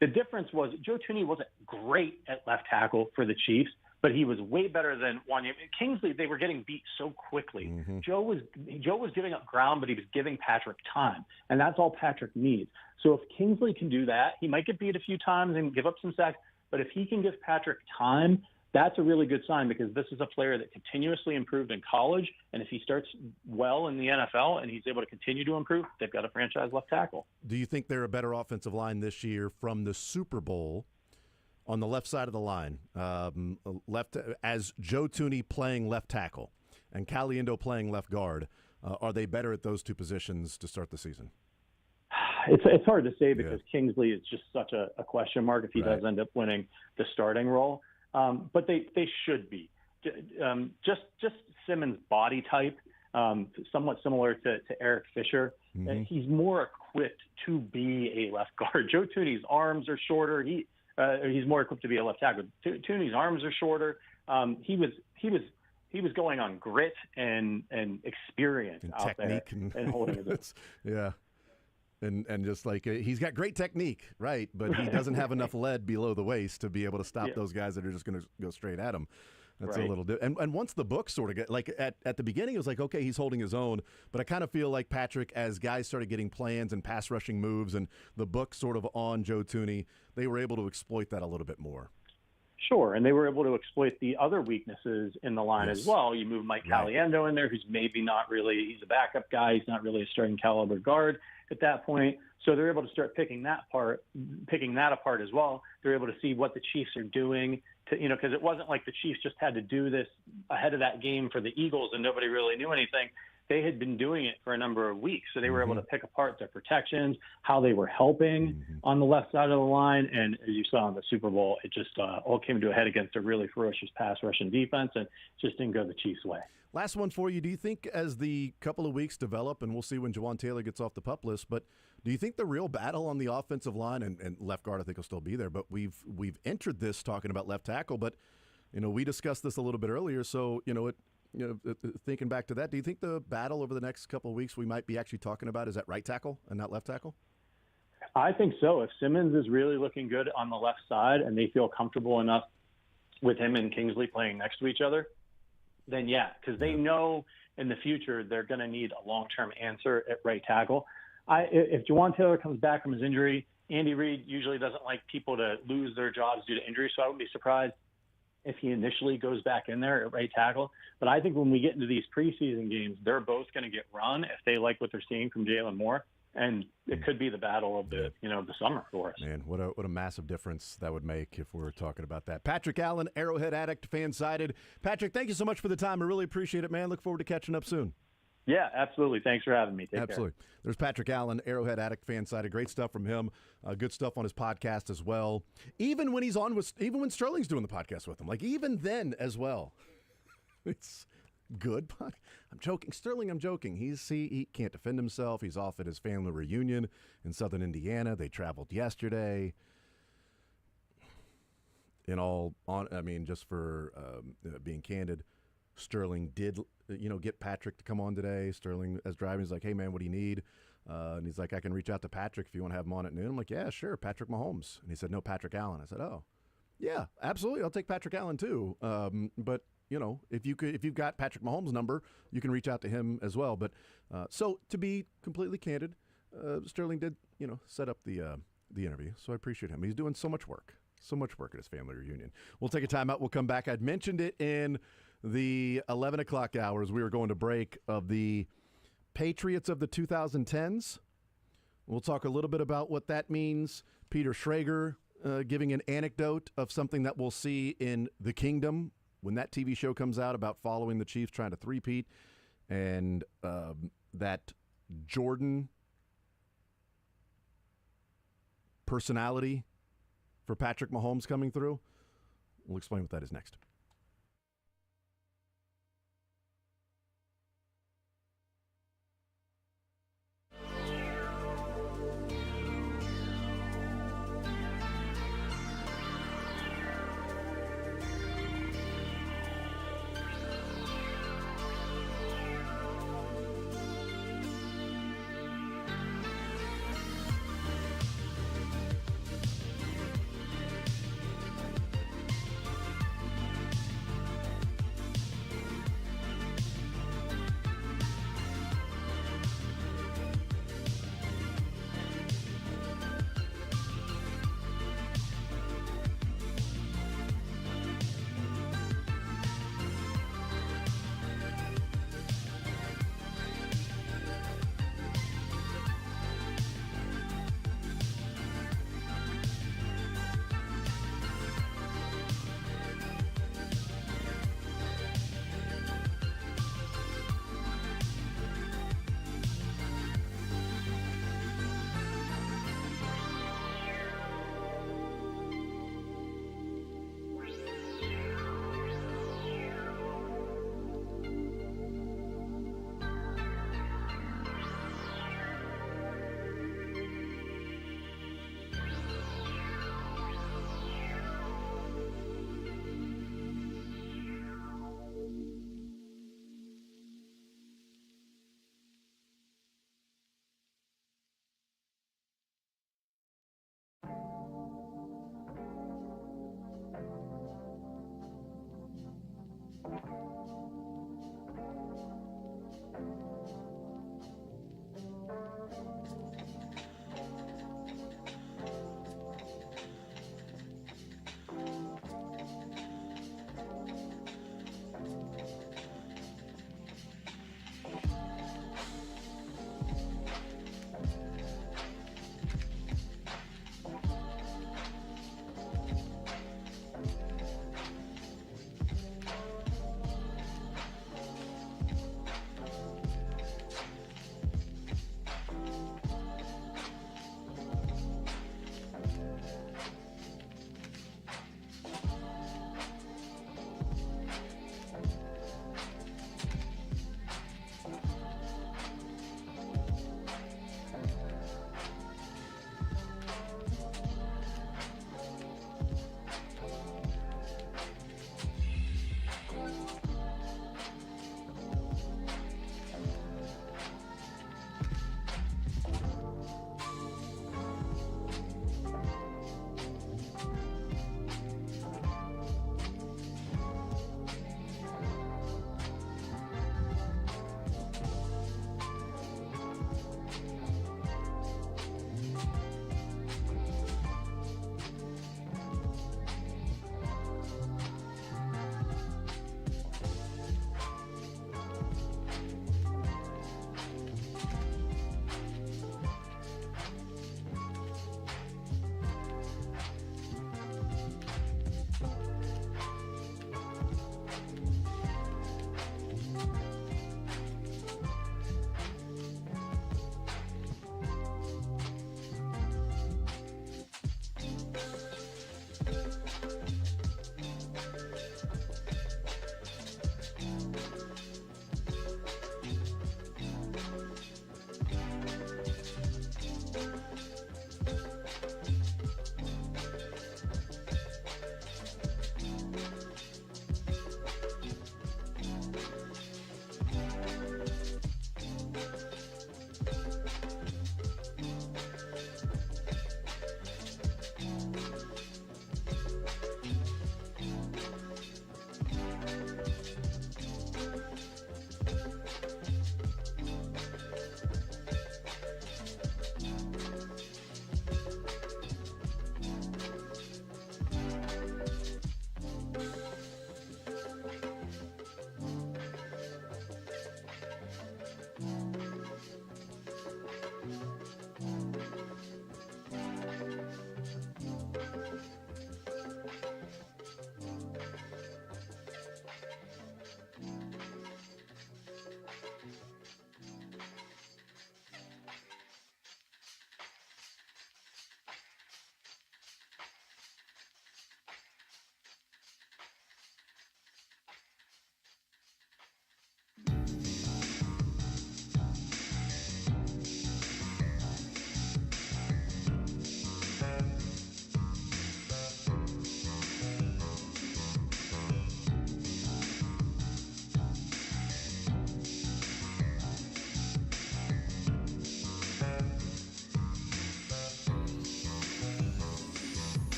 The difference was Joe Thuney wasn't great at left tackle for the Chiefs, but he was way better than Wanya. Kingsley, they were getting beat so quickly. Joe was giving up ground, but he was giving Patrick time, and that's all Patrick needs. So if Kingsley can do that, he might get beat a few times and give up some sacks, but if he can give Patrick time, that's a really good sign, because this is a player that continuously improved in college, and if he starts well in the NFL and he's able to continue to improve, they've got a franchise left tackle. Do you think they're a better offensive line this year from the Super Bowl on the left side of the line, left as Joe Thuney playing left tackle and Caliendo playing left guard? Are they better at those two positions to start the season? It's hard to say, because Kingsley is just such a question mark if he does end up winning the starting role. But they should be. Just Simmons' body type, somewhat similar to Eric Fisher. He's more equipped to be a left guard. Joe Thuney's arms are shorter. He's more equipped to be a left tackle. Thuney's arms are shorter. He was going on grit and experience and out technique there and holding it. Yeah. And just like he's got great technique, right? But he doesn't have enough lead below the waist to be able to stop those guys that are just going to go straight at him. That's a little and once the book sort of get like at the beginning, it was like, okay, he's holding his own. But I kind of feel like Patrick, as guys started getting plans and pass rushing moves, and the book sort of on Joe Thuney, they were able to exploit that a little bit more. Sure, and they were able to exploit the other weaknesses in the line as well. You move Mike Caliendo in there, who's maybe not really, he's a backup guy. He's not really a starting caliber guard at that point. So they're able to start picking that apart as well. They're able to see what the Chiefs are doing to, because it wasn't like the Chiefs just had to do this ahead of that game for the Eagles and nobody really knew anything. They had been doing it for a number of weeks. So they were able to pick apart their protections, how they were helping on the left side of the line. And as you saw in the Super Bowl, it just all came to a head against a really ferocious pass rushing defense, and just didn't go the Chiefs' way. Last one for you. Do you think as the couple of weeks develop, and we'll see when Jawan Taylor gets off the PUP list, but do you think the real battle on the offensive line, and left guard I think will still be there, but we've entered this talking about left tackle, but we discussed this a little bit earlier, so thinking back to that, do you think the battle over the next couple of weeks we might be actually talking about is at right tackle and not left tackle? I think so. If Simmons is really looking good on the left side and they feel comfortable enough with him and Kingsley playing next to each other, then yeah, because they know in the future they're going to need a long-term answer at right tackle. If Jawan Taylor comes back from his injury, Andy Reid usually doesn't like people to lose their jobs due to injury, so I wouldn't be surprised if he initially goes back in there at right tackle. But I think when we get into these preseason games, they're both going to get run if they like what they're seeing from Jalen Moore. And it could be the battle of the summer for us. Man, what a massive difference that would make if we're talking about that. Patrick Allen, Arrowhead Addict, Fansided. Patrick, thank you so much for the time. I really appreciate it, man. Look forward to catching up soon. Yeah, absolutely. Thanks for having me. Take absolutely. Care. There's Patrick Allen, Arrowhead Addict, Fansided. Great stuff from him. Good stuff on his podcast as well. Even when when Sterling's doing the podcast with him, like even then as well. It's good. I'm joking. Sterling, I'm joking. He can't defend himself. He's off at his family reunion in Southern Indiana. They traveled yesterday. Just for being candid, Sterling did, get Patrick to come on today. Sterling, as driving, he's like, hey, man, what do you need? And he's like, I can reach out to Patrick if you want to have him on at noon. I'm like, yeah, sure, Patrick Mahomes. And he said, no, Patrick Allen. I said, oh, yeah, absolutely. I'll take Patrick Allen too. But if you've got Patrick Mahomes' number, you can reach out to him as well. But so to be completely candid, Sterling did, set up the interview. So I appreciate him. He's doing so much work at his family reunion. We'll take a timeout. We'll come back. I'd mentioned it in the 11 o'clock hours. We were going to break of the Patriots of the 2010s. We'll talk a little bit about what that means. Peter Schrager giving an anecdote of something that we'll see in The Kingdom when that TV show comes out about following the Chiefs trying to three-peat, and that Jordan personality for Patrick Mahomes coming through. We'll explain what that is next.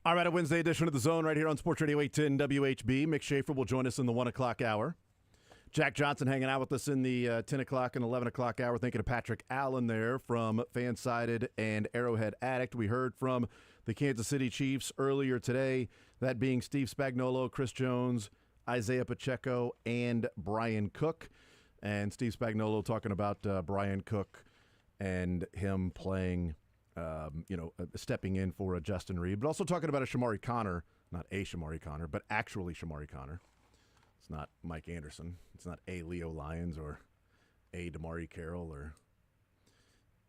All right, a Wednesday edition of The Zone right here on Sports Radio 810 WHB. Mick Schaefer will join us in the 1 o'clock hour. Jack Johnson hanging out with us in the 10 o'clock and 11 o'clock hour. Thinking of Patrick Allen there from Fansided and Arrowhead Addict. We heard from the Kansas City Chiefs earlier today, that being Steve Spagnuolo, Chris Jones, Isaiah Pacheco, and Brian Cook. And Steve Spagnuolo talking about Brian Cook and him playing, stepping in for a Justin Reed, but also talking about a Shamari Connor, not a Shamari Connor, but actually Shamari Connor. It's not Mike Anderson. It's not a Leo Lyons or a Damari Carroll or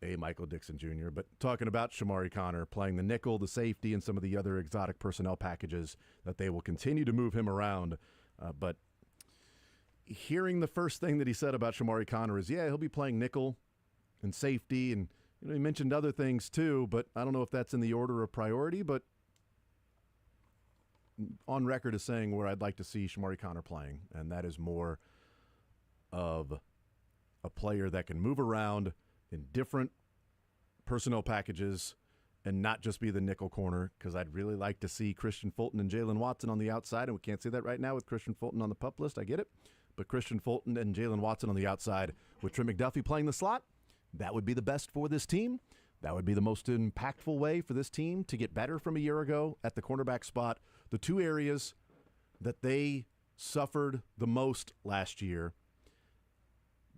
a Michael Dixon Jr., but talking about Shamari Connor playing the nickel, the safety, and some of the other exotic personnel packages that they will continue to move him around. But hearing the first thing that he said about Shamari Connor is, he'll be playing nickel and safety, and he mentioned other things too, but I don't know if that's in the order of priority, but on record as saying where I'd like to see Shamari Connor playing, and that is more of a player that can move around in different personnel packages and not just be the nickel corner, because I'd really like to see Christian Fulton and Jalen Watson on the outside, and we can't say that right now with Christian Fulton on the PUP list. I get it. But Christian Fulton and Jalen Watson on the outside with Trent McDuffie playing the slot, that would be the best for this team. That would be the most impactful way for this team to get better from a year ago at the cornerback spot. The two areas that they suffered the most last year,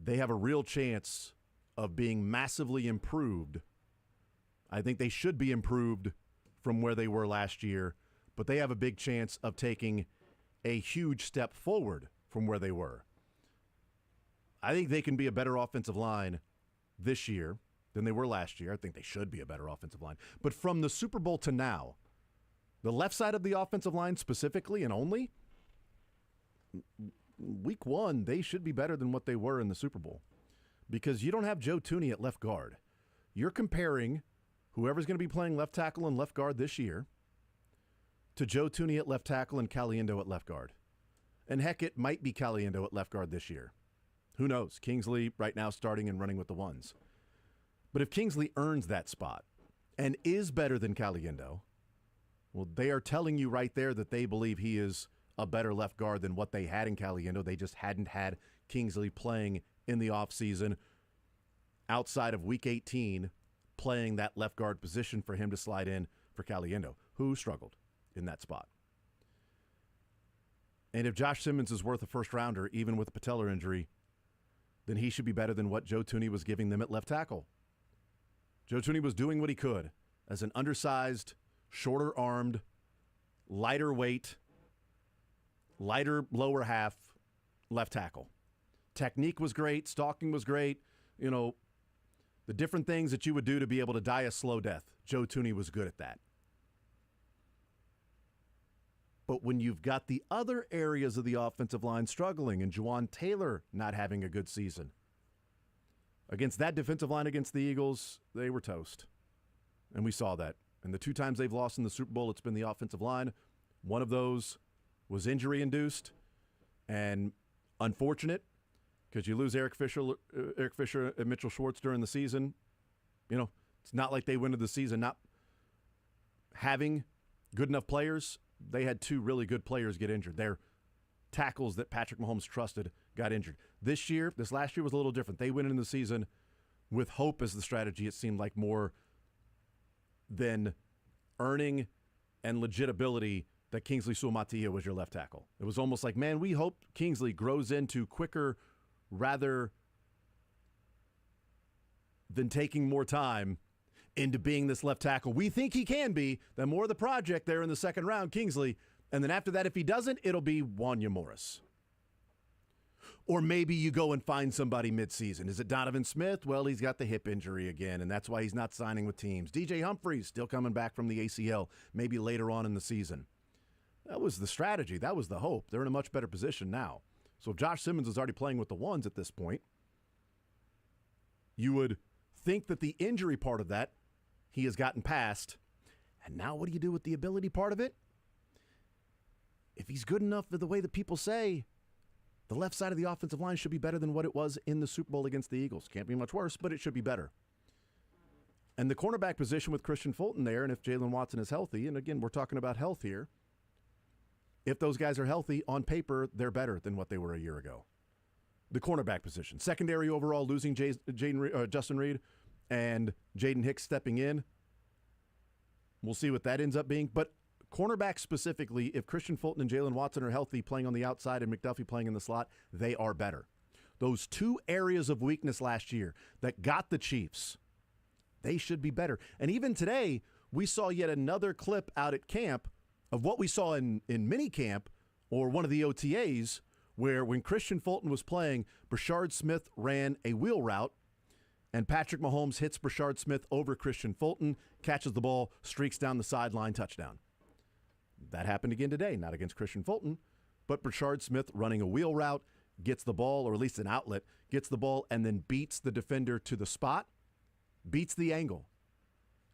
they have a real chance of being massively improved. I think they should be improved from where they were last year, but they have a big chance of taking a huge step forward from where they were. I think they can be a better offensive line this year than they were last year. I think they should be a better offensive line. But from the Super Bowl to now, the left side of the offensive line specifically and only, week one, they should be better than what they were in the Super Bowl, because you don't have Joe Thuney at left guard. You're comparing whoever's going to be playing left tackle and left guard this year to Joe Thuney at left tackle and Caliendo at left guard. And heck, it might be Caliendo at left guard this year. Who knows? Kingsley right now starting and running with the ones. But if Kingsley earns that spot and is better than Caliendo, well, they are telling you right there that they believe he is a better left guard than what they had in Caliendo. They just hadn't had Kingsley playing in the offseason outside of Week 18, playing that left guard position for him to slide in for Caliendo, who struggled in that spot. And if Josh Simmons is worth a first-rounder, even with a patellar injury, then he should be better than what Joe Thuney was giving them at left tackle. Joe Thuney was doing what he could as an undersized, shorter-armed, lighter weight, lighter lower half left tackle. Technique was great. Stalking was great. The different things that you would do to be able to die a slow death. Joe Thuney was good at that. But when you've got the other areas of the offensive line struggling and Juwan Taylor not having a good season, against that defensive line against the Eagles, they were toast. And we saw that. And the two times they've lost in the Super Bowl, it's been the offensive line. One of those was injury-induced and unfortunate, because you lose Eric Fisher and Mitchell Schwartz during the season. It's not like they went into the season not having good enough players. They had two really good players get injured. Their tackles that Patrick Mahomes trusted got injured. This last year was a little different. They went into the season with hope as the strategy, it seemed like, more than earning and legit ability that Kingsley Suamataia was your left tackle. It was almost like, man, we hope Kingsley grows into quicker rather than taking more time into being this left tackle. We think he can be. The more the project there in the second round, Kingsley. And then after that, if he doesn't, it'll be Wanya Morris. Or maybe you go and find somebody midseason. Is it Donovan Smith? Well, he's got the hip injury again, and that's why he's not signing with teams. DJ Humphries still coming back from the ACL, maybe later on in the season. That was the strategy. That was the hope. They're in a much better position now. So if Josh Simmons is already playing with the ones at this point, you would think that the injury part of that he has gotten past. And now what do you do with the ability part of it? If he's good enough for the way that people say, the left side of the offensive line should be better than what it was in the Super Bowl against the Eagles. Can't be much worse, but it should be better. And the cornerback position with Christian Fulton there, and if Jalen Watson is healthy, and again, we're talking about health here, if those guys are healthy, on paper, they're better than what they were a year ago. The cornerback position. Secondary overall, losing Justin Reed and Jaden Hicks stepping in. We'll see what that ends up being. But cornerback specifically, if Christian Fulton and Jalen Watson are healthy, playing on the outside, and McDuffie playing in the slot, they are better. Those two areas of weakness last year that got the Chiefs, they should be better. And even today, we saw yet another clip out at camp of what we saw in mini camp or one of the OTAs, where when Christian Fulton was playing, Brashard Smith ran a wheel route, and Patrick Mahomes hits Brashard Smith over Christian Fulton, catches the ball, streaks down the sideline, touchdown. That happened again today, not against Christian Fulton, but Brashard Smith running a wheel route, gets the ball, or at least an outlet, gets the ball, and then beats the defender to the spot, beats the angle,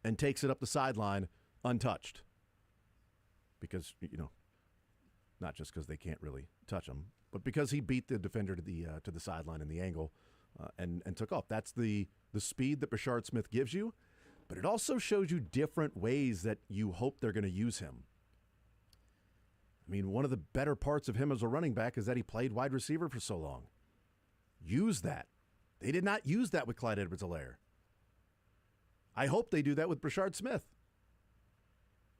and takes it up the sideline untouched. Because, not just because they can't really touch him, but because he beat the defender to the sideline in the angle and took off. That's the speed that Brashard Smith gives you, but it also shows you different ways that you hope they're going to use him. I mean, one of the better parts of him as a running back is that he played wide receiver for so long. Use that. They did not use that with Clyde Edwards-Helaire. I hope they do that with Brashard Smith.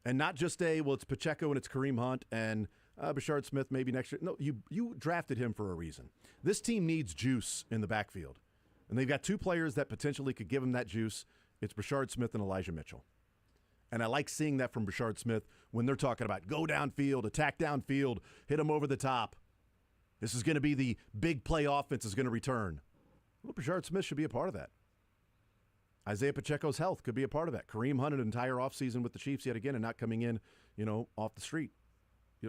And not just it's Pacheco and it's Kareem Hunt and Brashard Smith maybe next year. No, you drafted him for a reason. This team needs juice in the backfield. And they've got two players that potentially could give him that juice. It's Brashard Smith and Elijah Mitchell. And I like seeing that from Brashard Smith when they're talking about go downfield, attack downfield, hit him over the top. This is going to be the big play offense is going to return. Well, Brashard Smith should be a part of that. Isaiah Pacheco's health could be a part of that. Kareem Hunt an entire offseason with the Chiefs yet again and not coming in, off the street.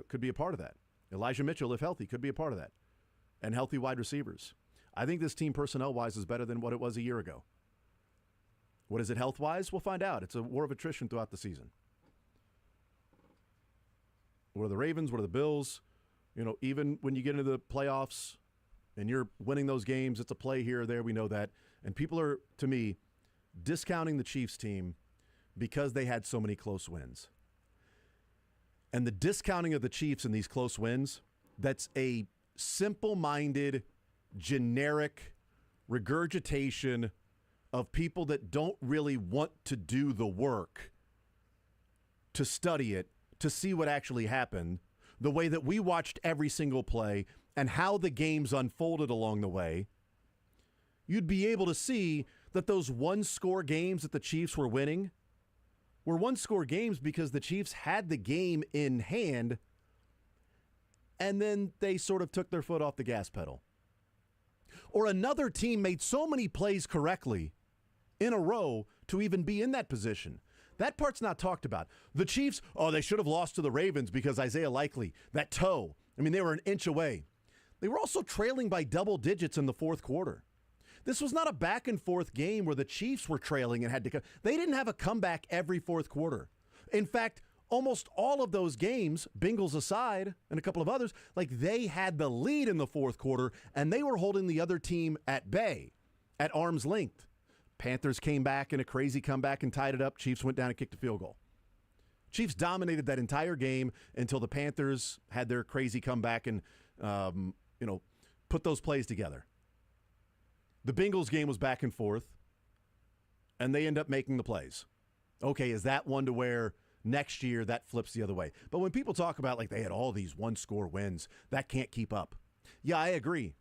Could be a part of that. Elijah Mitchell, if healthy, could be a part of that. And healthy wide receivers. I think this team personnel-wise is better than what it was a year ago. What is it health-wise? We'll find out. It's a war of attrition throughout the season. What are the Ravens? What are the Bills? Even when you get into the playoffs and you're winning those games, it's a play here or there. We know that. And people are, to me, discounting the Chiefs team because they had so many close wins. And the discounting of the Chiefs in these close wins, that's a simple-minded, generic regurgitation of people that don't really want to do the work to study it, to see what actually happened, the way that we watched every single play and how the games unfolded along the way. You'd be able to see that those one-score games that the Chiefs were winning were one-score games because the Chiefs had the game in hand, and then they sort of took their foot off the gas pedal. Or another team made so many plays correctly in a row to even be in that position. That part's not talked about. The Chiefs, they should have lost to the Ravens because Isaiah Likely, that toe, they were an inch away. They were also trailing by double digits in the fourth quarter. This was not a back-and-forth game where the Chiefs were trailing and had to come. They didn't have a comeback every fourth quarter. In fact, almost all of those games, Bengals aside and a couple of others, they had the lead in the fourth quarter, and they were holding the other team at bay, at arm's length. Panthers came back in a crazy comeback and tied it up. Chiefs went down and kicked a field goal. Chiefs dominated that entire game until the Panthers had their crazy comeback and, put those plays together. The Bengals game was back and forth, and they end up making the plays. Okay, is that one to where next year that flips the other way? But when people talk about they had all these one-score wins, that can't keep up. Yeah, I agree.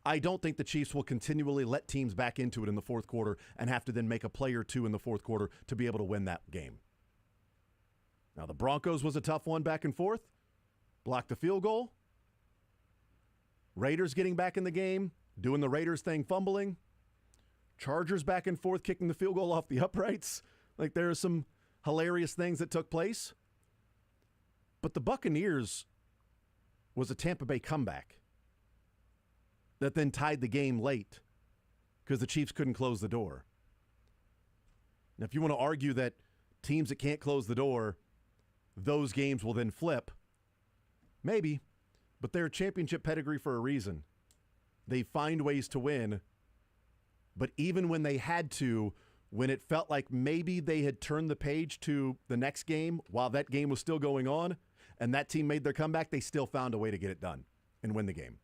I don't think the Chiefs will continually let teams back into it in the fourth quarter and have to then make a play or two in the fourth quarter to be able to win that game. Now, the Broncos was a tough one back and forth. Blocked the field goal. Raiders getting back in the game, doing the Raiders thing, fumbling. Chargers back and forth, kicking the field goal off the uprights. There are some hilarious things that took place. But the Buccaneers was a Tampa Bay comeback that then tied the game late because the Chiefs couldn't close the door. Now, if you want to argue that teams that can't close the door, those games will then flip, maybe, but they're a championship pedigree for a reason. They find ways to win, but even when they had to, when it felt like maybe they had turned the page to the next game while that game was still going on, and that team made their comeback, they still found a way to get it done and win the game.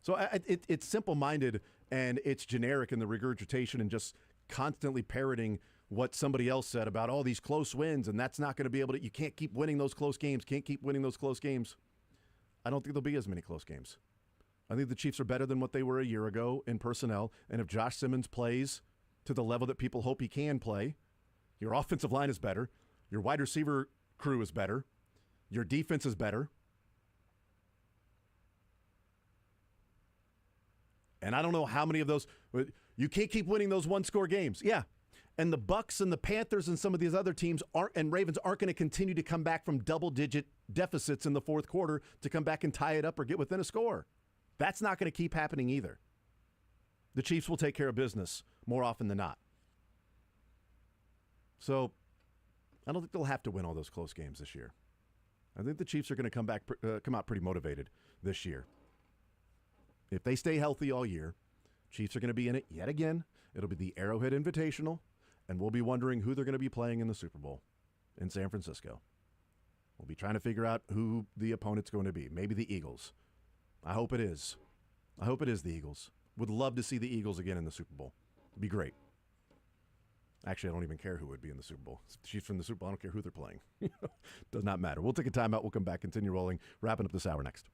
So it's simple-minded, and it's generic in the regurgitation and just constantly parroting what somebody else said about all these close wins, and that's not going to be able to – you can't keep winning those close games, can't keep winning those close games. I don't think there'll be as many close games. I think the Chiefs are better than what they were a year ago in personnel, and if Josh Simmons plays to the level that people hope he can play, your offensive line is better, your wide receiver crew is better, your defense is better. And I don't know how many of those – you can't keep winning those one-score games. Yeah. And the Bucks and the Panthers and some of these other teams and Ravens aren't going to continue to come back from double-digit deficits in the fourth quarter to come back and tie it up or get within a score. That's not going to keep happening either. The Chiefs will take care of business more often than not. So I don't think they'll have to win all those close games this year. I think the Chiefs are going to come out pretty motivated this year. If they stay healthy all year, Chiefs are going to be in it yet again. It'll be the Arrowhead Invitational, and we'll be wondering who they're going to be playing in the Super Bowl in San Francisco. We'll be trying to figure out who the opponent's going to be. Maybe the Eagles. I hope it is. I hope it is the Eagles. Would love to see the Eagles again in the Super Bowl. It'd be great. Actually, I don't even care who would be in the Super Bowl. Chiefs from the Super Bowl, I don't care who they're playing. Does not matter. We'll take a timeout. We'll come back, continue rolling, wrapping up this hour next.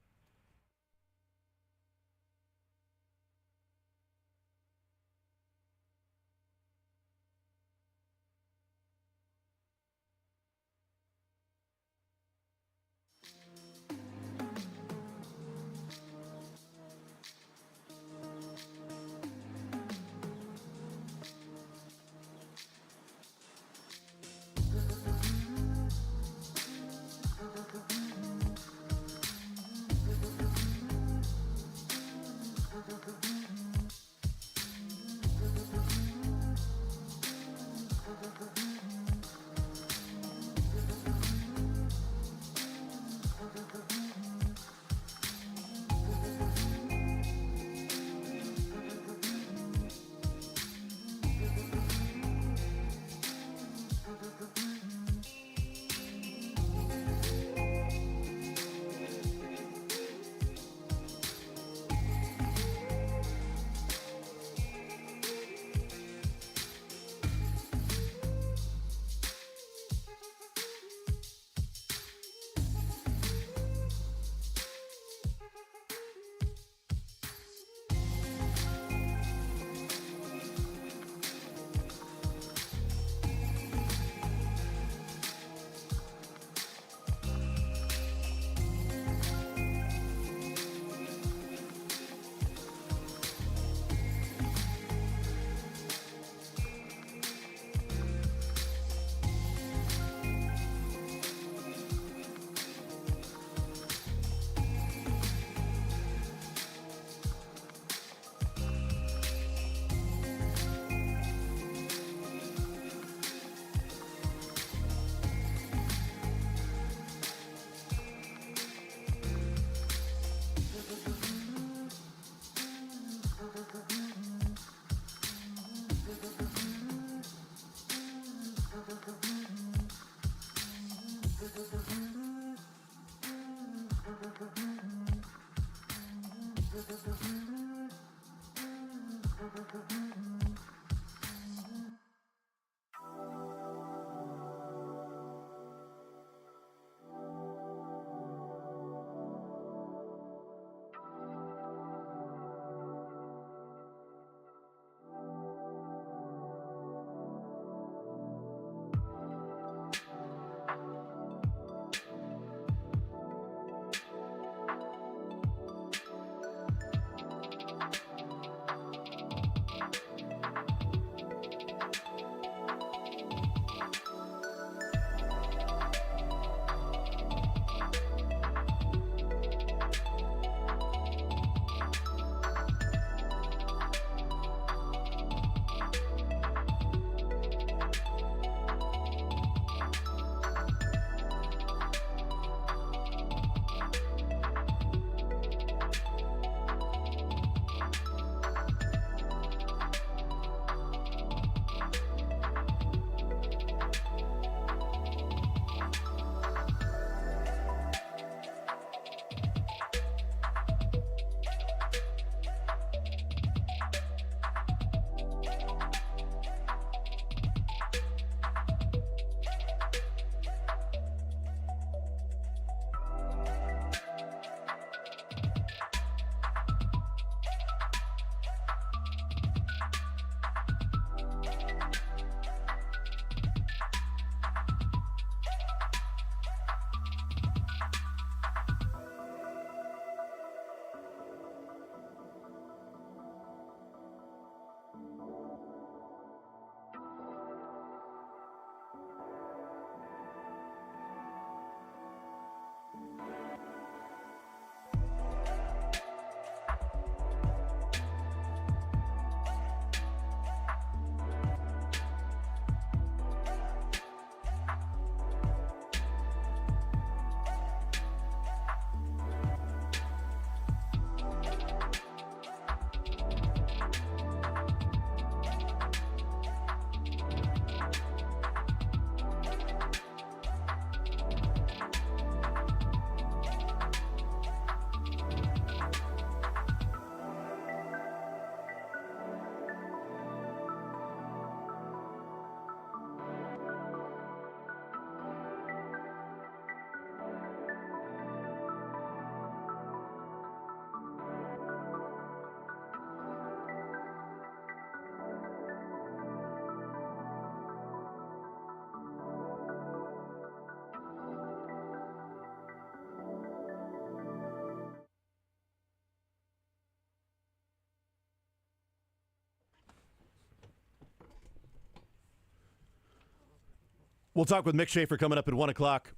We'll talk with Mick Schaefer coming up at 1 o'clock.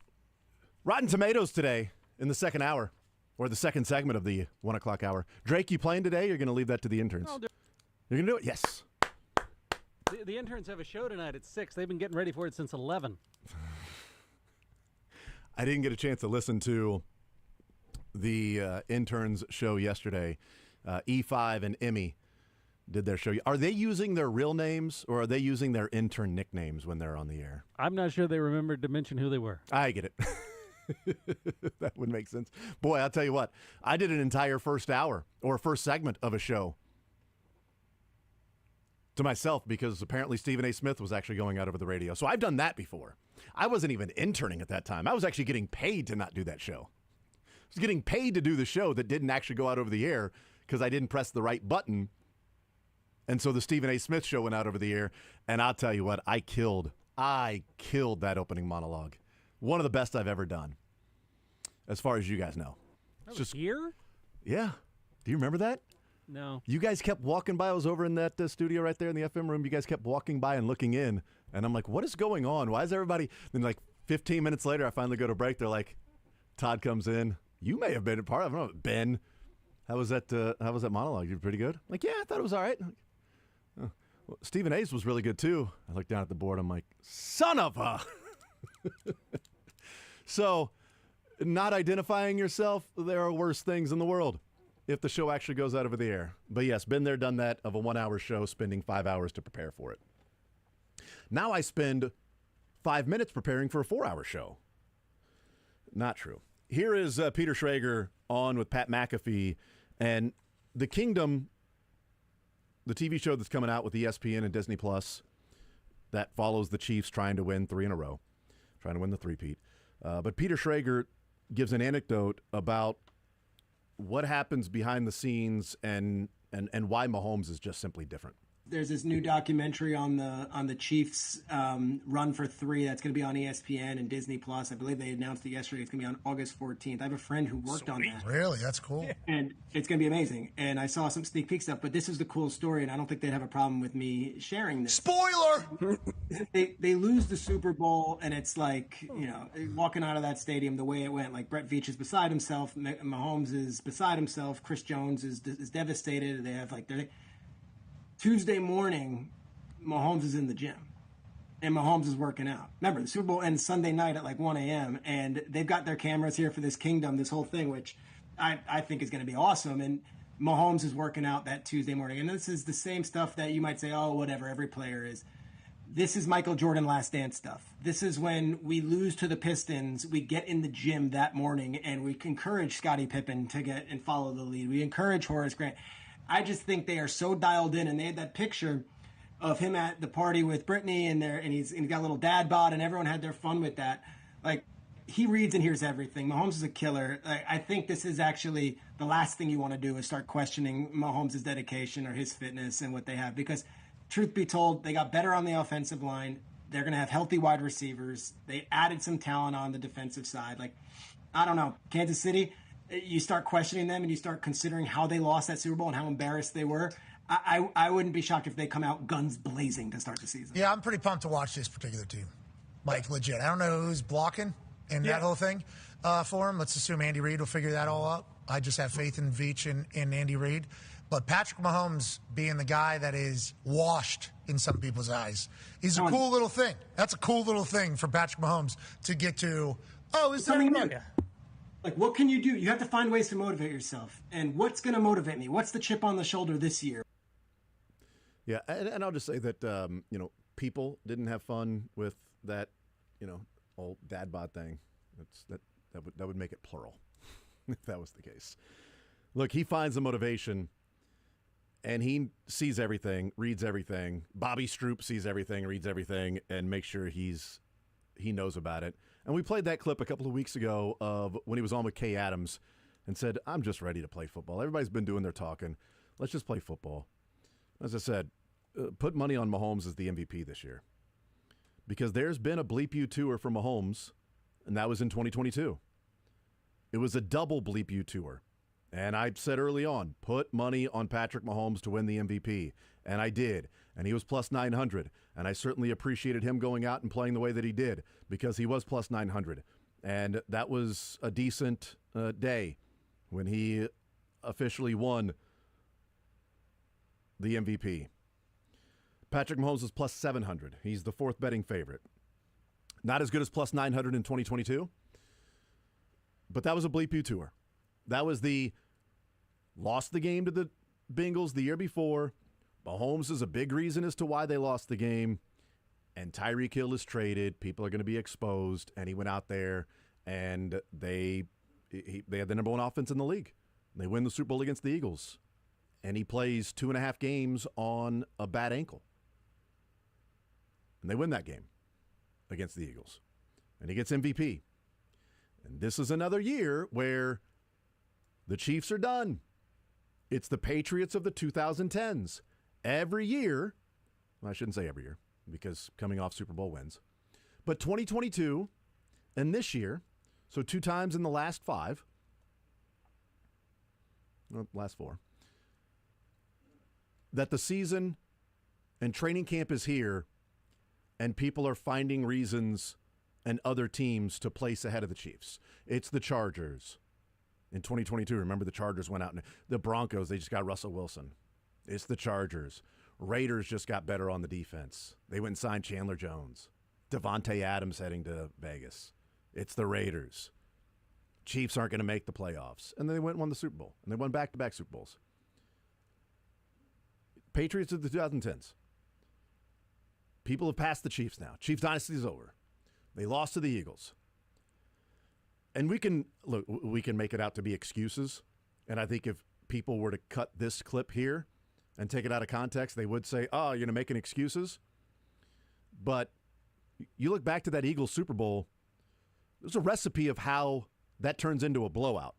Rotten Tomatoes today in the second hour, or the second segment of the 1 o'clock hour. Drake, you playing today? Or you're going to leave that to the interns? You're going to do it? Yes. The interns have a show tonight at 6. They've been getting ready for it since 11. I didn't get a chance to listen to the interns' show yesterday. E5 and Emmy did their show. Are they using their real names, or are they using their intern nicknames when they're on the air? I'm not sure they remembered to mention who they were. I get it. That would make sense. Boy, I'll tell you what. I did an entire first hour or first segment of a show to myself because apparently Stephen A. Smith was actually going out over the radio. So I've done that before. I wasn't even interning at that time. I was actually getting paid to not do that show. I was getting paid to do the show that didn't actually go out over the air because I didn't press the right button. And so the Stephen A. Smith show went out over the air. And I'll tell you what, I killed that opening monologue. One of the best I've ever done, as far as you guys know. That was here? Yeah. Do you remember that? No. You guys kept walking by. I was over in that studio right there in the FM room. You guys kept walking by and looking in. And I'm like, what is going on? Why is everybody? Then like 15 minutes later, I finally go to break. They're like, Todd comes in. You may have been a part of it. Ben, how was that monologue? You pretty good? I'm like, yeah, I thought it was all right. Like, oh. Well, Stephen A's was really good too. I looked down at the board. I'm like, son of a. So, not identifying yourself, there are worse things in the world if the show actually goes out over the air. But yes, been there, done that, of a 1 hour show, spending 5 hours to prepare for it. Now I spend 5 minutes preparing for a 4 hour show. Not true. Here is Peter Schrager on with Pat McAfee and The Kingdom, the TV show that's coming out with ESPN and Disney Plus that follows the Chiefs trying to win 3 in a row, trying to win the three-peat. But Peter Schrager gives an anecdote about what happens behind the scenes and why Mahomes is just simply different. There's this new documentary on the Chiefs run for 3 that's going to be on ESPN and Disney Plus. I believe they announced it yesterday. It's going to be on August 14th. I have a friend who worked on that. Really? That's cool. And it's going to be amazing. And I saw some sneak peek stuff, but this is the cool story, and I don't think they'd have a problem with me sharing this. Spoiler! They lose the Super Bowl, and it's like, walking out of that stadium the way it went. Like, Brett Veach is beside himself. Mahomes is beside himself. Chris Jones is devastated. They have, Tuesday morning, Mahomes is in the gym, and Mahomes is working out. Remember, the Super Bowl ends Sunday night at 1 a.m., and they've got their cameras here for this Kingdom, this whole thing, which I think is going to be awesome. And Mahomes is working out that Tuesday morning. And this is the same stuff that you might say, oh, whatever, every player is. This is Michael Jordan Last Dance stuff. This is when we lose to the Pistons, we get in the gym that morning, and we encourage Scottie Pippen to get and follow the lead. We encourage Horace Grant. I just think they are so dialed in, and they had that picture of him at the party with Brittany, and he's got a little dad bod, and everyone had their fun with that. He reads and hears everything. Mahomes is a killer. I think this is actually the last thing you want to do is start questioning Mahomes' dedication or his fitness and what they have, because truth be told, they got better on the offensive line. They're going to have healthy wide receivers. They added some talent on the defensive side. I don't know, Kansas City, you start questioning them and you start considering how they lost that Super Bowl and how embarrassed they were. I wouldn't be shocked if they come out guns blazing to start the season. Yeah, I'm pretty pumped to watch this particular team. Legit. I don't know who's blocking in that whole thing for him. Let's assume Andy Reid will figure that all out. I just have faith in Veach and Andy Reid. But Patrick Mahomes being the guy that is washed in some people's eyes is a cool little thing. That's a cool little thing for Patrick Mahomes to get to. Oh, is something new? What can you do? You have to find ways to motivate yourself. And what's going to motivate me? What's the chip on the shoulder this year? Yeah, and I'll just say that, people didn't have fun with that, old dad bod thing. That would make it plural if that was the case. Look, he finds the motivation, and he sees everything, reads everything. Bobby Stroop sees everything, reads everything, and makes sure he knows about it. And we played that clip a couple of weeks ago of when he was on with Kay Adams and said, I'm just ready to play football. Everybody's been doing their talking. Let's just play football. As I said, put money on Mahomes as the MVP this year, because there's been a Bleep You tour for Mahomes, and that was in 2022. It was a double Bleep You tour. And I said early on, put money on Patrick Mahomes to win the MVP. And I did. and he was plus 900. And I certainly appreciated him going out and playing the way that he did because he was plus 900. And that was a decent day when he officially won the MVP. Patrick Mahomes is plus 700. He's the fourth betting favorite. Not as good as plus 900 in 2022, but that was a Bleep You tour. That was the lost the game to the Bengals the year before. Mahomes is a big reason as to why they lost the game. And Tyreek Hill is traded. People are going to be exposed. And he went out there and they had the number one offense in the league. They win the Super Bowl against the Eagles. And he plays 2.5 games on a bad ankle. And they win that game against the Eagles. And he gets MVP. And this is another year where the Chiefs are done. It's the Patriots of the 2010s. Every year, well, I shouldn't say every year because coming off Super Bowl wins, but 2022 and this year, so 2 times in the last 5, well, last 4, that the season and training camp is here and people are finding reasons and other teams to place ahead of the Chiefs. It's the Chargers. In 2022, remember the Chargers went out and the Broncos, they just got Russell Wilson. It's the Chargers. Raiders just got better on the defense. They went and signed Chandler Jones. Devontae Adams heading to Vegas. It's the Raiders. Chiefs aren't going to make the playoffs. And then they went and won the Super Bowl. And they won back-to-back Super Bowls. Patriots of the 2010s. People have passed the Chiefs now. Chiefs dynasty is over. They lost to the Eagles. And we can make it out to be excuses. And I think if people were to cut this clip here and take it out of context, they would say, oh, you're making excuses. But you look back to that Eagles Super Bowl, there's a recipe of how that turns into a blowout.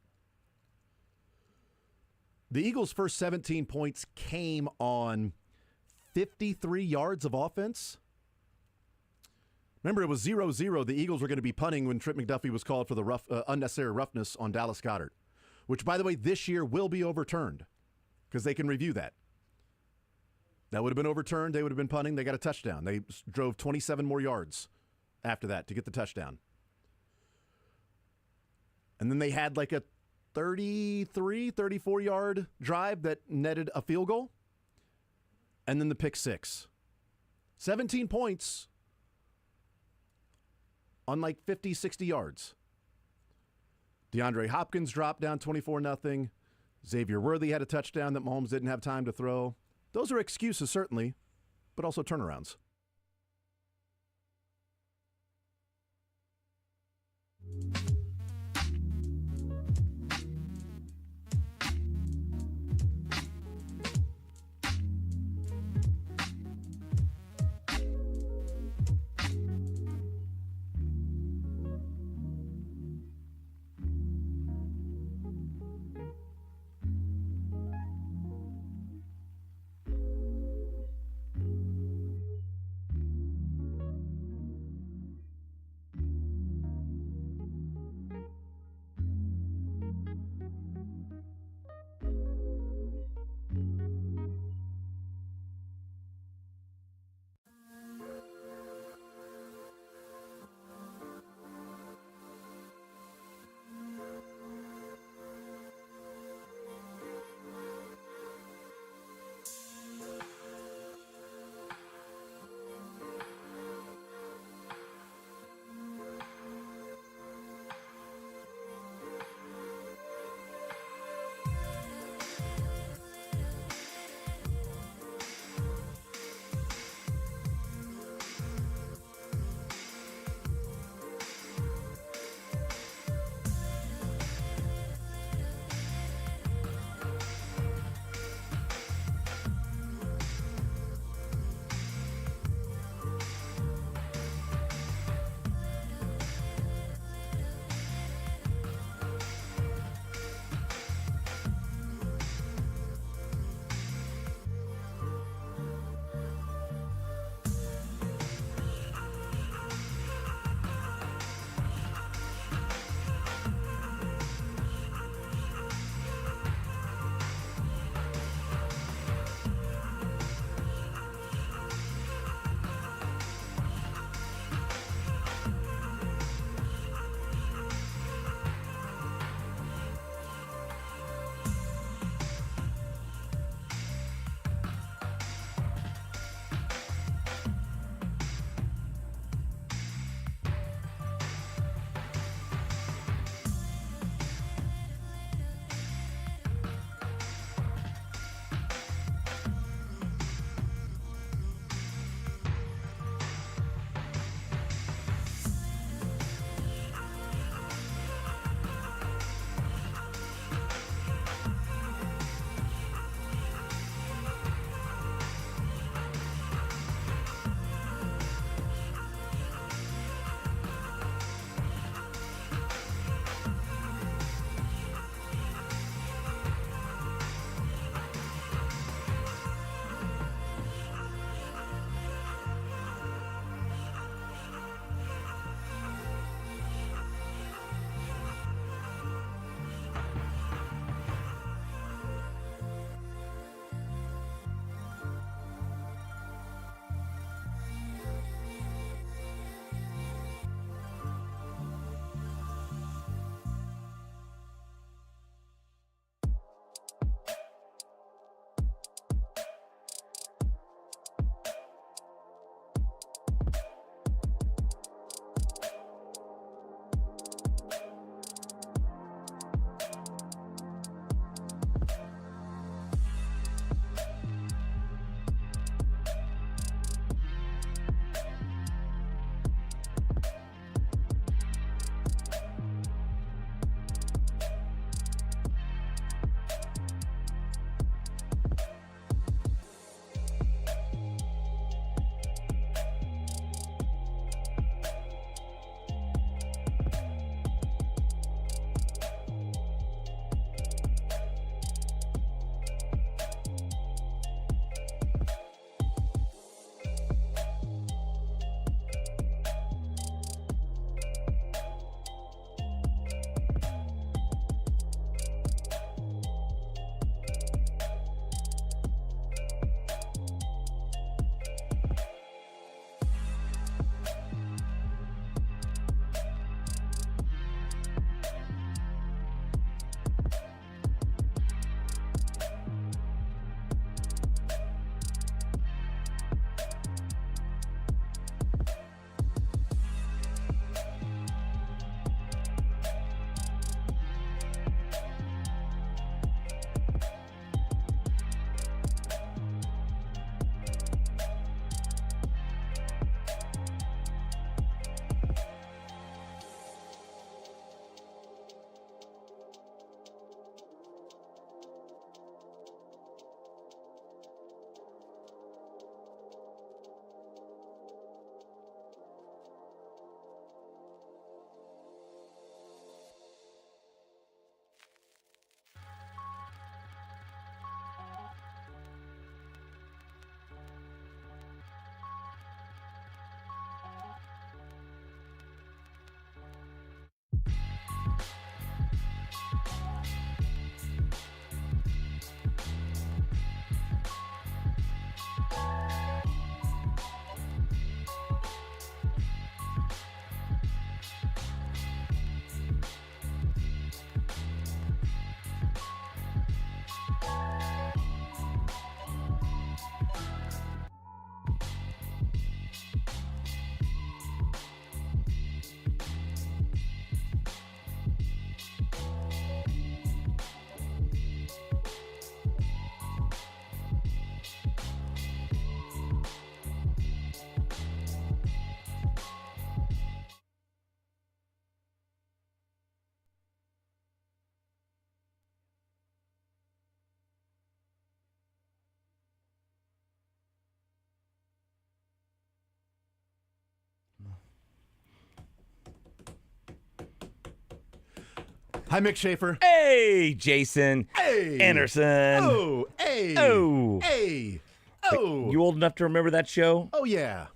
The Eagles' first 17 points came on 53 yards of offense. Remember, it was 0-0. The Eagles were going to be punting when Trent McDuffie was called for the unnecessary roughness on Dallas Goedert, which, by the way, this year will be overturned because they can review that. That would have been overturned. They would have been punting. They got a touchdown. They drove 27 more yards after that to get the touchdown. And then they had like a 33, 34-yard drive that netted a field goal. And then the pick 6. 17 points on like 50, 60 yards. DeAndre Hopkins dropped down 24-0. Xavier Worthy had a touchdown that Mahomes didn't have time to throw. Those are excuses, certainly, but also turnarounds. Hi, Mick Schaefer. Hey, Jason. Hey. Anderson. Oh, hey. Oh. Hey. Oh. You old enough to remember that show? Oh, yeah.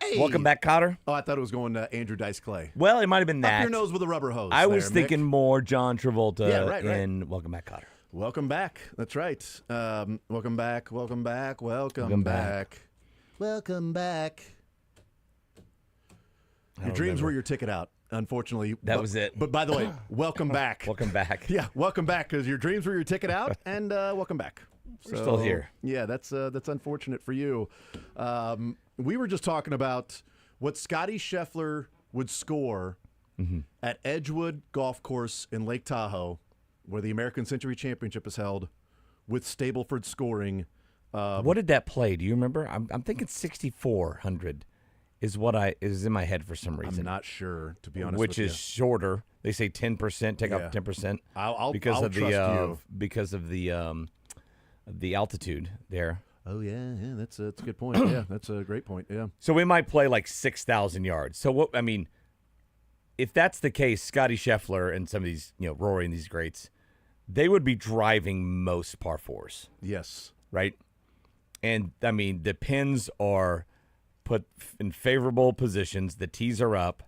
Hey. Welcome back, Cotter. Oh, I thought it was going to Andrew Dice Clay. Well, it might have been that. Up your nose with a rubber hose. I was there, thinking Mick. more John Travolta Yeah, right. in Welcome Back, Cotter. Welcome back. That's right. Welcome back. Welcome back. Welcome Welcome back. back. Welcome back. I Your don't dreams remember. were your ticket out. Unfortunately, That was it. But by the way, welcome back. Welcome back. Yeah, welcome back because your dreams were your ticket out, and welcome back. We're still here. Yeah, that's unfortunate for you. We were just talking about what Scotty Scheffler would score at Edgewood Golf Course in Lake Tahoe, where the American Century Championship is held, with Stableford scoring. What did that play? Do you remember? I'm thinking 6,400 is what is in my head for some reason. I'm not sure, to be honest. Which with is you. shorter. They say 10%. Take off 10%. I'll because of trust you. because of the altitude there. Oh yeah, that's a good point. Yeah, that's a great point. Yeah. So we might play like 6,000 yards. So what? I mean, if that's the case, Scotty Scheffler and some of these, Rory and these greats, they would be driving most par fours. Yes. Right. And I mean, the pins are put in favorable positions. The tees are up.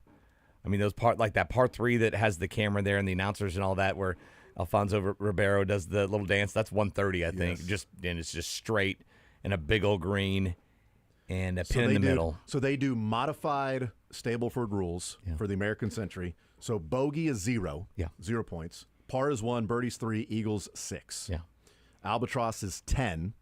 I mean, those like that par 3 that has the camera there and the announcers and all that, where Alfonso Ribeiro does the little dance. That's 130, I think. And it's just straight and a big old green and a pin in the middle. So they do modified Stableford rules for the American Century. So bogey is 0. Yeah. 0 points. Par is 1. Birdies 3. Eagles 6. Yeah. Albatross is 10.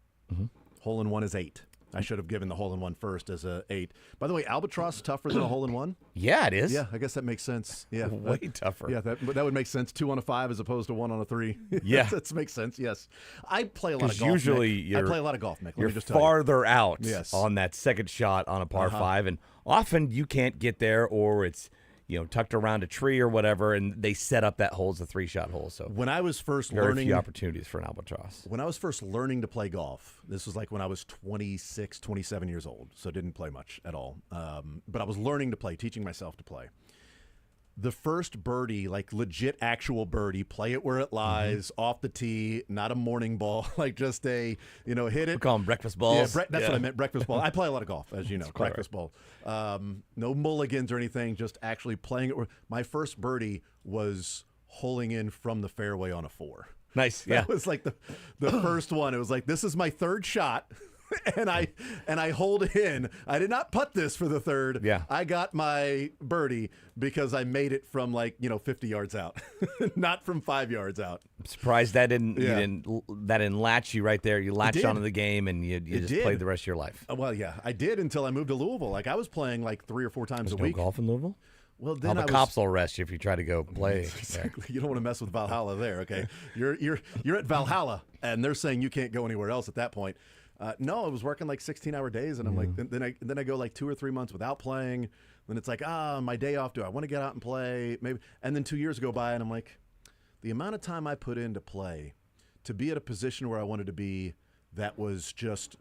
Hole in one is 8. I should have given the hole in one first as a 8. By the way, Albatross tougher than a hole in one? Yeah, it is. Yeah, I guess that makes sense. Yeah, way tougher. Yeah, that would make sense. 2 on a 5 as opposed to 1 on a 3. Yeah, that makes sense. Yes, I play a lot of golf. Usually, Mick. I play a lot of golf, Mick. Let You're me just tell farther out Yes. on that second shot on a par 5, and often you can't get there, or it's tucked around a tree or whatever, and they set up that hole as a 3-shot hole. So when I was first very learning, few opportunities for an albatross. When I was first learning to play golf, this was like when I was 26, 27 years old, so didn't play much at all. But I was learning to play, teaching myself to play. The first birdie, like legit actual birdie, play it where it lies, off the tee, not a morning ball, like just a, hit it. We call them breakfast balls. Yeah, that's what I meant, breakfast ball. I play a lot of golf, as you know, breakfast ball. No mulligans or anything, just actually playing it. My first birdie was holing in from the fairway on a 4. Nice, That was like the first one. It was like, this is my third shot. And I hold in. I did not putt this for the third. Yeah. I got my birdie because I made it from 50 yards out, not from 5 yards out. I'm surprised that didn't Yeah. that didn't latch you right there. You latched did. onto the game and you just did. played the rest of your life. Well, yeah, I did until I moved to Louisville. Like I was playing like 3 or 4 times There's a no week. golf in Louisville? Well, All then the I cops will arrest you if you try to go play. Exactly. You don't want to mess with Valhalla there. Okay, you're at Valhalla, and they're saying you can't go anywhere else at that point. No, I was working like 16-hour days, and I'm like, then I go like 2 or 3 months without playing. Then it's like, my day off. Do I want to get out and play? Maybe. And then 2 years go by, and I'm like, the amount of time I put in to play, to be at a position where I wanted to be, that was just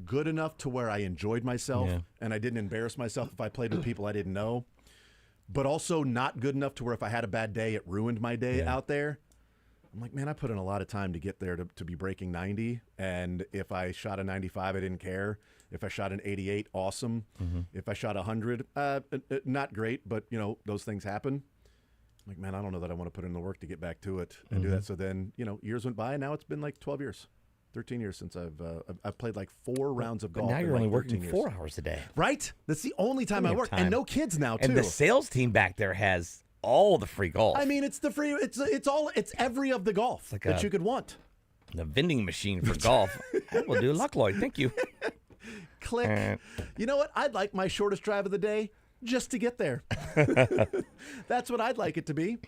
good enough to where I enjoyed myself, and I didn't embarrass myself if I played with people I didn't know, but also not good enough to where if I had a bad day, it ruined my day out there. I'm like, man, I put in a lot of time to get there to be breaking 90. And if I shot a 95, I didn't care. If I shot an 88, awesome. If I shot 100, not great, but, those things happen. I'm like, man, I don't know that I want to put in the work to get back to it and do that. So then, years went by, and now it's been like 12 years. 13 years since I've played like 4 rounds of But golf. now you're in only like working 13 4 years. hours a day. Right? That's the only time I work. And no kids now, too. And the sales team back there has all the free golf. I mean, it's the free. It's every of the golf like that a- you could want. The vending machine for golf. I will do luck, Lloyd. Thank you. Click. You know what? I'd like my shortest drive of the day just to get there. That's what I'd like it to be.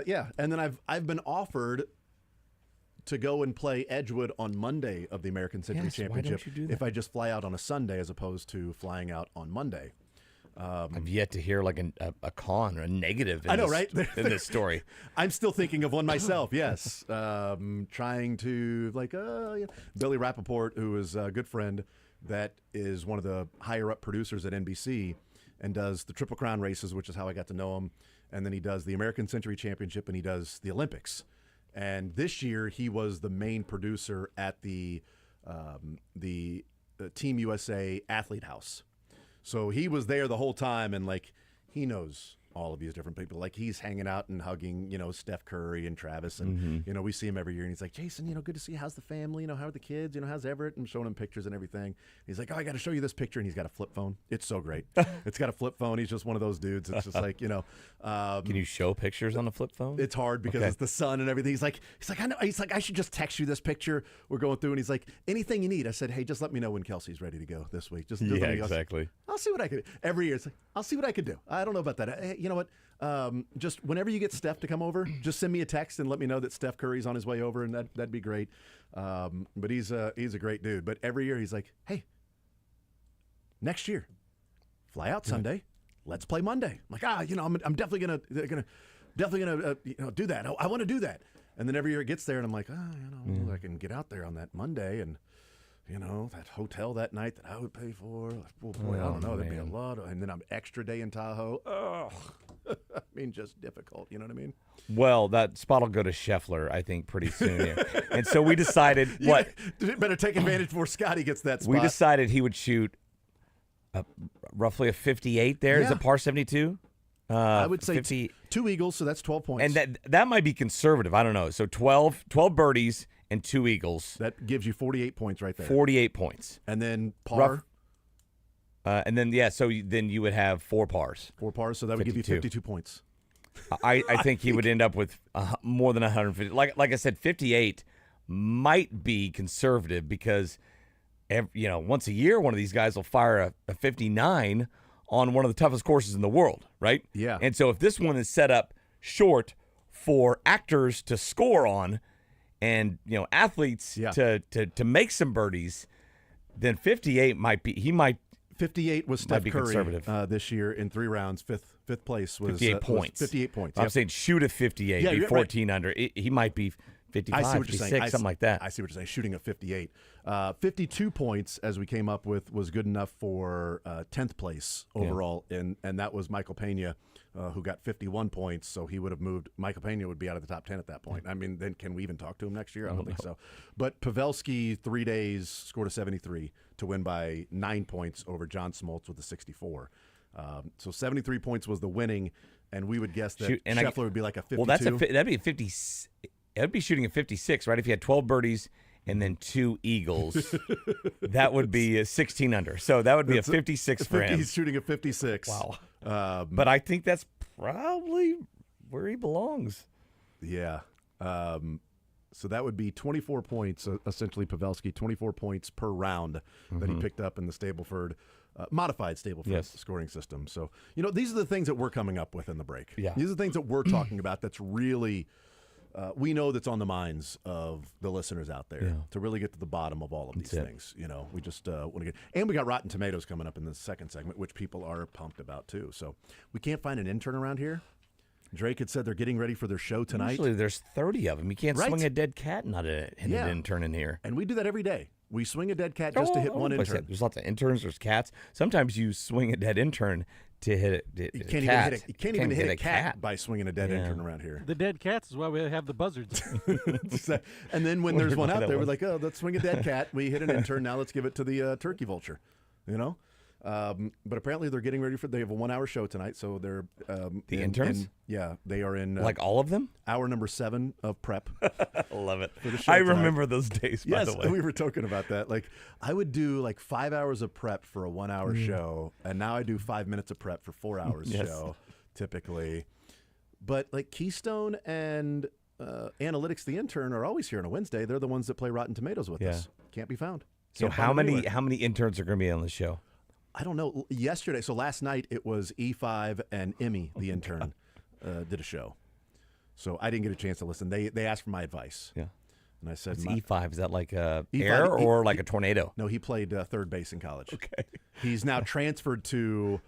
Yeah, and then I've been offered to go and play Edgewood on Monday of the American Century Yes, why don't Championship you do if that? I just fly out on a Sunday as opposed to flying out on Monday. I've yet to hear like a con or a negative in I know, this, right? in this story. I'm still thinking of one myself, yes. Trying to, Billy Rappaport, who is a good friend, that is one of the higher-up producers at NBC and does the Triple Crown races, which is how I got to know him, and then he does the American Century Championship, and he does the Olympics. And this year, he was the main producer at the Team USA Athlete House. So he was there the whole time, and like he knows all of these different people. Like he's hanging out and hugging, Steph Curry and Travis, and we see him every year. And he's like, Jason, good to see you. How's the family? How are the kids? How's Everett? And showing him pictures and everything. He's like, oh, I got to show you this picture, and he's got a flip phone. It's so great. It's got a flip phone. He's just one of those dudes. It's just like Can you show pictures on a flip phone? It's hard because it's the sun and everything. He's like, I know. He's like, I should just text you this picture we're going through. And he's like, anything you need. I said, hey, just let me know when Kelsey's ready to go this week. Just let me know. Exactly. I'll see what I could do. Every year, it's like, I'll see what I could do. I don't know about that. Hey, you know what? Just whenever you get Steph to come over, just send me a text and let me know that Steph Curry's on his way over, and that'd be great. But he's a great dude. But every year he's like, hey, next year, fly out Sunday, let's play Monday. I'm like, I'm definitely gonna do that. I want to do that. And then every year it gets there, and I'm like, I can get out there on that Monday, and that hotel that night that I would pay for. Oh boy, I don't know. There'd be a lot. And then I'm extra day in Tahoe. Oh, I mean, just difficult. You know what I mean? Well, that spot will go to Scheffler, I think, pretty soon here. And so we decided what? Better take advantage before Scotty gets that spot. We decided he would shoot roughly a 58 there. Is it par 72? I would say 2 eagles, so that's 12 points. And that might be conservative. I don't know. So 12 birdies and 2 eagles. That gives you 48 points right there. 48 points. And then par. And then, so then you would have 4 pars. 4 pars, so that would give you 52 points. I think he would end up with more than 150. Like I said, 58 might be conservative because, once a year, one of these guys will fire a 59 on one of the toughest courses in the world, right? Yeah. And so if this one is set up short for actors to score on and, athletes to make some birdies, then 58 might be, 58 was Steph Curry conservative. This year in 3 rounds. Fifth place was 58 points. 58 points. I'm saying shoot a 58, be 14 under. He might be 55, 56, something like that. I see what you're saying. Shooting a 58. 52 points, as we came up with, was good enough for 10th place overall, and that was Michael Pena, who got 51 points, so he would have moved. Michael Pena would be out of the top 10 at that point. I mean, then can we even talk to him next year? I don't think so. But Pavelski, 3 days, scored a 73 to win by 9 points over John Smoltz with a 64. So 73 points was the winning, and we would guess that Scheffler would be like a 52. Well, that'd be a 50. That'd be shooting a 56, right? If you had 12 birdies and then 2 eagles, that would be a 16 under. So that would be a 56 for him. He's shooting a 56. Wow. But I think that's probably where he belongs. Yeah. So that would be 24 points, essentially Pavelski, 24 points per round that he picked up in the Stableford, modified Stableford scoring system. So, these are the things that we're coming up with in the break. Yeah. These are the things that we're talking about that's really, we know that's on the minds of the listeners out there to really get to the bottom of all of these things. We just want to get, and we got Rotten Tomatoes coming up in the second segment, which people are pumped about too. So we can't find an intern around here. Drake had said they're getting ready for their show tonight. Usually there's 30 of them. You can't swing a dead cat and not hit an intern in here. And we do that every day. We swing a dead cat just to hit one intern. There's lots of interns. There's cats. Sometimes you swing a dead intern to hit you can't even hit a cat by swinging a dead intern around here. The dead cats is why we have the buzzards. And then when there's one out there, we're like, oh, let's swing a dead cat. We hit an intern. Now let's give it to the turkey vulture. But apparently they're getting ready they have a 1-hour show tonight, so they're the interns. They are in like all of them. Hour number 7 of prep. I love it. I remember those days. By the way, we were talking about that. Like I would do like 5 hours of prep for a 1-hour show, and now I do 5 minutes of prep for 4 hours show, typically. But like Keystone and Analytics, the intern, are always here on a Wednesday. They're the ones that play Rotten Tomatoes with us. Can't be found. So how many interns are going to be on the show? I don't know. So last night it was E5 and Emmy, the intern, did a show. So I didn't get a chance to listen. They asked for my advice. Yeah. And I said, E5? Is that like air or like a tornado? No, he played third base in college. Okay. He's now transferred to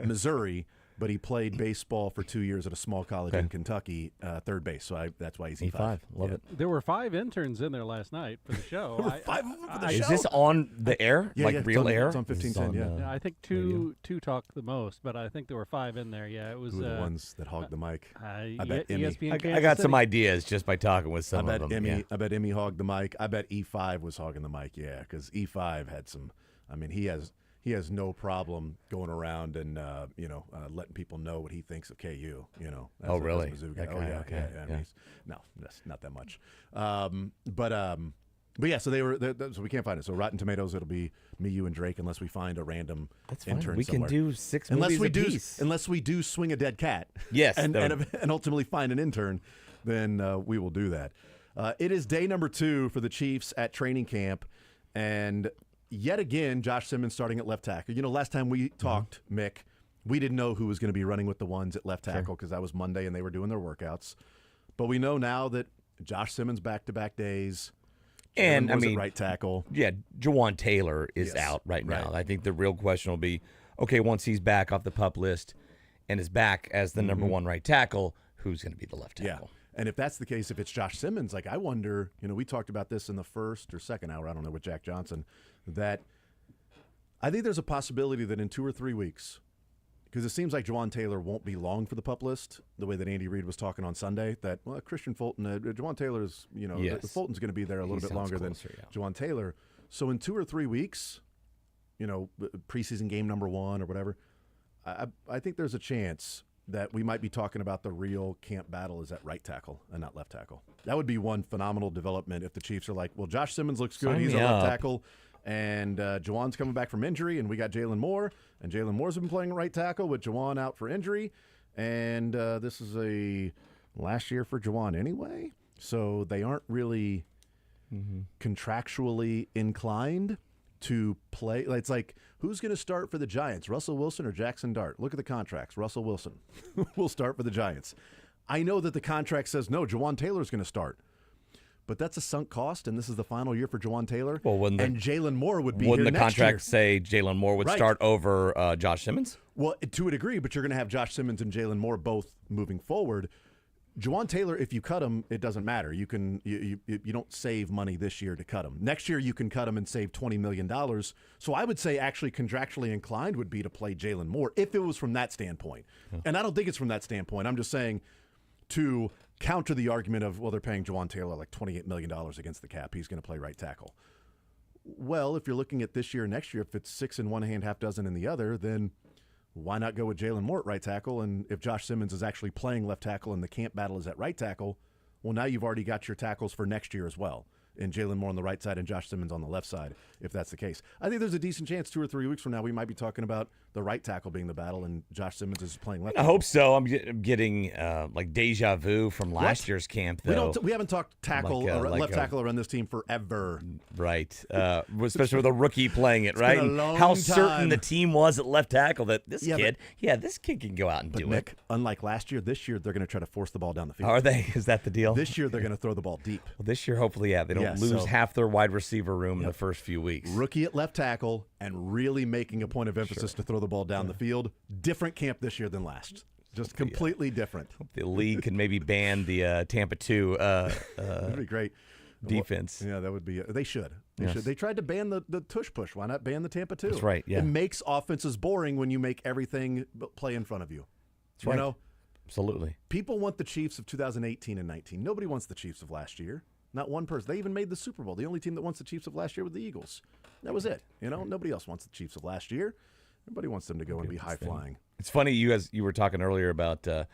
Missouri, but he played baseball for 2 years at a small college in Kentucky, third base. So that's why he's E5. Love it. There were 5 interns in there last night for the show. There were 5 of them for the show. Is this on the air? Real air? It's on 1510, Yeah, I think two talked the most, but I think there were 5 in there. Yeah, it was Who were the ones that hogged the mic? I bet Emmy. ESPN I got some City. ideas just by talking with some of them. I bet Emmy hogged the mic. I bet E5 was hogging the mic. Yeah, because E5 had some. I mean, he has no problem going around and letting people know what he thinks of KU. Oh, really? Yeah. I mean, no, that's not that much. But yeah, so so we can't find it. So Rotten Tomatoes, it'll be me, you, and Drake, unless we find a random intern. We somewhere. can do 6 unless movies we apiece. unless we do swing a dead cat. Yes, and ultimately find an intern, then we will do that. It is day number 2 for the Chiefs at training camp, and yet again, Josh Simmons starting at left tackle. Last time we talked, Mick, we didn't know who was going to be running with the ones at left tackle because that was Monday and they were doing their workouts. But we know now that Josh Simmons back-to-back days. And at right tackle. Yeah, Jawan Taylor is out right now. I think the real question will be, okay, once he's back off the PUP list and is back as the number 1 right tackle, who's going to be the left tackle? Yeah. And if that's the case, if it's Josh Simmons, I wonder, we talked about this in the first or second hour, I don't know, with Jack Johnson, that I think there's a possibility that in 2 or 3 weeks, because it seems like Jawan Taylor won't be long for the PUP list, the way that Andy Reid was talking on Sunday, that, Christian Fulton, Jawan Taylor's, the Fulton's going to be there a little bit longer than Jawan Taylor. So in 2 or 3 weeks, preseason game number 1 or whatever, I think there's a chance that we might be talking about the real camp battle is at right tackle and not left tackle. That would be one phenomenal development if the Chiefs are like, well, Josh Simmons looks good. He's a left tackle. And Jawan's coming back from injury, and we got Jalen Moore. And Jalen Moore's been playing right tackle with Jawan out for injury. And this is a last year for Jawan anyway. So they aren't really contractually inclined to play. It's like, who's going to start for the Giants, Russell Wilson or Jackson Dart? Look at the contracts. Russell Wilson will start for the Giants. I know that the contract says, no, Jawan Taylor's going to start. But that's a sunk cost, and this is the final year for Jawan Taylor. Well, and Jalen Moore would be here wouldn't the next contract year. say Jalen Moore would start over Josh Simmons? Well, to a degree, but you're going to have Josh Simmons and Jalen Moore both moving forward. Jawan Taylor, if you cut him, it doesn't matter. You don't save money this year to cut him. Next year, you can cut him and save $20 million. So I would say actually contractually inclined would be to play Jalen Moore if it was from that standpoint. And I don't think it's from that standpoint. I'm just saying to counter the argument of, well, they're paying Jawan Taylor like $28 million against the cap. He's going to play right tackle. Well, if you're looking at this year and next year, if it's 6 in one hand, half dozen in the other, then why not go with Jalen Moore at right tackle? And if Josh Simmons is actually playing left tackle and the camp battle is at right tackle, well, now you've already got your tackles for next year as well. And Jalen Moore on the right side and Josh Simmons on the left side, if that's the case. I think there's a decent chance 2 or 3 weeks from now we might be talking about the right tackle being the battle and Josh Simmons is playing left I tackle. hope so. I'm getting like deja vu from last year's camp, though. We haven't talked tackle left tackle around this team forever. Right. Especially with a rookie playing it, right? Been a And long how certain time. the team was at left tackle that this kid can go out and do Nick, it. unlike last year, this year they're going to try to force the ball down the field. Are they? Is that the deal? This year they're going to throw the ball deep. Well, this year, hopefully, they don't lose half their wide receiver room in the first few weeks. Rookie at left tackle and really making a point of emphasis to throw the ball down the field. Different camp this year than last. Just completely different. The league can maybe ban the Tampa 2 That'd be great. defense. Well, yeah, that would be. They should. They Yes. should. They tried to ban the tush push. Why not ban the Tampa 2? That's right, yeah. It makes offenses boring when you make everything play in front of you. That's right. You know? Absolutely. People want the Chiefs of 2018 and 19. Nobody wants the Chiefs of last year. Not one person. They even made the Super Bowl. The only team that wants the Chiefs of last year was the Eagles. That was it. Nobody else wants the Chiefs of last year. Everybody wants them to go and be high flying. It's funny you were talking earlier about the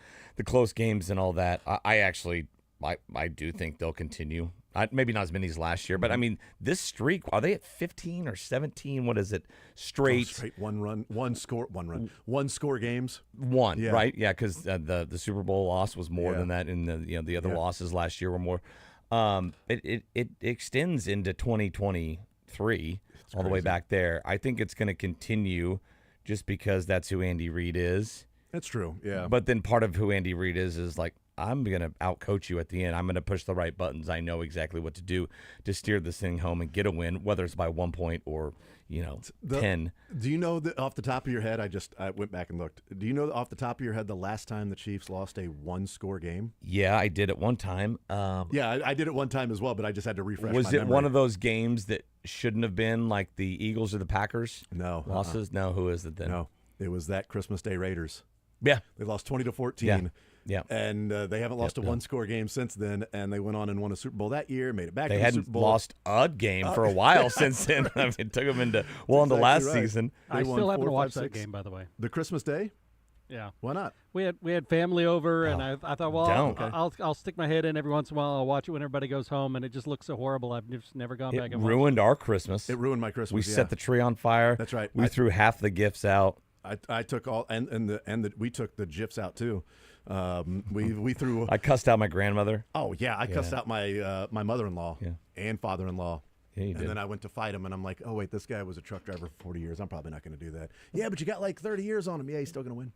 close games and all that. I do think they'll continue. Maybe not as many as last year, but I mean this streak. Are they at 15 or 17? What is it? Straight one score games. Yeah. Right? Yeah, because the Super Bowl loss was more than that, and the other losses last year were more. It extends into 2023 all the way back there. I think it's going to continue just because that's who Andy Reid is. That's true, yeah. But then part of who Andy Reid is like, I'm going to outcoach you at the end. I'm going to push the right buttons. I know exactly what to do to steer this thing home and get a win, whether it's by 1 point or The- 10. Do you know off the top of your head? I went back and looked. Do you know off the top of your head the last time the Chiefs lost a 1-score game? Yeah, I did at one time. Yeah, I did it one time as well, but I just had to refresh. Was my it memory. one of those games that shouldn't have been, like the Eagles or the Packers? No losses. No, who is it then? No, it was that Christmas Day Raiders. Yeah, they lost 20-14. Yeah. And they haven't lost a 1-score game since then, and they went on and won a Super Bowl that year, made it back They to the hadn't Super Bowl. lost a game for a while since then. I mean, it took them into the last right. season. I won still haven't 4, watched 5, that 6. game, by the way. The Christmas Day? Yeah. Why not? We had family over, and I thought, well, Don't. I'll stick my head in every once in a while. I'll watch it when everybody goes home, and it just looks so horrible. I've just never gone back It and watched ruined our Christmas. It ruined my Christmas. We yeah. set the tree on fire. That's right. We threw half the gifts out. I took all we took the GIFs out too. We threw. I cussed out my grandmother. Oh yeah, I cussed out my my mother-in-law Yeah. and father-in-law. Yeah, you and did. then I went to fight him, and I'm like, oh wait, this guy was a truck driver for 40 years. I'm probably not going to do that. Yeah, but you got like 30 years on him. Yeah, he's still going to win.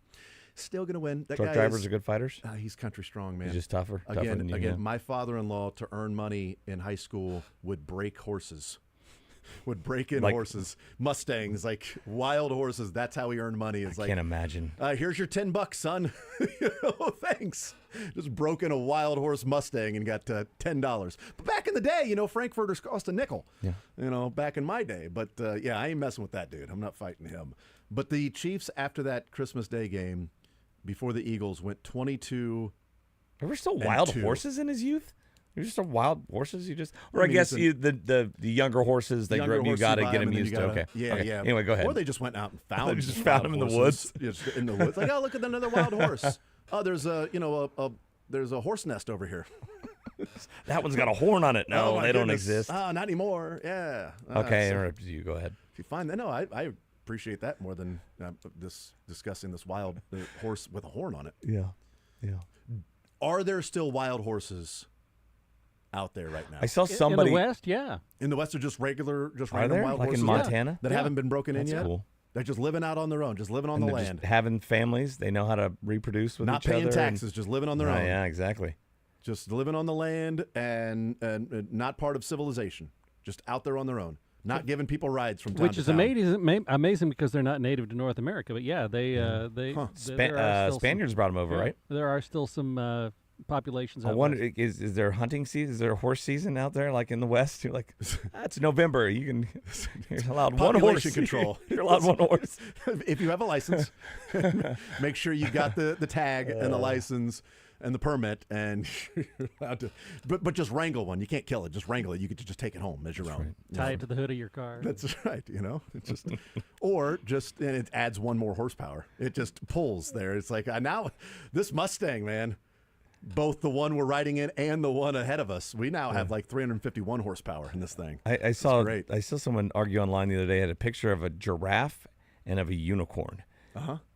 Still going to win. That Truck guy drivers is, are good fighters. He's country strong, man. He's just tougher Again, than you, yeah. my father-in-law to earn money in high school would break horses. Would break in horses, Mustangs, like wild horses. That's how he earned money. It's I can't imagine. Here's your $10, son. Oh, thanks. Just broke in a wild horse Mustang and got $10. But back in the day, Frankfurters cost a nickel. Yeah. Back in my day. But yeah, I ain't messing with that dude. I'm not fighting him. But the Chiefs, after that Christmas Day game, before the Eagles, went 22. There were still wild 2. horses in his youth. You're just a wild horses. You just, or I I mean, guess it's the younger horses. They grow up. You got to get them used to. Okay. Yeah, okay. yeah. Anyway, go ahead. Or they just went out and found. They just found them in the woods. Just in the woods. Like, oh, look at another wild horse. Oh, there's there's a horse nest over here. That one's got a horn on it. No, Oh, my they don't goodness. exist. Oh, not anymore. Yeah. Okay, I so interrupted you. Go ahead. if you find that, no, I appreciate that more than discussing this wild horse with a horn on it. Yeah. Are there still wild horses out there right now? I saw somebody in the West. Yeah. In the West, are just random there? wild Like horses in Montana? that Yeah. haven't been broken That's in yet. cool. They're just living out on their own, just living on And the they're land, just having families. They know how to reproduce with not each other. paying taxes, just living on their own. Yeah, exactly. Just living on the land and not part of civilization. Just out there on their own, not giving people rides from town Which to is town. amazing because they're not native to North America. But yeah, there are still Spaniards brought them over, right? There are still some populations. I out wonder, west. is there hunting season? Is there a horse season out there, like in the West? You're like, it's November. You're allowed one horse. Population control. You're allowed one horse. If you have a license, make sure you got the tag and the license and the permit, and you're allowed to. But just wrangle one. You can't kill it. Just wrangle it. You get to just take it home as your own. Tie it to the hood of your car. That's right. It's just, and it adds one more horsepower. It just pulls there. It's like now this Mustang, man. Both the one we're riding in and the one ahead of us. We now have like 351 horsepower in this thing. I saw someone argue online the other day. Had a picture of a giraffe and of a unicorn.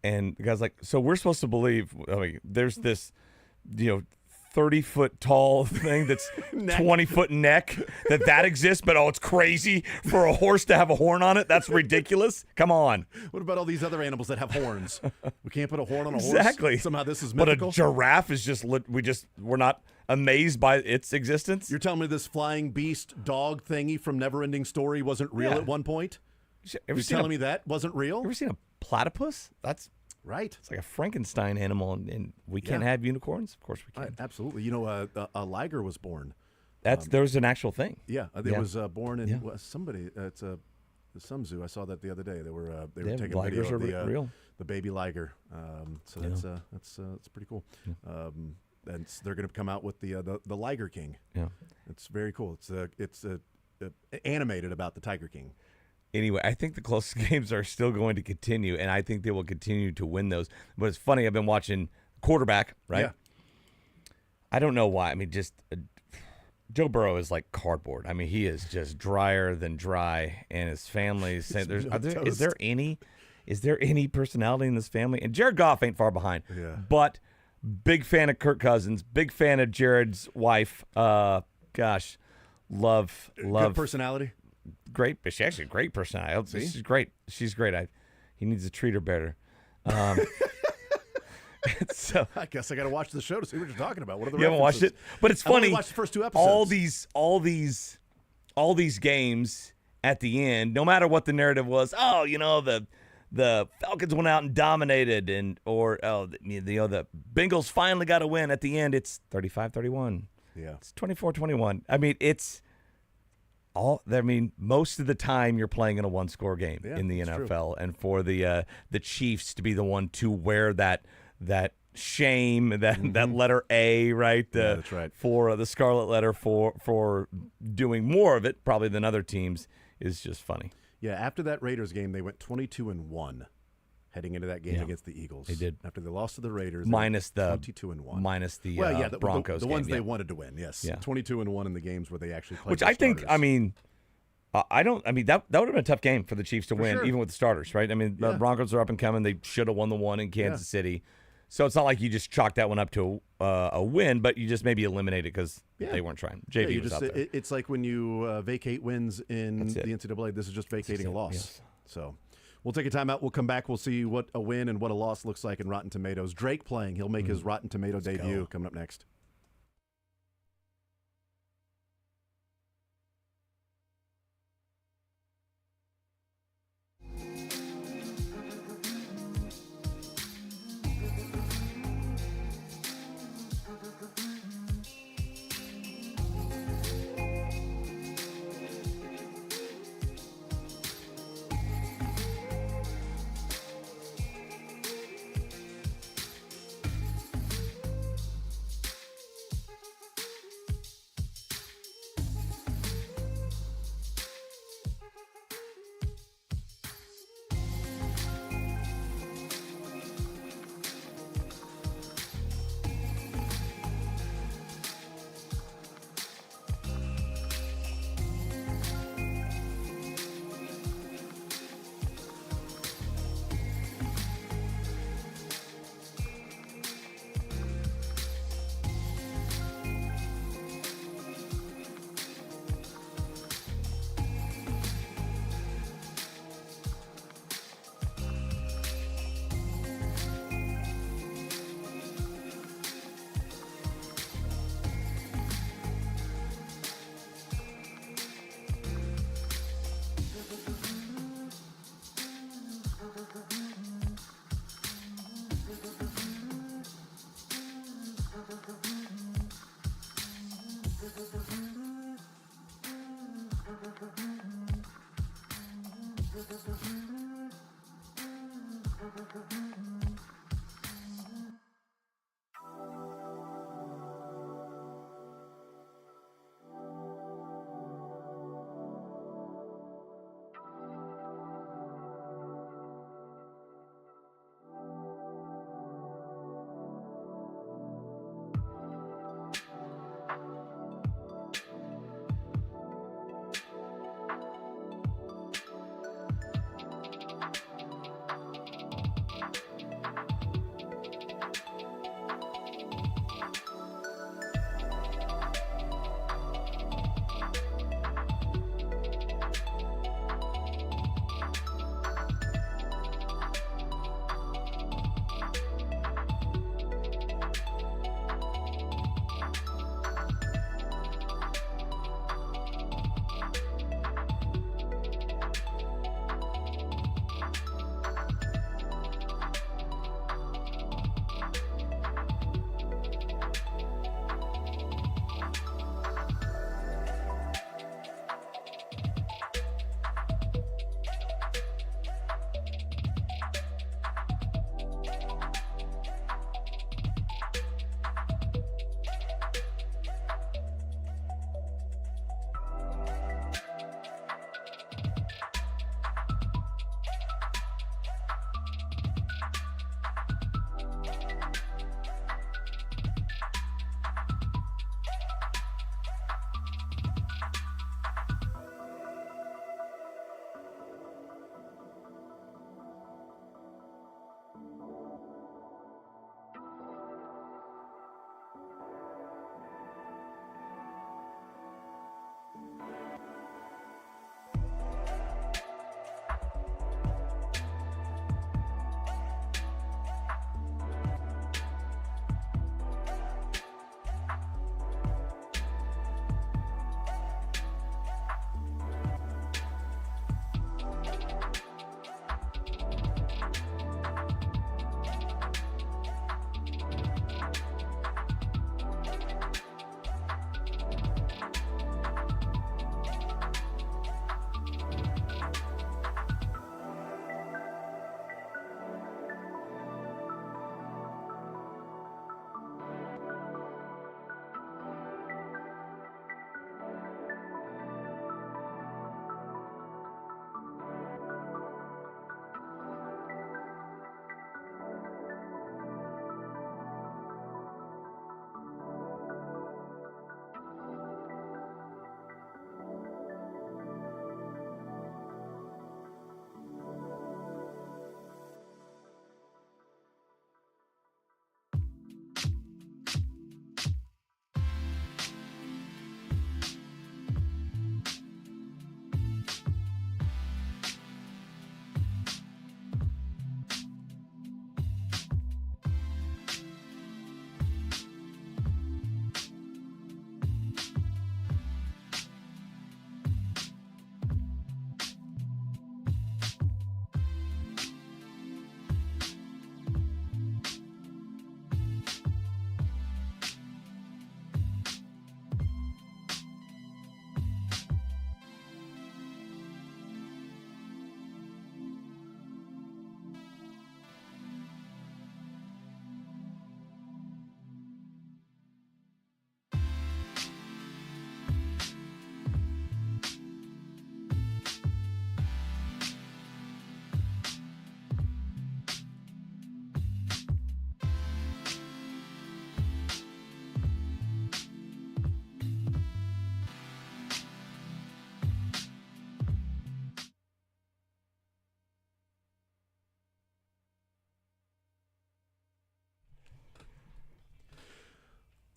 And the guy's like, so we're supposed to believe there's this, 30-foot tall thing that's 20-foot neck that exists, but it's crazy for a horse to have a horn on it. That's ridiculous. Come on. What about all these other animals that have horns? We can't put a horn on a horse. Exactly. Somehow this is But mythical. a giraffe is we're not amazed by its existence. You're telling me this flying beast dog thingy from Neverending Story wasn't real at one point? You're telling me that wasn't real? Ever seen a platypus? That's right. It's like a Frankenstein animal, and we can't have unicorns. Of course we can. Absolutely. A liger was born. There was an actual thing. Yeah, it was born in somebody. It's some zoo. I saw that the other day. They were taking a video of real. the baby liger. So that's pretty cool. And they're going to come out with the Liger King. Yeah, it's very cool. It's animated about the Tiger King. Anyway, I think the close games are still going to continue, and I think they will continue to win those. But it's funny, I've been watching quarterback, right? Yeah. I don't know why. I mean, just Joe Burrow is like cardboard. I mean, he is just drier than dry, and his family is there any personality in this family? And Jared Goff ain't far behind. Yeah. But big fan of Kirk Cousins, big fan of Jared's wife. Love Good personality. Great, but she's actually a great personality. She's great. She's great. He needs to treat her better. So I guess I got to watch the show to see what you're talking about. What are the you haven't references? watched it, but it's I only funny. watched the first 2 episodes. All these games, at the end, no matter what the narrative was. Oh, the Falcons went out and dominated, the Bengals finally got a win. At the end, it's 35-31. Yeah, it's 24-21. I mean, most of the time you're playing in a one-score game in the NFL, and for the Chiefs to be the one to wear that shame, that letter A, right? That's right. For the scarlet letter for doing more of it, probably than other teams, is just funny. Yeah, after that Raiders game, they went 22-1 heading into that game against the Eagles. They did. After they lost to the Raiders, minus the 22-1, minus the the Broncos ones game, they wanted to win. Yes, 22-1 in the games where they actually played. Which the I think, starters. that would have been a tough game for the Chiefs to win, sure. even with the starters, right? I mean, the Broncos are up and coming. They should have won the one in Kansas City. So it's not like you just chalk that one up to a win, but you just maybe eliminate it because they weren't trying. JV was out there. It's like when you vacate wins in the NCAA. This is just vacating a loss. Yes. So we'll take a timeout. We'll come back. We'll see what a win and what a loss looks like in Rotten Tomatoes. Drake playing. He'll make his Rotten Tomato debut coming up next.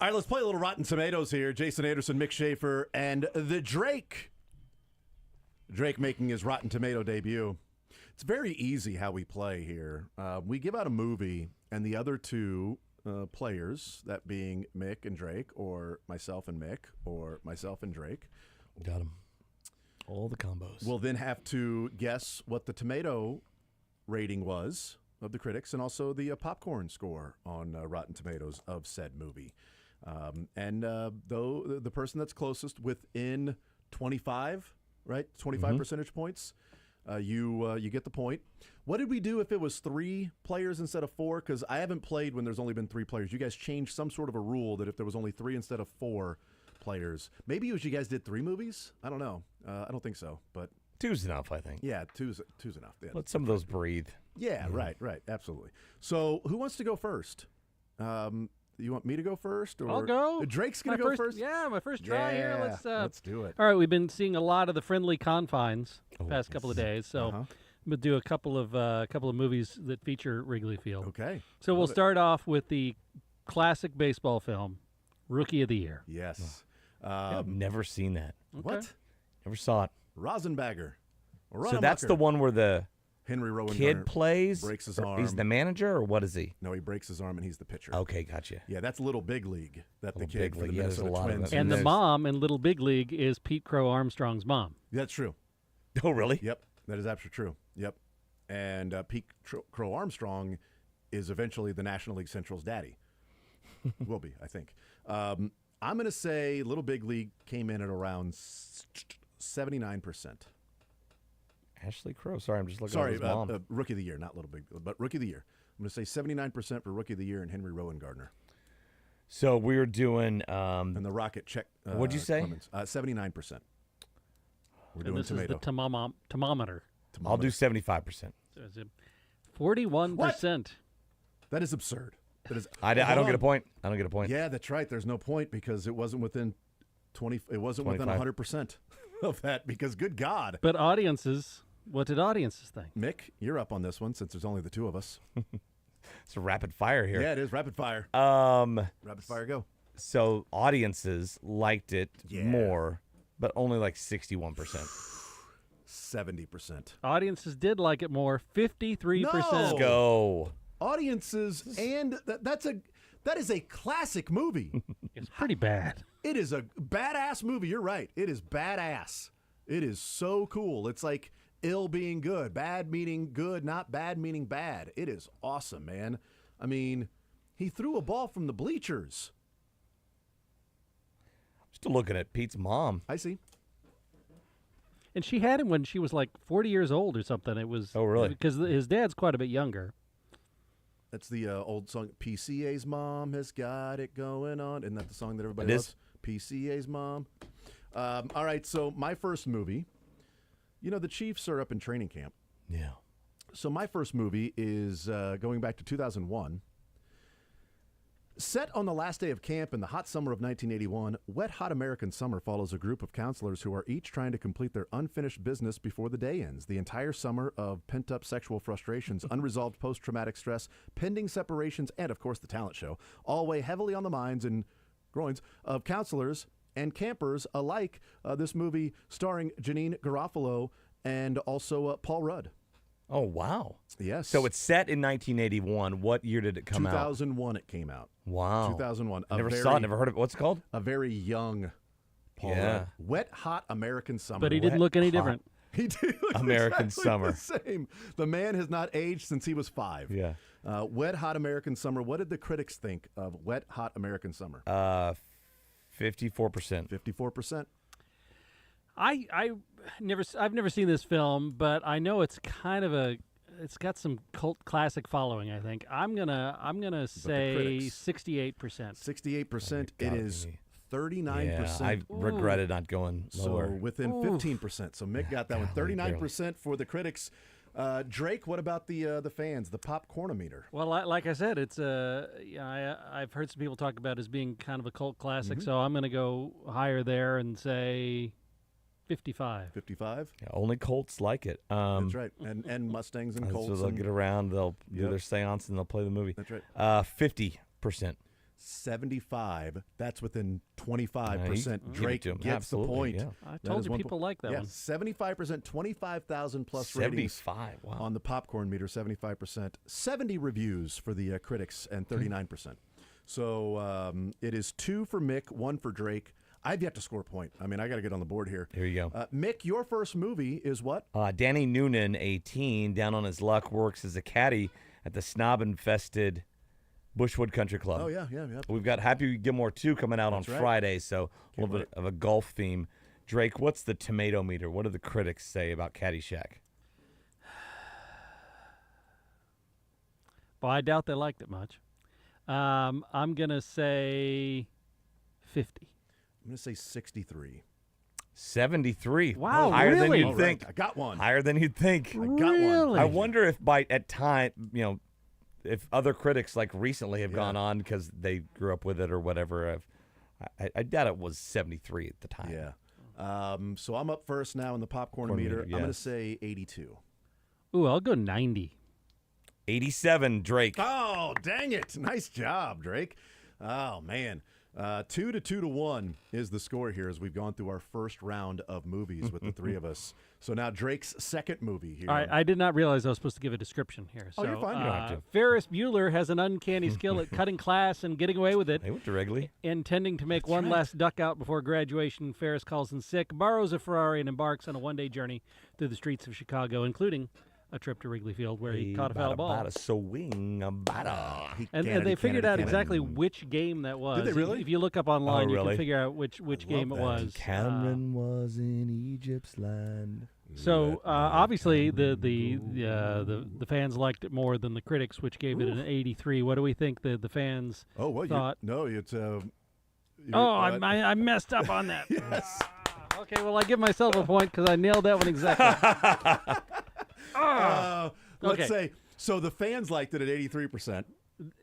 All right, let's play a little Rotten Tomatoes here. Jason Anderson, Mick Schaefer, and the Drake. Drake making his Rotten Tomato debut. It's very easy how we play here. We give out a movie, and the other two players, that being Mick and Drake, or myself and Mick, or myself and Drake. Got him. All the combos. We'll then have to guess what the tomato rating was of the critics and also the popcorn score on Rotten Tomatoes of said movie. Though the person that's closest within 25, right, 25 percentage points, you get the point. What did we do if it was 3 players instead of 4? Because I haven't played when there's only been 3 players. You guys changed some sort of a rule that if there was only 3 instead of 4 players, maybe it was you guys did 3 movies. I don't know. I don't think so, but 2's enough, I think. yeah, two's enough. Yeah. Let some of those breathe. Yeah, right, absolutely. So, who wants to go first? You want me to go first, or I'll go. Drake's gonna go first. Yeah, my first try here. Let's do it. All right, we've been seeing a lot of the Friendly Confines the past couple of days, so I'm gonna do a couple of movies that feature Wrigley Field. Okay. So we'll start off with the classic baseball film, Rookie of the Year. Yes. I've never seen that. What? Never saw it. Rosenbagger. So that's the one where the Henry Rowan kid Garner plays? breaks his Or arm. He's the manager, or what is he? No, he breaks his arm and he's the pitcher. Okay, gotcha. Yeah, that's Little Big League. That the Little kid Big for the League. Yeah, there's a Minnesota lot of Twins. them. And the mom in Little Big League is Pete Crow Armstrong's mom. That's true. Oh, really? Yep, that is absolutely true. Yep. And Pete Crow Armstrong is eventually the National League Central's daddy. Will be, I think. I'm going to say Little Big League came in at around 79%. Ashley Crow. Sorry, I'm just looking Sorry, at his mom. Rookie of the Year, not Little Big, but Rookie of the Year. I'm going to say 79% for Rookie of the Year and Henry Rowan Gardner. So we're doing... and the Rocket check. What'd you say? 79%. We're doing this tomato. is the thermometer. I'll do 75%. So is it 41%? That is absurd. That is. I don't get a point. I don't get a point. Yeah, that's right. There's no point because it wasn't within 20. It wasn't 25. within 100% of that. Because good God. But audiences, what did audiences think? Mick, you're up on this one since there's only the two of us. It's a rapid fire here. Yeah, it is rapid fire. Rapid fire, go. So audiences liked it more, but only like 61%. 70%. Audiences did like it more, 53%. Let's go. Audiences, and that is a classic movie. It's pretty bad. It is a badass movie. You're right. It is badass. It is so cool. It's like ill being good, bad meaning good, not bad meaning bad. It is awesome, man. I mean, he threw a ball from the bleachers. Still looking at Pete's mom. I see. And she had him when she was like 40 years old or something. It was really? Because his dad's quite a bit younger. That's the old song, PCA's mom has got it going on. Isn't that the song that everybody It loves? is. PCA's mom. All right, so my first movie, the Chiefs are up in training camp. Yeah. So my first movie is going back to 2001. Set on the last day of camp in the hot summer of 1981, Wet Hot American Summer follows a group of counselors who are each trying to complete their unfinished business before the day ends. The entire summer of pent-up sexual frustrations, unresolved post-traumatic stress, pending separations, and, of course, the talent show, all weigh heavily on the minds and groins of counselors and campers alike. This movie starring Janine Garofalo and also Paul Rudd. Oh, wow. Yes. So it's set in 1981. What year did it come out? 2001 it came out. Wow. 2001. Never saw it, never heard of it. What's it called? A very young Paul Yeah. Rudd. Wet Hot American Summer. But he didn't look any different. He did look American exactly Summer. the same. The man has not aged since he was 5. Yeah. Wet Hot American Summer. What did the critics think of Wet Hot American Summer? 54%. 54%. I've never seen this film, but I know it's it's got some cult classic following. I think I'm gonna say 68%. 68%. It is 39%. Yeah, I regretted not going lower. So within 15%. So Mick got that one. 39% for the critics. Drake, what about the fans? The popcornometer. Well, like I said, it's I've heard some people talk about it as being kind of a cult classic. Mhm. So I'm gonna go higher there and say 55. 55. Yeah, only Colts like it. That's right. And Mustangs and Colts. So they'll and get around, they'll do Yep. their seance, and they'll play the movie. That's right. 50%. 75. That's within 25%. Give it Drake to him. gets the Absolutely, point. yeah. I That told is you 1 people point. like that one. 75%, 25,000 plus ratings 75. Wow. on the popcorn meter, 75%. 70 reviews for the critics, and 39%. So it is 2 for Mick, 1 for Drake. I've yet to score a point. I mean, I got to get on the board here. Here you go. Mick, your first movie is what? Danny Noonan, 18, down on his luck, works as a caddy at the snob-infested Bushwood Country Club. Oh, yeah. We've got Happy Gilmore 2 coming out That's on right. Friday, so a little bit of a golf theme. Drake, what's the tomato meter? What do the critics say about Caddyshack? Well, I doubt they liked it much. I'm going to say 50. I'm going to say 63. 73. Wow, higher than really? you'd All think. right, I got one. Higher than you'd think. I got one. I wonder if at time, if other critics like recently have gone on because they grew up with it or whatever. I doubt it was 73 at the time. Yeah. So I'm up first now in the popcorn Popcorn meter. meter, I'm going to yes. say 82. Ooh, I'll go 90. 87, Drake. Oh, dang it. Nice job, Drake. Oh, man. 2 to 1 is the score here as we've gone through our first round of movies with the three of us. So now Drake's second movie here. All right, I did not realize I was supposed to give a description here. Oh, So, you're fine. You don't have to. Ferris Bueller has an uncanny skill at cutting class and getting away with it. They went to Wrigley. Intending to make one last duck out before graduation, Ferris calls in sick, borrows a Ferrari, and embarks on a one-day journey through the streets of Chicago, including a trip to Wrigley Field where he caught a foul ball. Bada swing, bada. And they figured out exactly which game that was. Did they really? If you look up online, you really? can figure out which game it was. Cameron was in Egypt's land. So obviously the fans liked it more than the critics, which gave it an 83. What do we think the fans thought? It's I messed up on that. Yes. Okay, well I give myself a point because I nailed that one exactly. Let's say so the fans liked it at 83%.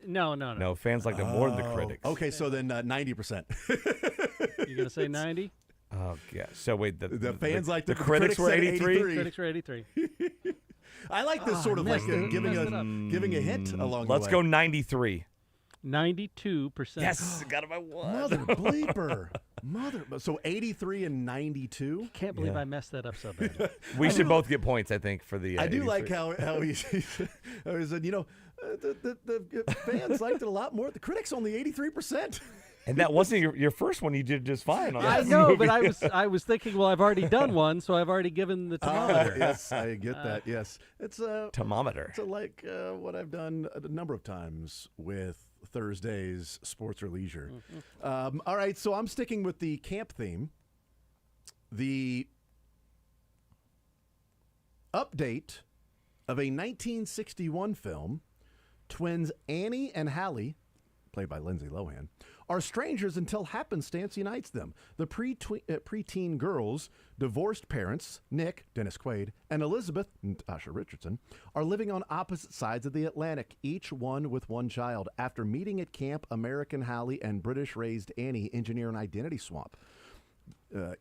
No. No, fans liked it more than the critics. Okay, so then 90%. You're gonna say 90? Oh yeah. So wait, the fans liked the it. critics were said 83. Critics were 83. I like this sort of like giving a hint along the way. Let's go 93. 92%. Yes, got it by one. Mother bleeper. So 83 and 92. Can't believe I messed that up so bad. We should both get points, I think, for the. I do 83. like how he said, the fans liked it a lot more. The critics only 83%. And that wasn't your first one. You did just fine on I that know, movie. but I was thinking, well, I've already done one, so I've already given the thermometer. Yes, I get that. Yes, it's a thermometer. It's like what I've done a number of times with Thursday's Sports or Leisure. All right, so I'm sticking with the camp theme. The update of a 1961 film, twins Annie and Hallie, played by Lindsay Lohan, are strangers until happenstance unites them. The preteen girls, divorced parents, Nick, Dennis Quaid, and Elizabeth, Natasha Richardson, are living on opposite sides of the Atlantic, each one with one child. After meeting at camp, American Hallie and British-raised Annie engineer an identity swap,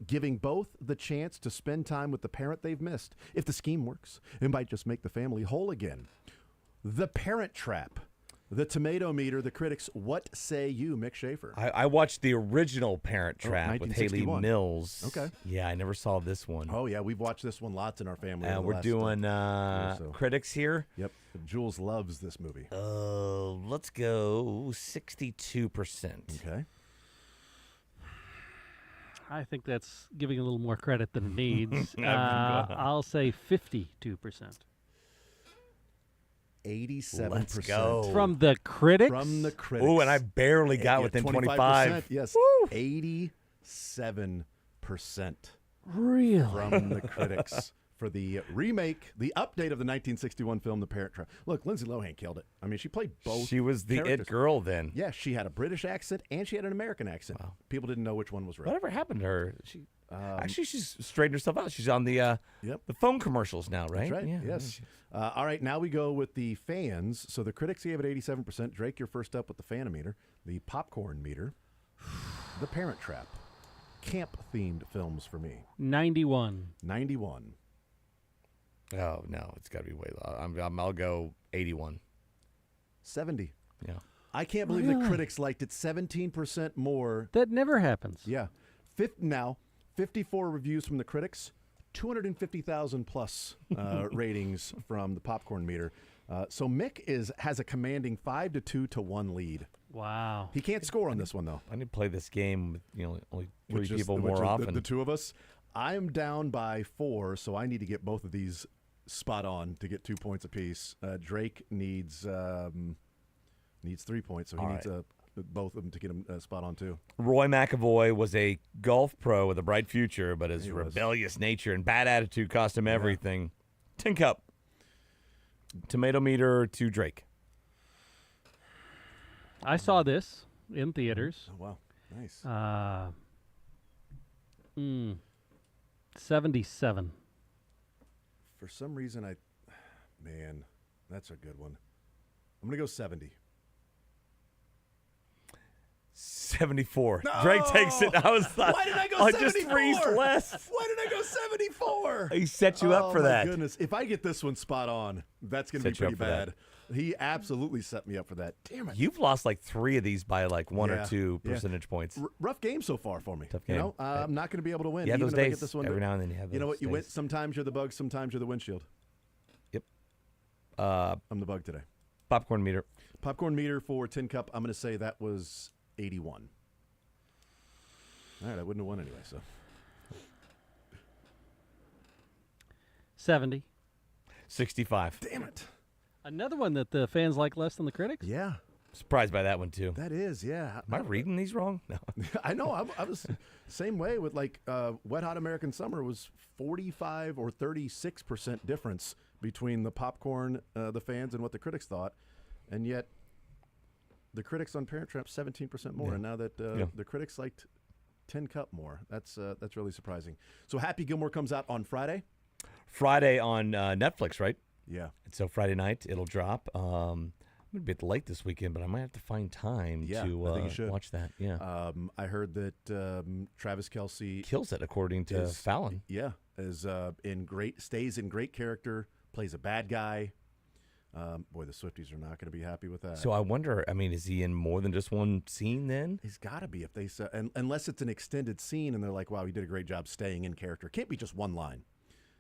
giving both the chance to spend time with the parent they've missed. If the scheme works, it might just make the family whole again. The Parent Trap. The tomato meter, the critics, what say you, Mick Schaefer? I watched the original Parent Trap with Haley 1961. Mills. Okay. Yeah, I never saw this one. Oh, yeah, we've watched this one lots in our family. over the We're last, doing year or so. critics here. Yep. Jules loves this movie. Let's go 62%. Okay. I think that's giving a little more credit than it needs. I'll say 52%. 87%. Let's go. From the critics? From the critics. Oh, and I barely got within 25. Yes. 87%. Really? From the critics for the remake, the update of the 1961 film, The Parent Trap. Look, Lindsay Lohan killed it. I mean, she played both. She was the characters. it girl then. Yeah, she had a British accent and she had an American accent. Wow. People didn't know which one was right. Whatever happened to her? Actually, she's straightened herself out. She's on the the phone commercials now, right? That's right. Yeah. Yes. All right, now we go with the fans. So the critics gave it 87%. Drake, you're first up with the fanometer, the popcorn meter, The Parent Trap. Camp-themed films for me. 91. 91. Oh no, it's got to be way low. I'll go 81. 70. Yeah. I can't believe the critics liked it 17% more. That never happens. Yeah. 54 reviews from the critics, 250,000 plus ratings from the popcorn meter. So Mick has a commanding 5-2 to 1 lead. Wow. He can't score on this one, though. I need to play this game with only three Which is- people which more is often. The two of us. I'm down by 4, so I need to get both of these spot on to get 2 points apiece. Drake needs 3 points, so he needs both of them to get him spot on too. Roy McAvoy was a golf pro with a bright future, but his He was. rebellious nature and bad attitude cost him everything. Tin Cup. Tomato meter to Drake. I saw this in theaters. Oh, wow. Nice. 77. For some reason, man, that's a good one. I'm going to go 70. 74. Drake takes it. I was Why did I go 74? Just 3 less. Why did I go 74? He set you up for that. Oh, my goodness. If I get this one spot on, that's going to be Set you pretty up for that. bad. He absolutely set me up for that. Damn it. You've lost like 3 of these by like 1 Yeah, or 2 yeah. percentage points. Rough game so far for me. Tough You game. know, I'm not going to be able to win. You have even those if I get days. this one. Every now and then you have You know those what? You win. days. Sometimes you're the bug. Sometimes you're the windshield. Yep. I'm the bug today. Popcorn meter. Popcorn meter for Tin Cup. I'm going to say that was 81. All right, I wouldn't have won anyway. So 70. 65. damn it. Another one that the fans like less than the critics? Yeah, Surprised by that one too. that is. Yeah, Am I reading these wrong? No. I know. I was same way with like Wet Hot American Summer was 45 or 36% difference between the popcorn, the fans, and what the critics thought, and yet the critics on Parent Trap 17% more, Yeah. and now that Yeah. the critics liked Tin Cup more. That's really surprising. So Happy Gilmore comes out on Friday. Friday on Netflix, right? Yeah. And so Friday night it'll drop. I'm a bit late this weekend, but I might have to find time Yeah, to I think you should. watch that. Yeah. I heard that Travis Kelce Kills it according to Fallon. Yeah, stays in great character, plays a bad guy. Boy, the Swifties are not going to be happy with that. So I wonder, is he in more than just one scene then? He's got to be if they say, unless it's an extended scene and they're like, wow, he did a great job staying in character. It can't be just one line.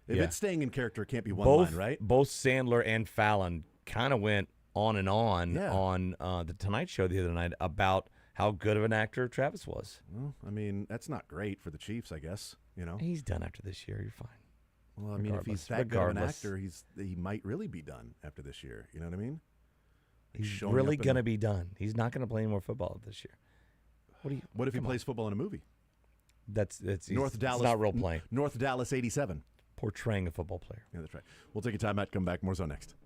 If Yeah. it's staying in character, it can't be one Both, line, right? Both Sandler and Fallon kind of went on and on Yeah. on the Tonight Show the other night about how good of an actor Travis was. Well, that's not great for the Chiefs, I guess. You know, He's done after this year. You're fine. well, if he's that Regardless. good of an actor, he might really be done after this year. You know what I mean? He's showing really up in- going to be done. He's not going to play any more football this year. What if he plays football in a movie? That's North Dallas. It's not role playing. North Dallas '87. Portraying a football player. Yeah, that's right. We'll take a time out. Come back. More Zone next.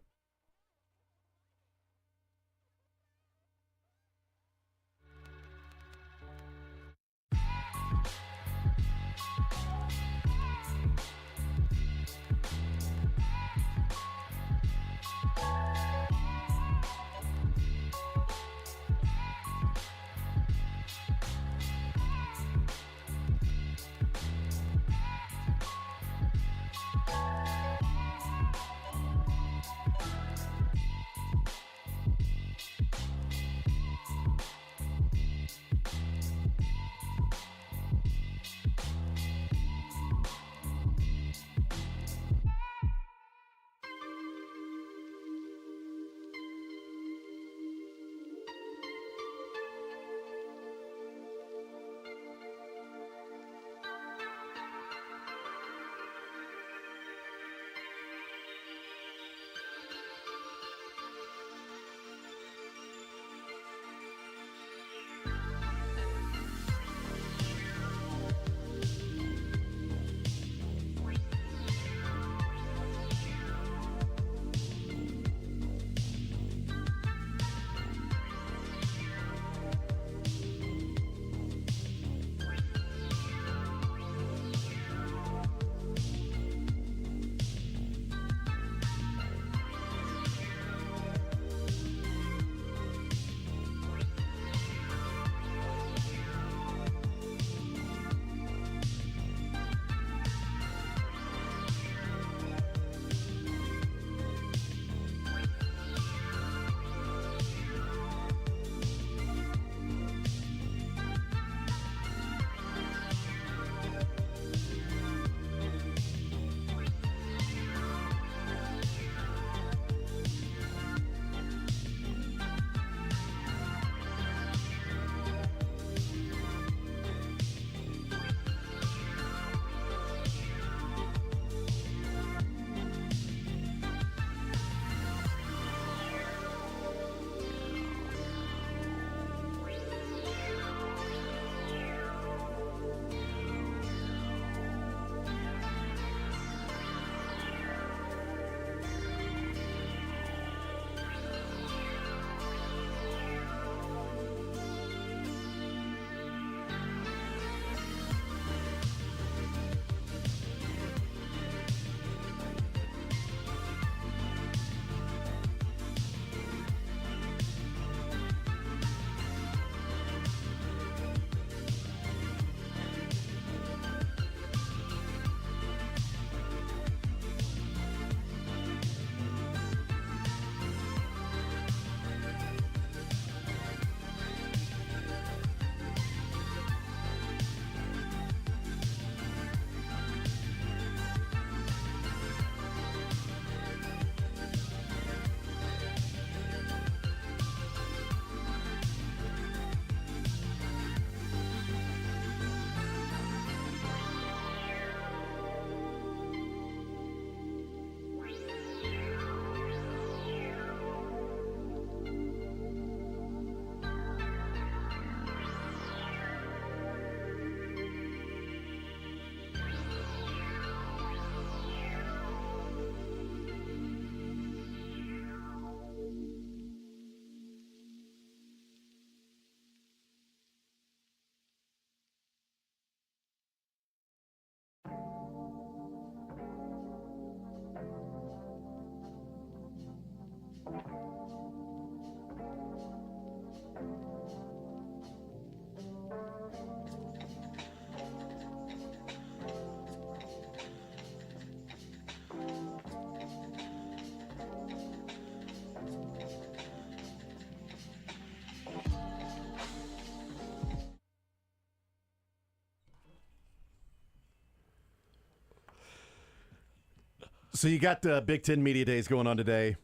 So you got Big Ten Media Days going on today.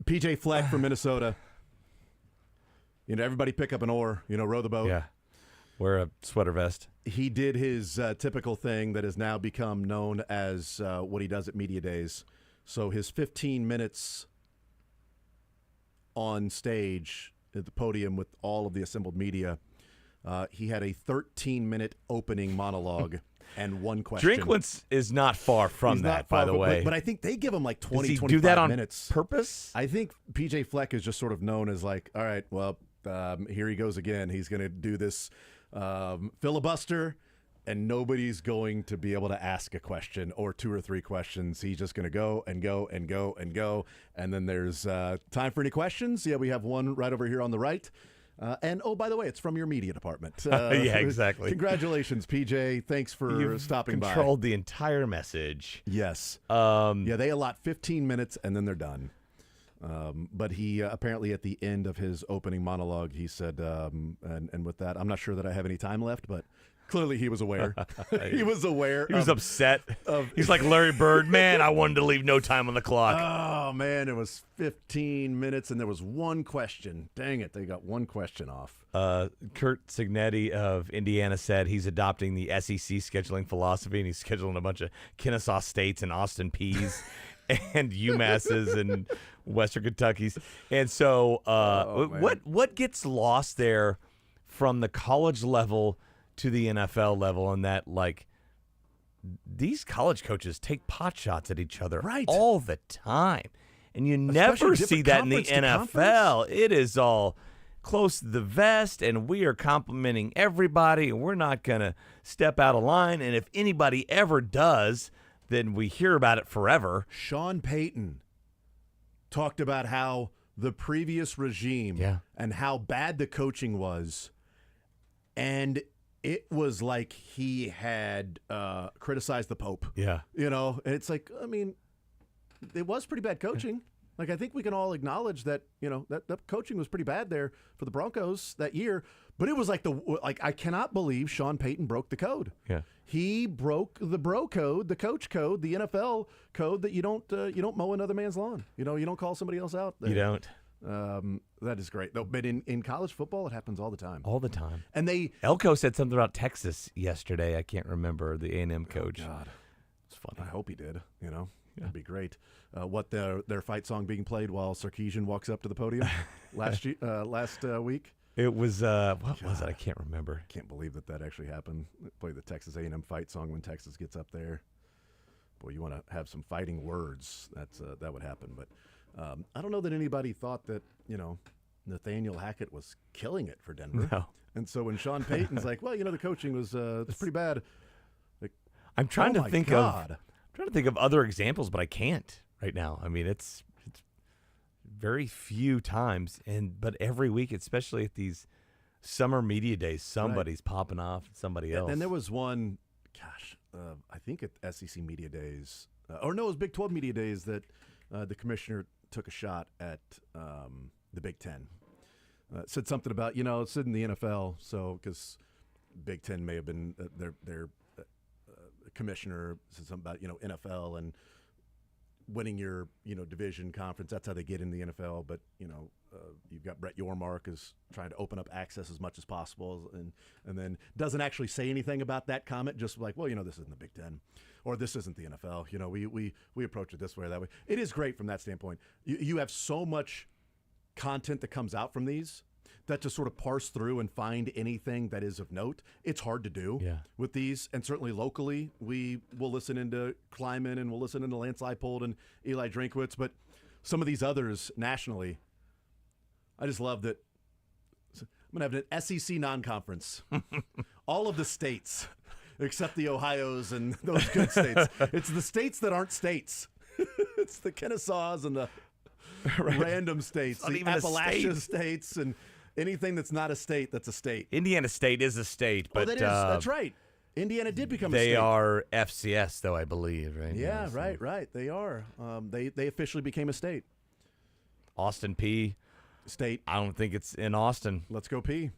PJ Fleck from Minnesota. Everybody pick up an oar, row the boat. Yeah. Wear a sweater vest. He did his typical thing that has now become known as what he does at Media Days. So his 15 minutes on stage at the podium with all of the assembled media, he had a 13-minute opening monologue and one question. Drinkwitz is not far from that, by the way. But I think they give him like 20, Does he 25 do that on minutes. purpose? I think PJ Fleck is just sort of known as like, all right, well, here he goes again. He's going to do this filibuster, and nobody's going to be able to ask a question or 2 or 3 questions. He's just going to go and go and go and go. And then there's time for any questions. Yeah, we have one right over here on the right. And, oh, by the way, it's from your media department. Yeah, exactly. Congratulations, PJ. Thanks for You've stopping by. Controlled the entire message. Yes. Yeah, they allot 15 minutes, and then they're done. But he apparently at the end of his opening monologue, he said, and with that, I'm not sure that I have any time left, but clearly he was aware. He was aware. He was upset. He's like Larry Bird. Man, I wanted to leave no time on the clock. Oh, man, it was 15 minutes, and there was one question. Dang it, they got one question off. Kurt Signetti of Indiana said he's adopting the SEC scheduling philosophy, and he's scheduling a bunch of Kennesaw States and Austin Peay's and UMass's and Western Kentucky's. And so what gets lost there from the college level to the NFL level, and that, like, these college coaches take pot shots at each other all the time, and you never see that in the NFL. It is all close to the vest, and we are complimenting everybody, and we're not going to step out of line, and if anybody ever does, then we hear about it forever. Sean Payton talked about how the previous regime and how bad the coaching was, and it was like he had criticized the Pope. Yeah. And it's like, I mean, it was pretty bad coaching. Like, I think we can all acknowledge that, that the coaching was pretty bad there for the Broncos that year. But it was like I cannot believe Sean Payton broke the code. Yeah. He broke the bro code, the coach code, the NFL code that you don't mow another man's lawn. You don't call somebody else out there. You don't. That is great, though. But in college football, it happens all the time. All the time. And Elko said something about Texas yesterday. I can't remember, the A&M coach. Oh, God. It's funny. I hope he did. That'd be great. What their fight song being played while Sarkisian walks up to the podium last week? It was what was it? I can't remember. Can't believe that actually happened. Play the Texas A&M fight song when Texas gets up there. Boy, you want to have some fighting words. That would happen, but. I don't know that anybody thought that, Nathaniel Hackett was killing it for Denver. No. And so when Sean Payton's like, well, the coaching was it's pretty bad. Like, I'm trying to think God. of other examples, but I can't right now. I mean, it's very few times, but every week, especially at these summer media days, somebody's popping off at somebody else. And there was one, I think at SEC Media Days, it was Big 12 Media Days that the commissioner took a shot at the Big Ten. Said something about, it's in the NFL, so because Big Ten may have been their commissioner said something about, NFL and winning your, division conference. That's how they get in the NFL. But, you've got Brett Yormark is trying to open up access as much as possible and then doesn't actually say anything about that comment, just like, well, this isn't the Big Ten. Or this isn't the NFL. We approach it this way or that way. It is great from that standpoint. You have so much content that comes out from these that to sort of parse through and find anything that is of note, it's hard to do with these. And certainly locally, we will listen into Kleiman and we'll listen into Lance Leipold and Eli Drinkwitz. But some of these others nationally, I just love that. I'm going to have an SEC non-conference. All of the states. Except the Ohios and those good states. It's the states that aren't states. It's the Kennesaws and the random states, the Appalachia states, and anything that's not a state that's a state. Indiana State is a state, but that's right. Indiana did become a state. They are FCS, though, I believe, right? Yeah, right. They are. They officially became a state. Austin Peay. State. I don't think it's in Austin. Let's go Peay.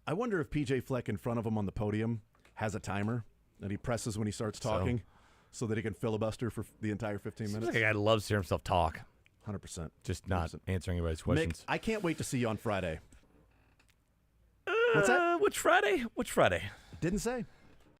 I wonder if PJ Fleck in front of him on the podium has a timer that he presses when he starts talking so that he can filibuster for the entire 15 minutes. Like a guy loves to hear himself talk. 100%. Just not 100%. answering anybody's Mick, questions. I can't wait to see you on Friday. What's that? Which Friday? Which Friday? Didn't say.